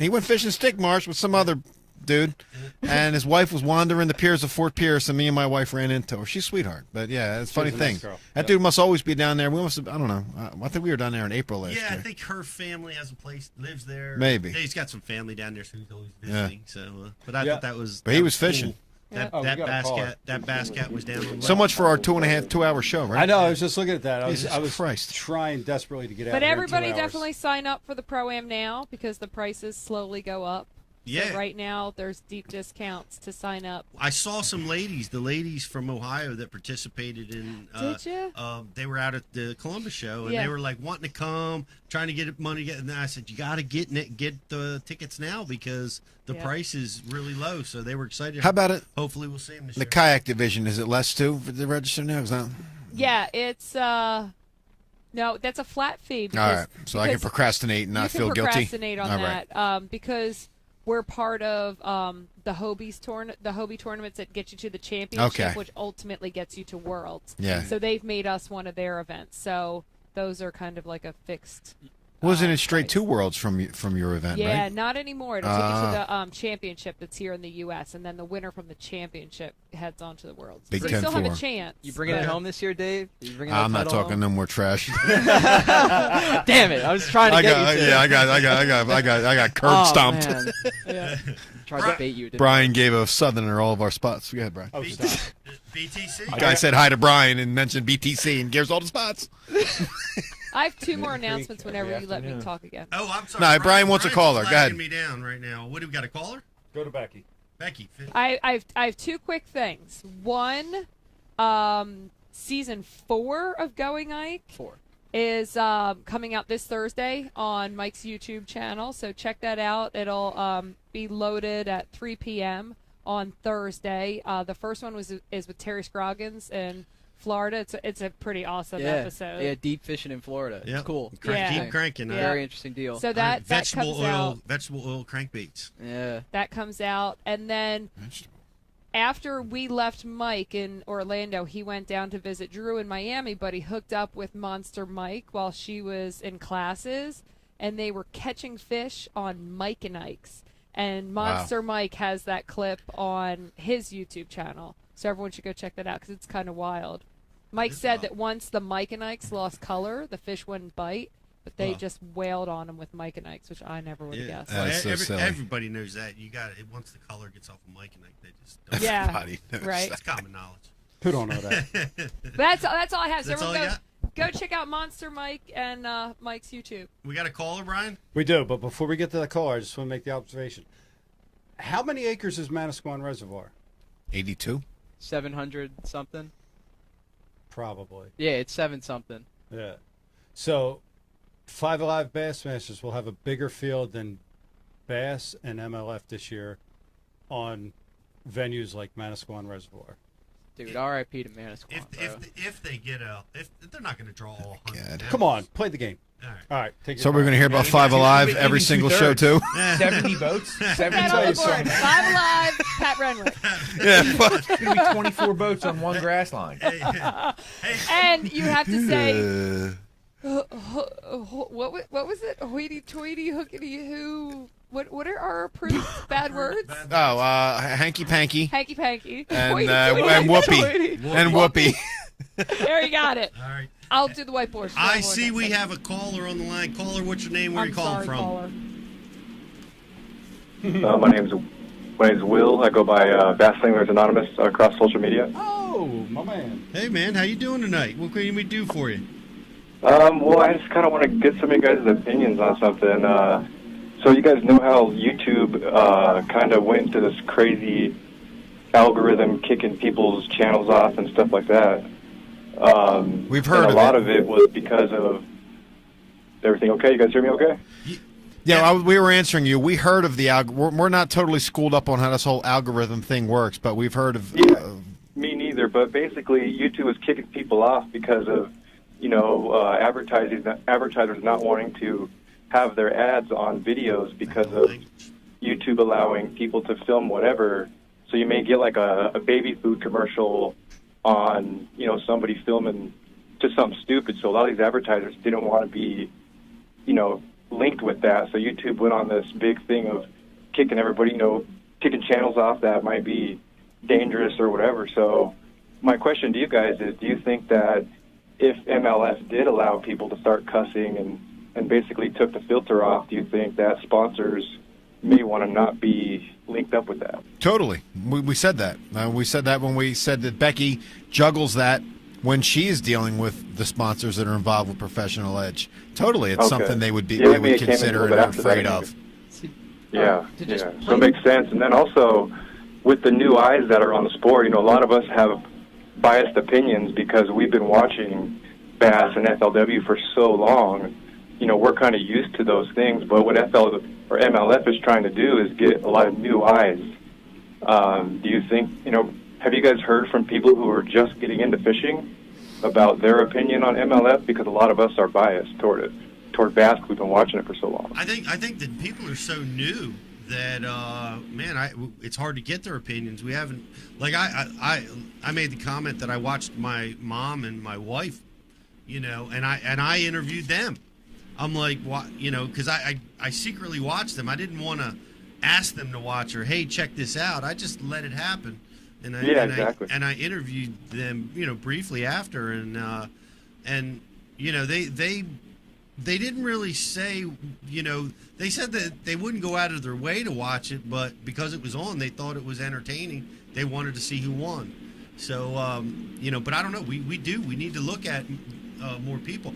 Stick Marsh with some other dude, and his wife was wandering the piers of Fort Pierce, and me and my wife ran into her. She's a sweetheart, but yeah, it's a funny thing. Nice That dude must always be down there. We must have, I don't know. I think we were down there in April last year. Yeah, I think her family has a place, lives there. Maybe. Yeah, he's got some family down there, so he's always visiting. So, but I thought that was. But he was fishing. Cool. That bass cat was down on the So much for our 2.5-2 hour show, right? I know. I was just looking at that. I was Christ. trying desperately to get out. But here in everybody 2 hours. definitely sign up for the Pro-Am now because the prices slowly go up. Yeah. So right now, there's deep discounts to sign up. I saw some ladies, the ladies from Ohio that participated in. Did you? They were out at the Columbus show, and they were like wanting to come, trying to get money. And I said, "You got to get the tickets now because the price is really low." So they were excited. How about it? Hopefully, we'll see them this The year. kayak division, is it less too for the register now? Is that... Yeah, it's no, that's a flat fee. All right, so I can procrastinate and not feel guilty. Procrastinate on that because we're part of the Hobie tournaments that get you to the championship, which ultimately gets you to Worlds. Yeah. So they've made us one of their events. So those are kind of like a fixed. Wasn't it straight to Worlds from your event, right? Yeah, not anymore. It'll take you to the championship that's here in the U.S., and then the winner from the championship heads on to the Worlds. Big so you Ten still have a Four. chance. You bringing it home this year, Dave? I'm not talking no more trash. Damn it! I was trying to get you. Yeah, I got curb stomped. Man. Tried to bait you. Brian gave a Southerner all of our spots. Go ahead, Brian. Oh, stop. BTC. Guy said hi to Brian and mentioned BTC and gives all the spots. I have 2 more announcements whenever you let me talk again. Oh, I'm sorry. No, Brian wants a caller. Go ahead. Me down right now. What do we got? A caller? Go to Becky. Becky. I have 2 quick things. One, season 4 of Going Ike is coming out this Thursday on Mike's YouTube channel. So check that out. It'll be loaded at 3 p.m. on Thursday. The first one is with Terry Scroggins in Florida. It's a pretty awesome episode. Yeah, deep fishing in Florida. It's cool. Deep cranking. Very interesting deal. So that vegetable comes oil, out. vegetable oil crankbaits. Yeah. That comes out, and then after we left Mike in Orlando, he went down to visit Drew in Miami, but he hooked up with Monster Mike while she was in classes, and they were catching fish on Mike and Ike's. And Monster Mike has that clip on his YouTube channel. So everyone should go check that out because it's kind of wild. Mike said that once the Mike and Ike's lost color, the fish wouldn't bite, but they just wailed on them with Mike and Ike's, which I never would have guessed. That's so silly. Everybody knows that. You got it. Once the color gets off of Mike and Ike, they just don't. Yeah, Everybody knows right. It's common knowledge. Who don't know that? That's all I have. So That's all everyone you go check out Monster Mike and Mike's YouTube. We got a caller, Brian? We do, but before we get to the caller, I just want to make the observation. How many acres is Manasquan Reservoir? 82. 700 something. Probably. Yeah, it's 7 something. Yeah. So, Five Alive Bassmasters will have a bigger field than Bass and MLF this year on venues like Manasquan Reservoir. Dude, R.I.P. to Manasquan. If they get if they're not going to draw all 100. Come on, play the game. All right. Take So we're going to hear about Five Alive every single show, too? 70 boats? 70 That on the boats. board. 5 Alive, Pat Renwick. It's going to be 24 boats on one grass line. And you have to say, what was it? Hoity-toity, hookity-hoo. What are our approved bad words? Oh, hanky-panky. Hanky-panky. And whoopee. And whoopee. There you got it. All right. I'll do the whiteboard. I see we have a caller on the line. Caller, what's your name? Where are you calling from? Caller. My name's Will. I go by Bass Anglers Anonymous across social media. Oh, my man. Hey, man. How you doing tonight? What can we do for you? Well, I just kind of want to get some of you guys' opinions on something. So you guys know how YouTube kind of went into this crazy algorithm kicking people's channels off and stuff like that. We've heard and of a lot it. of it was because of everything okay? You guys hear me okay? Yeah, we were answering you. We heard of the we're not totally schooled up on how this whole algorithm thing works, but we've heard of. Me neither. But basically, YouTube is kicking people off because of, advertisers not wanting to have their ads on videos because of YouTube allowing people to film whatever. So you may get like a baby food commercial on, somebody filming just something stupid. So a lot of these advertisers didn't want to be, linked with that. So YouTube went on this big thing of kicking everybody, kicking channels off that might be dangerous or whatever. So my question to you guys is, do you think that if MLF did allow people to start cussing and basically took the filter off, do you think that sponsors may want to not be linked up with that? Totally. We said that. We said that when we said that Becky juggles that when she is dealing with the sponsors that are involved with Professional Edge. Totally. It's something they would consider and are afraid of. Yeah. So it makes sense. And then also, with the new eyes that are on the sport, a lot of us have biased opinions because we've been watching bass and FLW for so long. We're kind of used to those things, but what MLF is trying to do is get a lot of new eyes. Do you think, have you guys heard from people who are just getting into fishing about their opinion on MLF? Because a lot of us are biased toward it, toward bass. We've been watching it for so long. I think that people are so new that it's hard to get their opinions. We haven't, like I made the comment that I watched my mom and my wife, and I interviewed them. I'm like, what, because I secretly watched them. I didn't want to ask them to watch or, hey, check this out. I just let it happen. And exactly. I interviewed them, briefly after, and they didn't really say, they said that they wouldn't go out of their way to watch it, but because it was on, they thought it was entertaining. They wanted to see who won. So, but I don't know. We need to look at more people.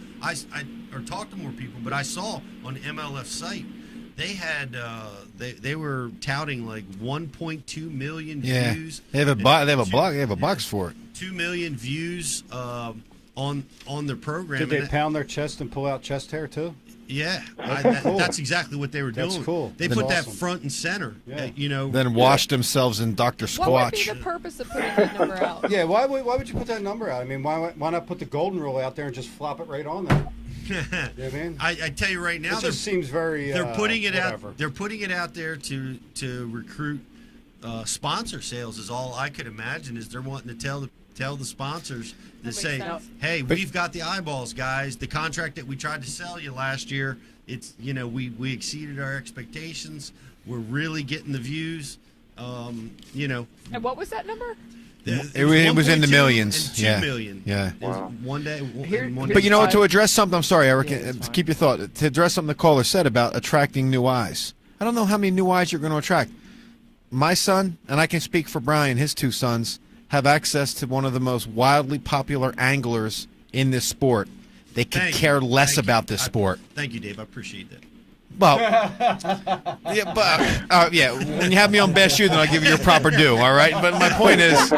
Or talk to more people. But I saw on the MLF site, they had they were touting like 1.2 million views. They have a box for it. 2 million views on their program. Did they pound their chest and pull out chest hair too? Yeah, Cool. that's exactly what they were doing. That's cool. They put that front and center. Yeah. Then washed themselves in Dr. Squatch. What would be the purpose of putting that number out? Yeah, why would you put that number out? I mean, why not put the golden rule out there and just flop it right on there? You know what I mean? I tell you right now, it just seems very. They're putting it whatever. out. They're putting it out there to recruit sponsor sales. Is all I could imagine. Is they're wanting to tell the sponsors to say, hey, we've got the eyeballs, guys. The contract that we tried to sell you last year, it's we exceeded our expectations. We're really getting the views. And what was that number? It was in the millions. 2 million. Yeah. Wow. One day. But to address something, I'm sorry, Eric, keep your thought. To address something the caller said about attracting new eyes. I don't know how many new eyes you're going to attract. My son, and I can speak for Brian, his two sons, have access to one of the most wildly popular anglers in this sport. They could care less about this sport. Thank you, Dave. I appreciate that. Well, when you have me on Best You, then I'll give you your proper due, all right? But my point is,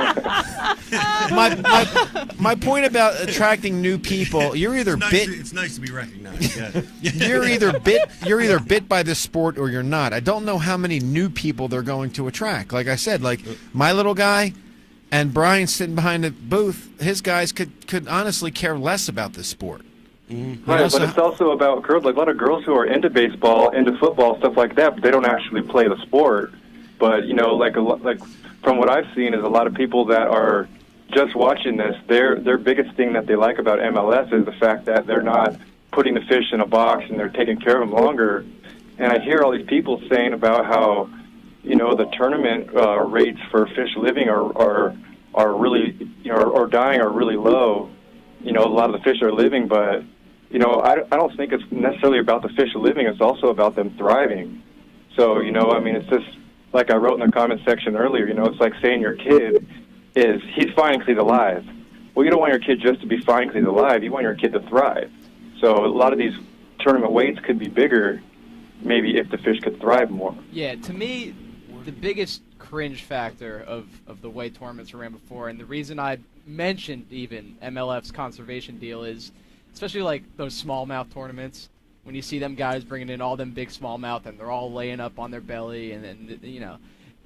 my point about attracting new people, you're either It's nice to be recognized. Yeah. You're either bit by this sport or you're not. I don't know how many new people they're going to attract. Like I said, like my little guy and Brian sitting behind the booth, his guys could honestly care less about this sport. Mm-hmm. Right, but it's also about girls. Like a lot of girls who are into baseball, into football, stuff like that. But they don't actually play the sport. But like from what I've seen, is a lot of people that are just watching this. Their biggest thing that they like about MLS is the fact that they're not putting the fish in a box and they're taking care of them longer. And I hear all these people saying about how the tournament rates for fish living are really or dying are really low. A lot of the fish are living, but I don't think it's necessarily about the fish living. It's also about them thriving. So, it's just like I wrote in the comment section earlier, it's like saying your kid he's fine because he's alive. Well, you don't want your kid just to be fine because he's alive. You want your kid to thrive. So a lot of these tournament weights could be bigger, maybe if the fish could thrive more. Yeah, to me, the biggest cringe factor of the way tournaments ran before, and the reason I mentioned even MLF's conservation deal is, especially like those smallmouth tournaments, when you see them guys bringing in all them big smallmouth and they're all laying up on their belly, and then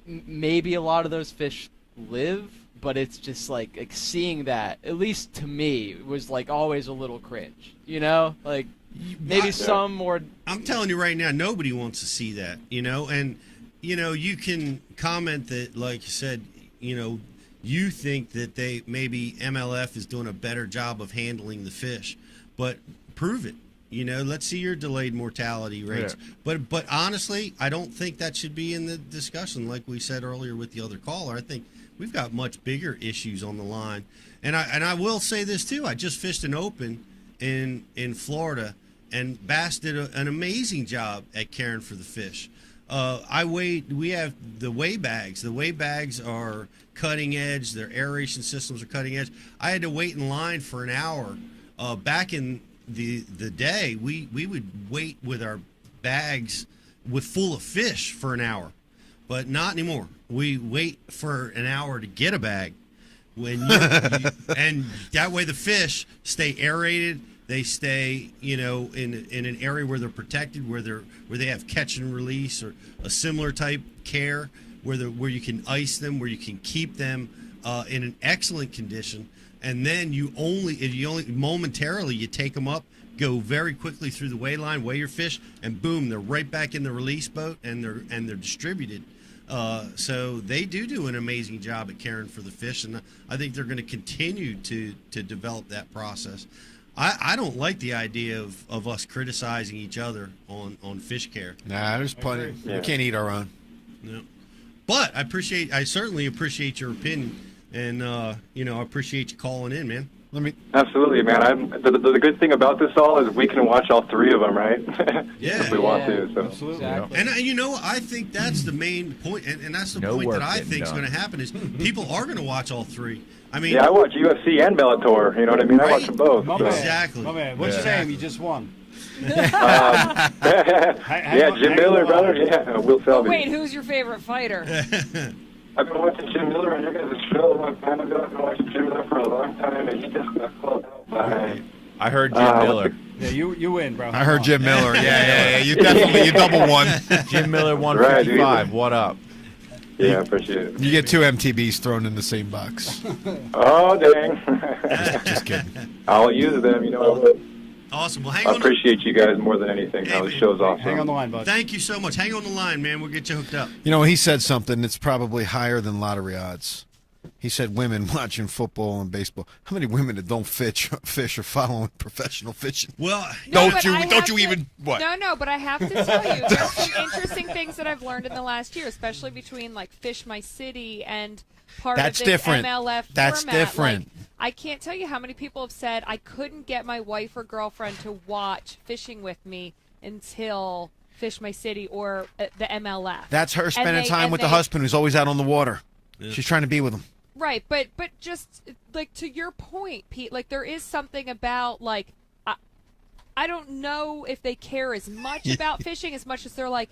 maybe a lot of those fish live, but it's just like seeing that, at least to me, was like always a little cringe. Like maybe some more. I'm telling you right now, nobody wants to see that. And you can comment that, like you said, you think that maybe MLF is doing a better job of handling the fish, but prove it. Let's see your delayed mortality rates. Yeah. But honestly, I don't think that should be in the discussion. Like we said earlier with the other caller, I think we've got much bigger issues on the line. And I will say this too. I just fished an open in Florida, and Bass did an amazing job at caring for the fish. We have the weigh bags. The weigh bags are cutting edge. Their aeration systems are cutting edge. I had to wait in line for an hour. Back in the day, we would wait with our bags full of fish for an hour, but not anymore. We wait for an hour to get a bag, and that way the fish stay aerated. They stay, in an area where they're protected, where they have catch and release or a similar type care, where you can ice them, where you can keep them in an excellent condition. And then you only momentarily you take them up, go very quickly through the weigh line, weigh your fish, and boom, they're right back in the release boat, and they're distributed. So they do an amazing job at caring for the fish, and I think they're going to continue to develop that process. I don't like the idea of us criticizing each other on fish care. Nah, there's plenty. We can't eat our own. No. But I certainly appreciate your opinion. And, I appreciate you calling in, man. Absolutely, man. The good thing about this all is we can watch all three of them, right? Yeah. If we want to. So. Absolutely. Exactly. And, I think that's the main point, and that's the point that I think is going to happen is people are going to watch all three. I mean, I watch UFC and Bellator. You know what I mean? Right? I watch them both. My so. man. Exactly. My man. What's your name? You just won. Jim Miller, brother. Yeah, Will Selby. Wait, who's your favorite fighter? I've been watching Jim Miller on your guys' show a long time ago. I've been watching Jim Miller for a long time, and he just got called out. I heard Jim Miller. Yeah, you win, bro. I heard Jim Miller. Yeah. You double won. Jim Miller 155. Right, what up? Yeah, appreciate it. You get two MTBs thrown in the same box. Oh, dang. Just kidding. I'll use them, I would. Awesome. Well, I appreciate you guys more than anything. The show's awesome. Hang on the line, bud. Thank you so much. Hang on the line, man. We'll get you hooked up. He said something that's probably higher than lottery odds. He said women watching football and baseball. How many women that don't fish are following professional fishing? Well, No, but I have to tell you, there's some interesting things that I've learned in the last year, especially between like Fish My City and part That's of this different. MLF That's format. different. Like, I can't tell you how many people have said I couldn't get my wife or girlfriend to watch fishing with me until Fish My City or the MLF. That's her spending time with the husband who's always out on the water. Yeah. She's trying to be with him. Right, but just like to your point, Pete, like there is something about like I don't know if they care as much about fishing as much as they're like,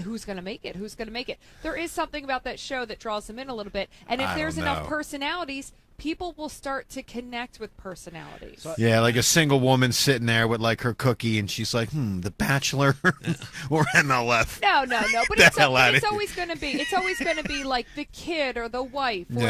who's going to make it? Who's going to make it? There is something about that show that draws them in a little bit, and if there's enough personalities, people will start to connect with personalities. Yeah, like a single woman sitting there with like her cookie, and she's like, The Bachelor or MLF. No, but it's always going to be. It's always going to be like the kid or the wife or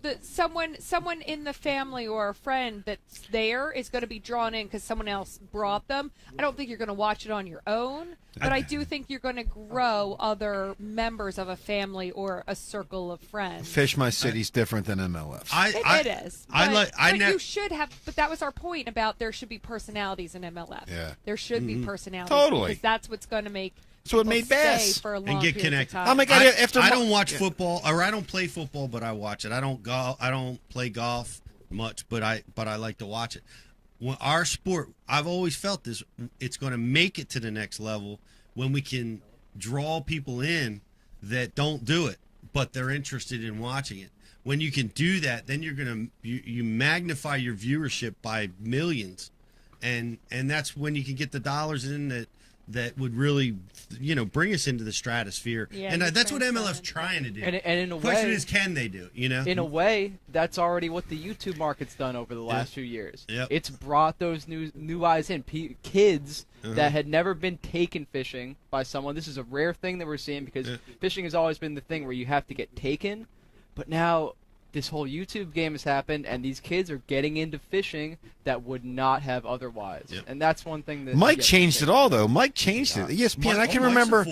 the someone in the family or a friend that's there is going to be drawn in because someone else brought them. I don't think you're going to watch it on your own, but I do think you're going to grow other members of a family or a circle of friends. Fish My City's different than MLF. It is. But you should have. But that was our point about there should be personalities in MLF. Yeah. There should be personalities. Totally. Because that's what's going to make. So it made Bass for a long and get period connected. Of time. I don't watch football, or I don't play football, but I watch it. I don't play golf much, but I like to watch it. When our sport, I've always felt this. It's going to make it to the next level when we can draw people in that don't do it, but they're interested in watching it. When you can do that, then you're gonna you magnify your viewership by millions, and that's when you can get the dollars in that would really, bring us into the stratosphere. Yeah, and that's what MLF's trying to do. And in a the question way, is, can they do it? In a way, that's already what the YouTube market's done over the last few years. Yep. It's brought those new eyes in. Kids that had never been taken fishing by someone. This is a rare thing that we're seeing because fishing has always been the thing where you have to get taken. But now this whole YouTube game has happened, and these kids are getting into fishing that would not have otherwise. Yep. And that's one thing that Mike changed it all, though. Mike changed it. ESPN, I can remember,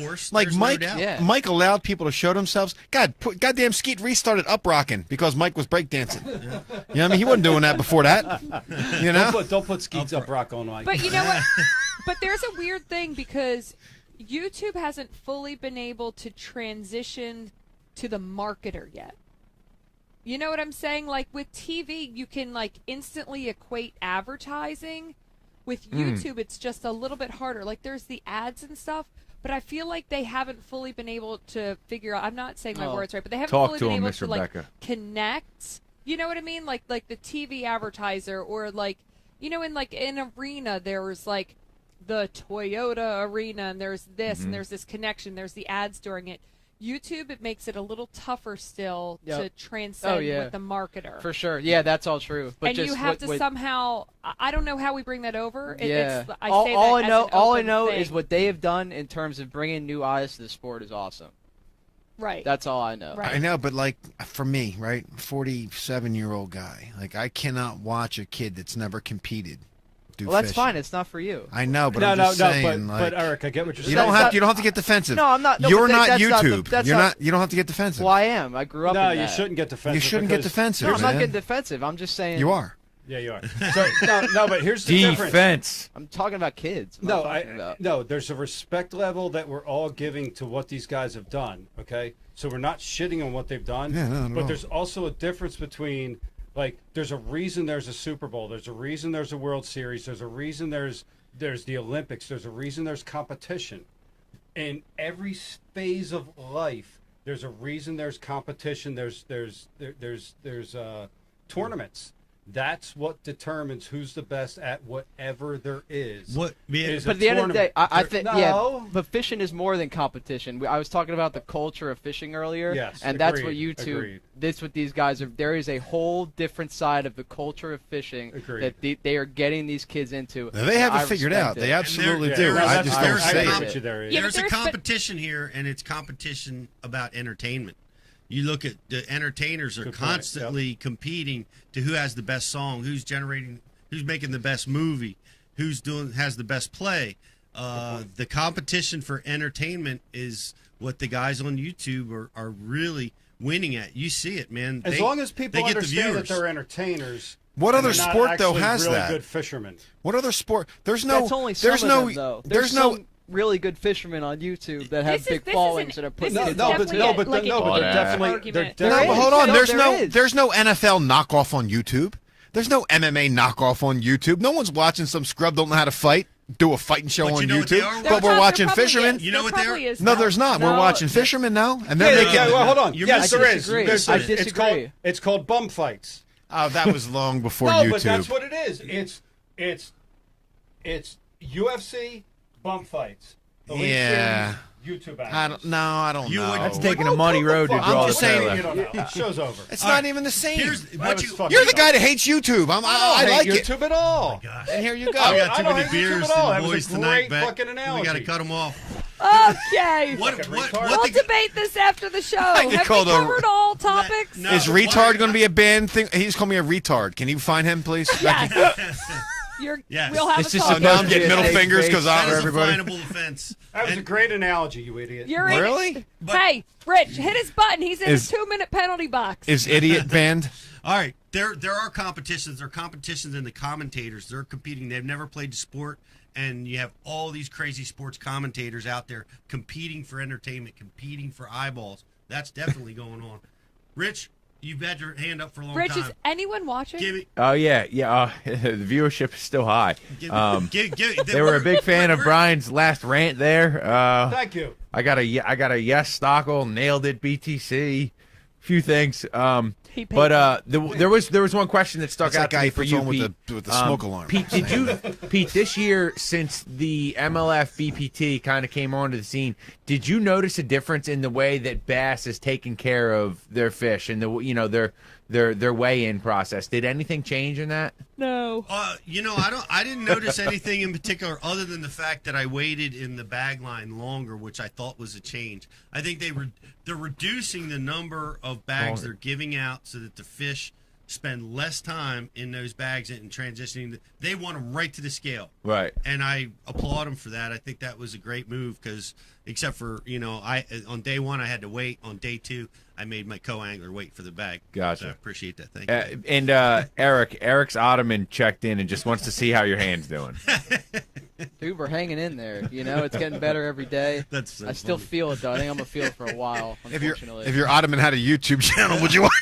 Mike allowed people to show themselves. Goddamn Skeet restarted Up Rockin' because Mike was breakdancing. You know what I mean? He wasn't doing that before that. Don't put Skeet's Up Rock on Mike. But you know what? But there's a weird thing because YouTube hasn't fully been able to transition to the marketer yet. You know what I'm saying? Like with TV, you can like instantly equate advertising. With YouTube, it's just a little bit harder. Like there's the ads and stuff, but I feel like they haven't fully been able to figure out. I'm not saying my words right, but they haven't fully been able to like connect. You know what I mean? Like the TV advertiser, or like in like an arena, there's like the Toyota arena, and there's this, and there's this connection. There's the ads during it. YouTube, it makes it a little tougher still to transcend with the marketer. For sure. Yeah, that's all true. But and just you have to somehow, I don't know how we bring that over. All I know is what they have done in terms of bringing new eyes to the sport is awesome. Right. That's all I know. Right. I know, but like for me, right, 47-year-old guy, like I cannot watch a kid that's never competed. Well, that's fine. It's not for you. I know, but I'm just saying. But Eric, I get what you're saying. You don't have to get defensive. No, I'm not. No, you're not YouTube. You don't have to get defensive. Well, I am. I grew up. No, in that. you shouldn't get defensive. You shouldn't get defensive. No, I'm not getting defensive. I'm just saying. You are. Yeah, you are. So, no, but here's the difference. I'm talking about kids. No, there's a respect level that we're all giving to what these guys have done. Okay, so we're not shitting on what they've done. Yeah, but there's also a difference between. Like, there's a reason there's a Super Bowl. There's a reason there's a World Series. There's a reason there's the Olympics. There's a reason there's competition. In every phase of life, there's a reason there's competition. There's tournaments. That's what determines who's the best at whatever there is. But at the end of the day, I think but fishing is more than competition. I was talking about the culture of fishing earlier, and that's what YouTube. That's what these guys are. There is a whole different side of the culture of fishing that they are getting these kids into. They have it figured out. They absolutely do. I just don't say it. There's a competition here, and it's competition about entertainment. You look at the entertainers are constantly competing to who has the best song, who's making the best movie, has the best play. The competition for entertainment is what the guys on YouTube are really winning at. You see it, man. As long as people understand that they're entertainers. What other sport though has really that? Good fishermen. What other sport? There's no. That's only some of them, though. There's no really good fishermen on YouTube that have big followings that are putting but definitely. But hold on, there's no NFL knockoff on YouTube. There's no MMA knockoff on YouTube. No one's watching some scrub don't know how to fight do a fighting show on YouTube. But we're watching fishermen. You know what they are? No, there's not. We're watching fishermen now, and they're making. Well, hold on. Yes, there is. I disagree. It's called bum fights. Oh, that was long before YouTube. No, but that's what it is. It's UFC bum fights. Yeah. YouTube I don't know. That's taking a muddy road to draw. I'm just saying. Show's over. It's not even the same. You're the guy that hates YouTube. I like it. YouTube at all. Oh my and here you go. I got too many beers to the boys tonight, Beck. We got to cut them off. Okay. We'll debate this after the show. Have we covered all topics? Is retard going to be a banned thing? He's called me a retard. Can you find him, please? We'll have it's just now I'm getting middle fingers because I'm everybody. Offense. That was a great analogy, you idiot. Really? Hey, Rich, hit his button. He's in his 2-minute penalty box. Is idiot banned? All right. There are competitions. There are competitions in the commentators. They're competing. They've never played the sport. And you have all these crazy sports commentators out there competing for entertainment, competing for eyeballs. That's definitely going on. Rich, you've had your hand up for a long time. Rich, is anyone watching? Oh, yeah. The viewership is still high. They were a big fan of Brian's last rant there. Thank you. I got a yes Stockel, nailed it BTC. few things. But there was one question that stuck out to me for you, Pete. With the smoke alarm. Pete, Pete, this year since the MLF BPT kind of came onto the scene, did you notice a difference in the way that bass is taking care of their fish and their weigh-in process? Did anything change in that? No. I didn't notice anything in particular other than the fact that I waited in the bag line longer, which I thought was a change. I think they're reducing the number of bags they're giving out so that the fish spend less time in those bags and transitioning. They want them right to the scale. Right. And I applaud them for that. I think that was a great move because except for, on day one I had to wait. On day two, I made my co-angler wait for the bag. Gotcha. So I appreciate that. Thank you. And Eric's Ottoman checked in and just wants to see how your hand's doing. Dude, we're hanging in there. It's getting better every day. That's so I still feel it, though. I think I'm going to feel it for a while, unfortunately. If your Ottoman had a YouTube channel, would you want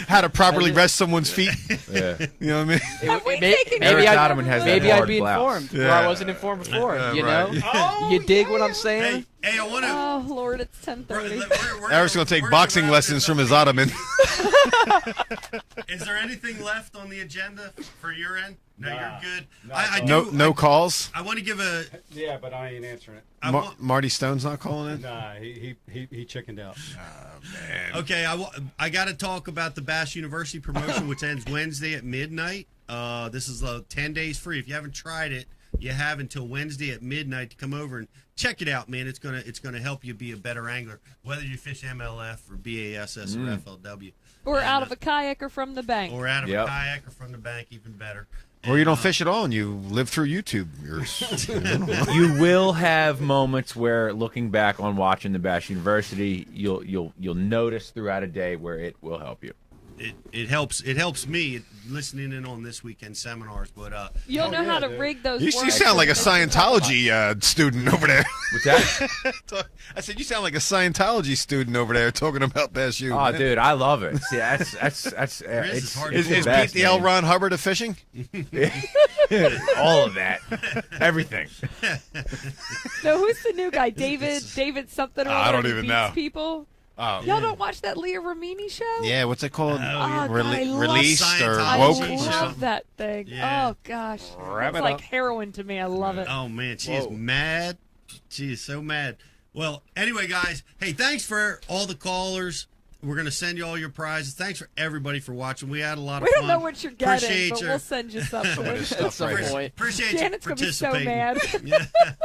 how to properly rest someone's feet? Yeah. You know what I mean? Maybe I'd be blouse. informed where I wasn't informed before, You dig what I'm saying? Hey, I want to... Oh, Lord, it's 10:30. Eric's going to take boxing lessons from his Ottoman. Is there anything left on the agenda for your end? No, you're good. No calls? I want to give a... Yeah, but I ain't answering it. Marty Stone's not calling in? Nah, he chickened out. Oh, man. Okay, I got to talk about the Bass University promotion, which ends Wednesday at midnight. This is 10 days free. If you haven't tried it, you have until Wednesday at midnight to come over and check it out, man. It's gonna help you be a better angler, whether you fish MLF or BASS or FLW. Or out of a kayak or from the bank. Or out of a kayak or from the bank, even better. Or you don't fish at all and you live through YouTube. You will have moments where, looking back on watching the Bass University, you'll notice throughout a day where it will help you. It helps me listening in on this weekend's seminars, but you'll know how to rig those. You sound like a Scientology student over there. What's that? I said you sound like a Sentology student over there talking about Bass U. Oh, dude, I love it. See, that's is Pete the L. Ron Hubbard of fishing? All of that, everything. No, who's the new guy? David something. I don't even know. People. Oh, y'all don't watch that Leah Ramini show? Yeah, what's it called? Released or woke? I love that thing. Yeah. Oh gosh, it's like heroin to me. I love it. Oh man, she is mad. She is so mad. Well, anyway, guys, hey, thanks for all the callers. We're going to send you all your prizes. Thanks for everybody for watching. We had a lot of fun. We don't know what you're getting, Appreciate but we'll send you something. At some point. Appreciate Janet's you participating. Gonna be so mad. Yeah.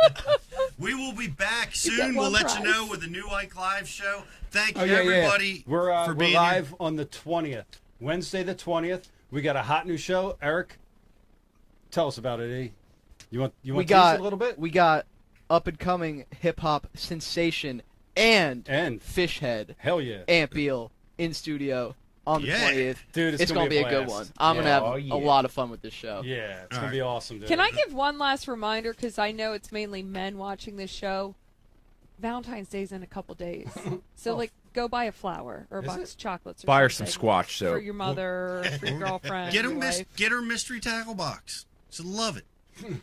We will be back soon. We'll let you know with a new Ike Live show. Thank you, everybody, We're being live here. on the 20th. Wednesday the 20th. We got a hot new show. Eric, tell us about it, E. You want to tease a little bit? We got up-and-coming hip-hop sensation and fish head. Hell yeah. Ant Beal in studio on the 20th. Dude, it's going to be a good one. I'm going to have a lot of fun with this show. Yeah, it's going to be awesome, dude. Can I give one last reminder, because I know it's mainly men watching this show? Valentine's Day's in a couple days. So, go buy a flower or a box of chocolates or buy her something some Squatch soap. for your mother or for your girlfriend. Get her mystery tackle box. She'll love it.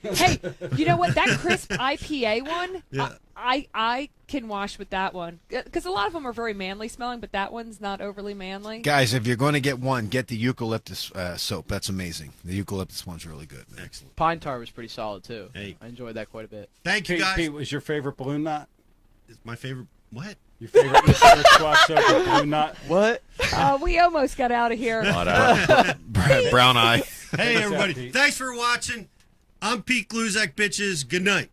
Hey, you know what? That crisp IPA one, yeah. I can wash with that one. Because a lot of them are very manly smelling, but that one's not overly manly. Guys, if you're going to get one, get the eucalyptus soap. That's amazing. The eucalyptus one's really good. Excellent. Pine tar was pretty solid, too. Hey. I enjoyed that quite a bit. Thank you, guys. Pete, was your favorite balloon knot? It's my favorite. What? Your favorite Squatch soap with balloon knot? What? We almost got out of here. Brown eye. Hey, everybody. Thanks for watching. I'm Pete Gluzak, bitches. Good night.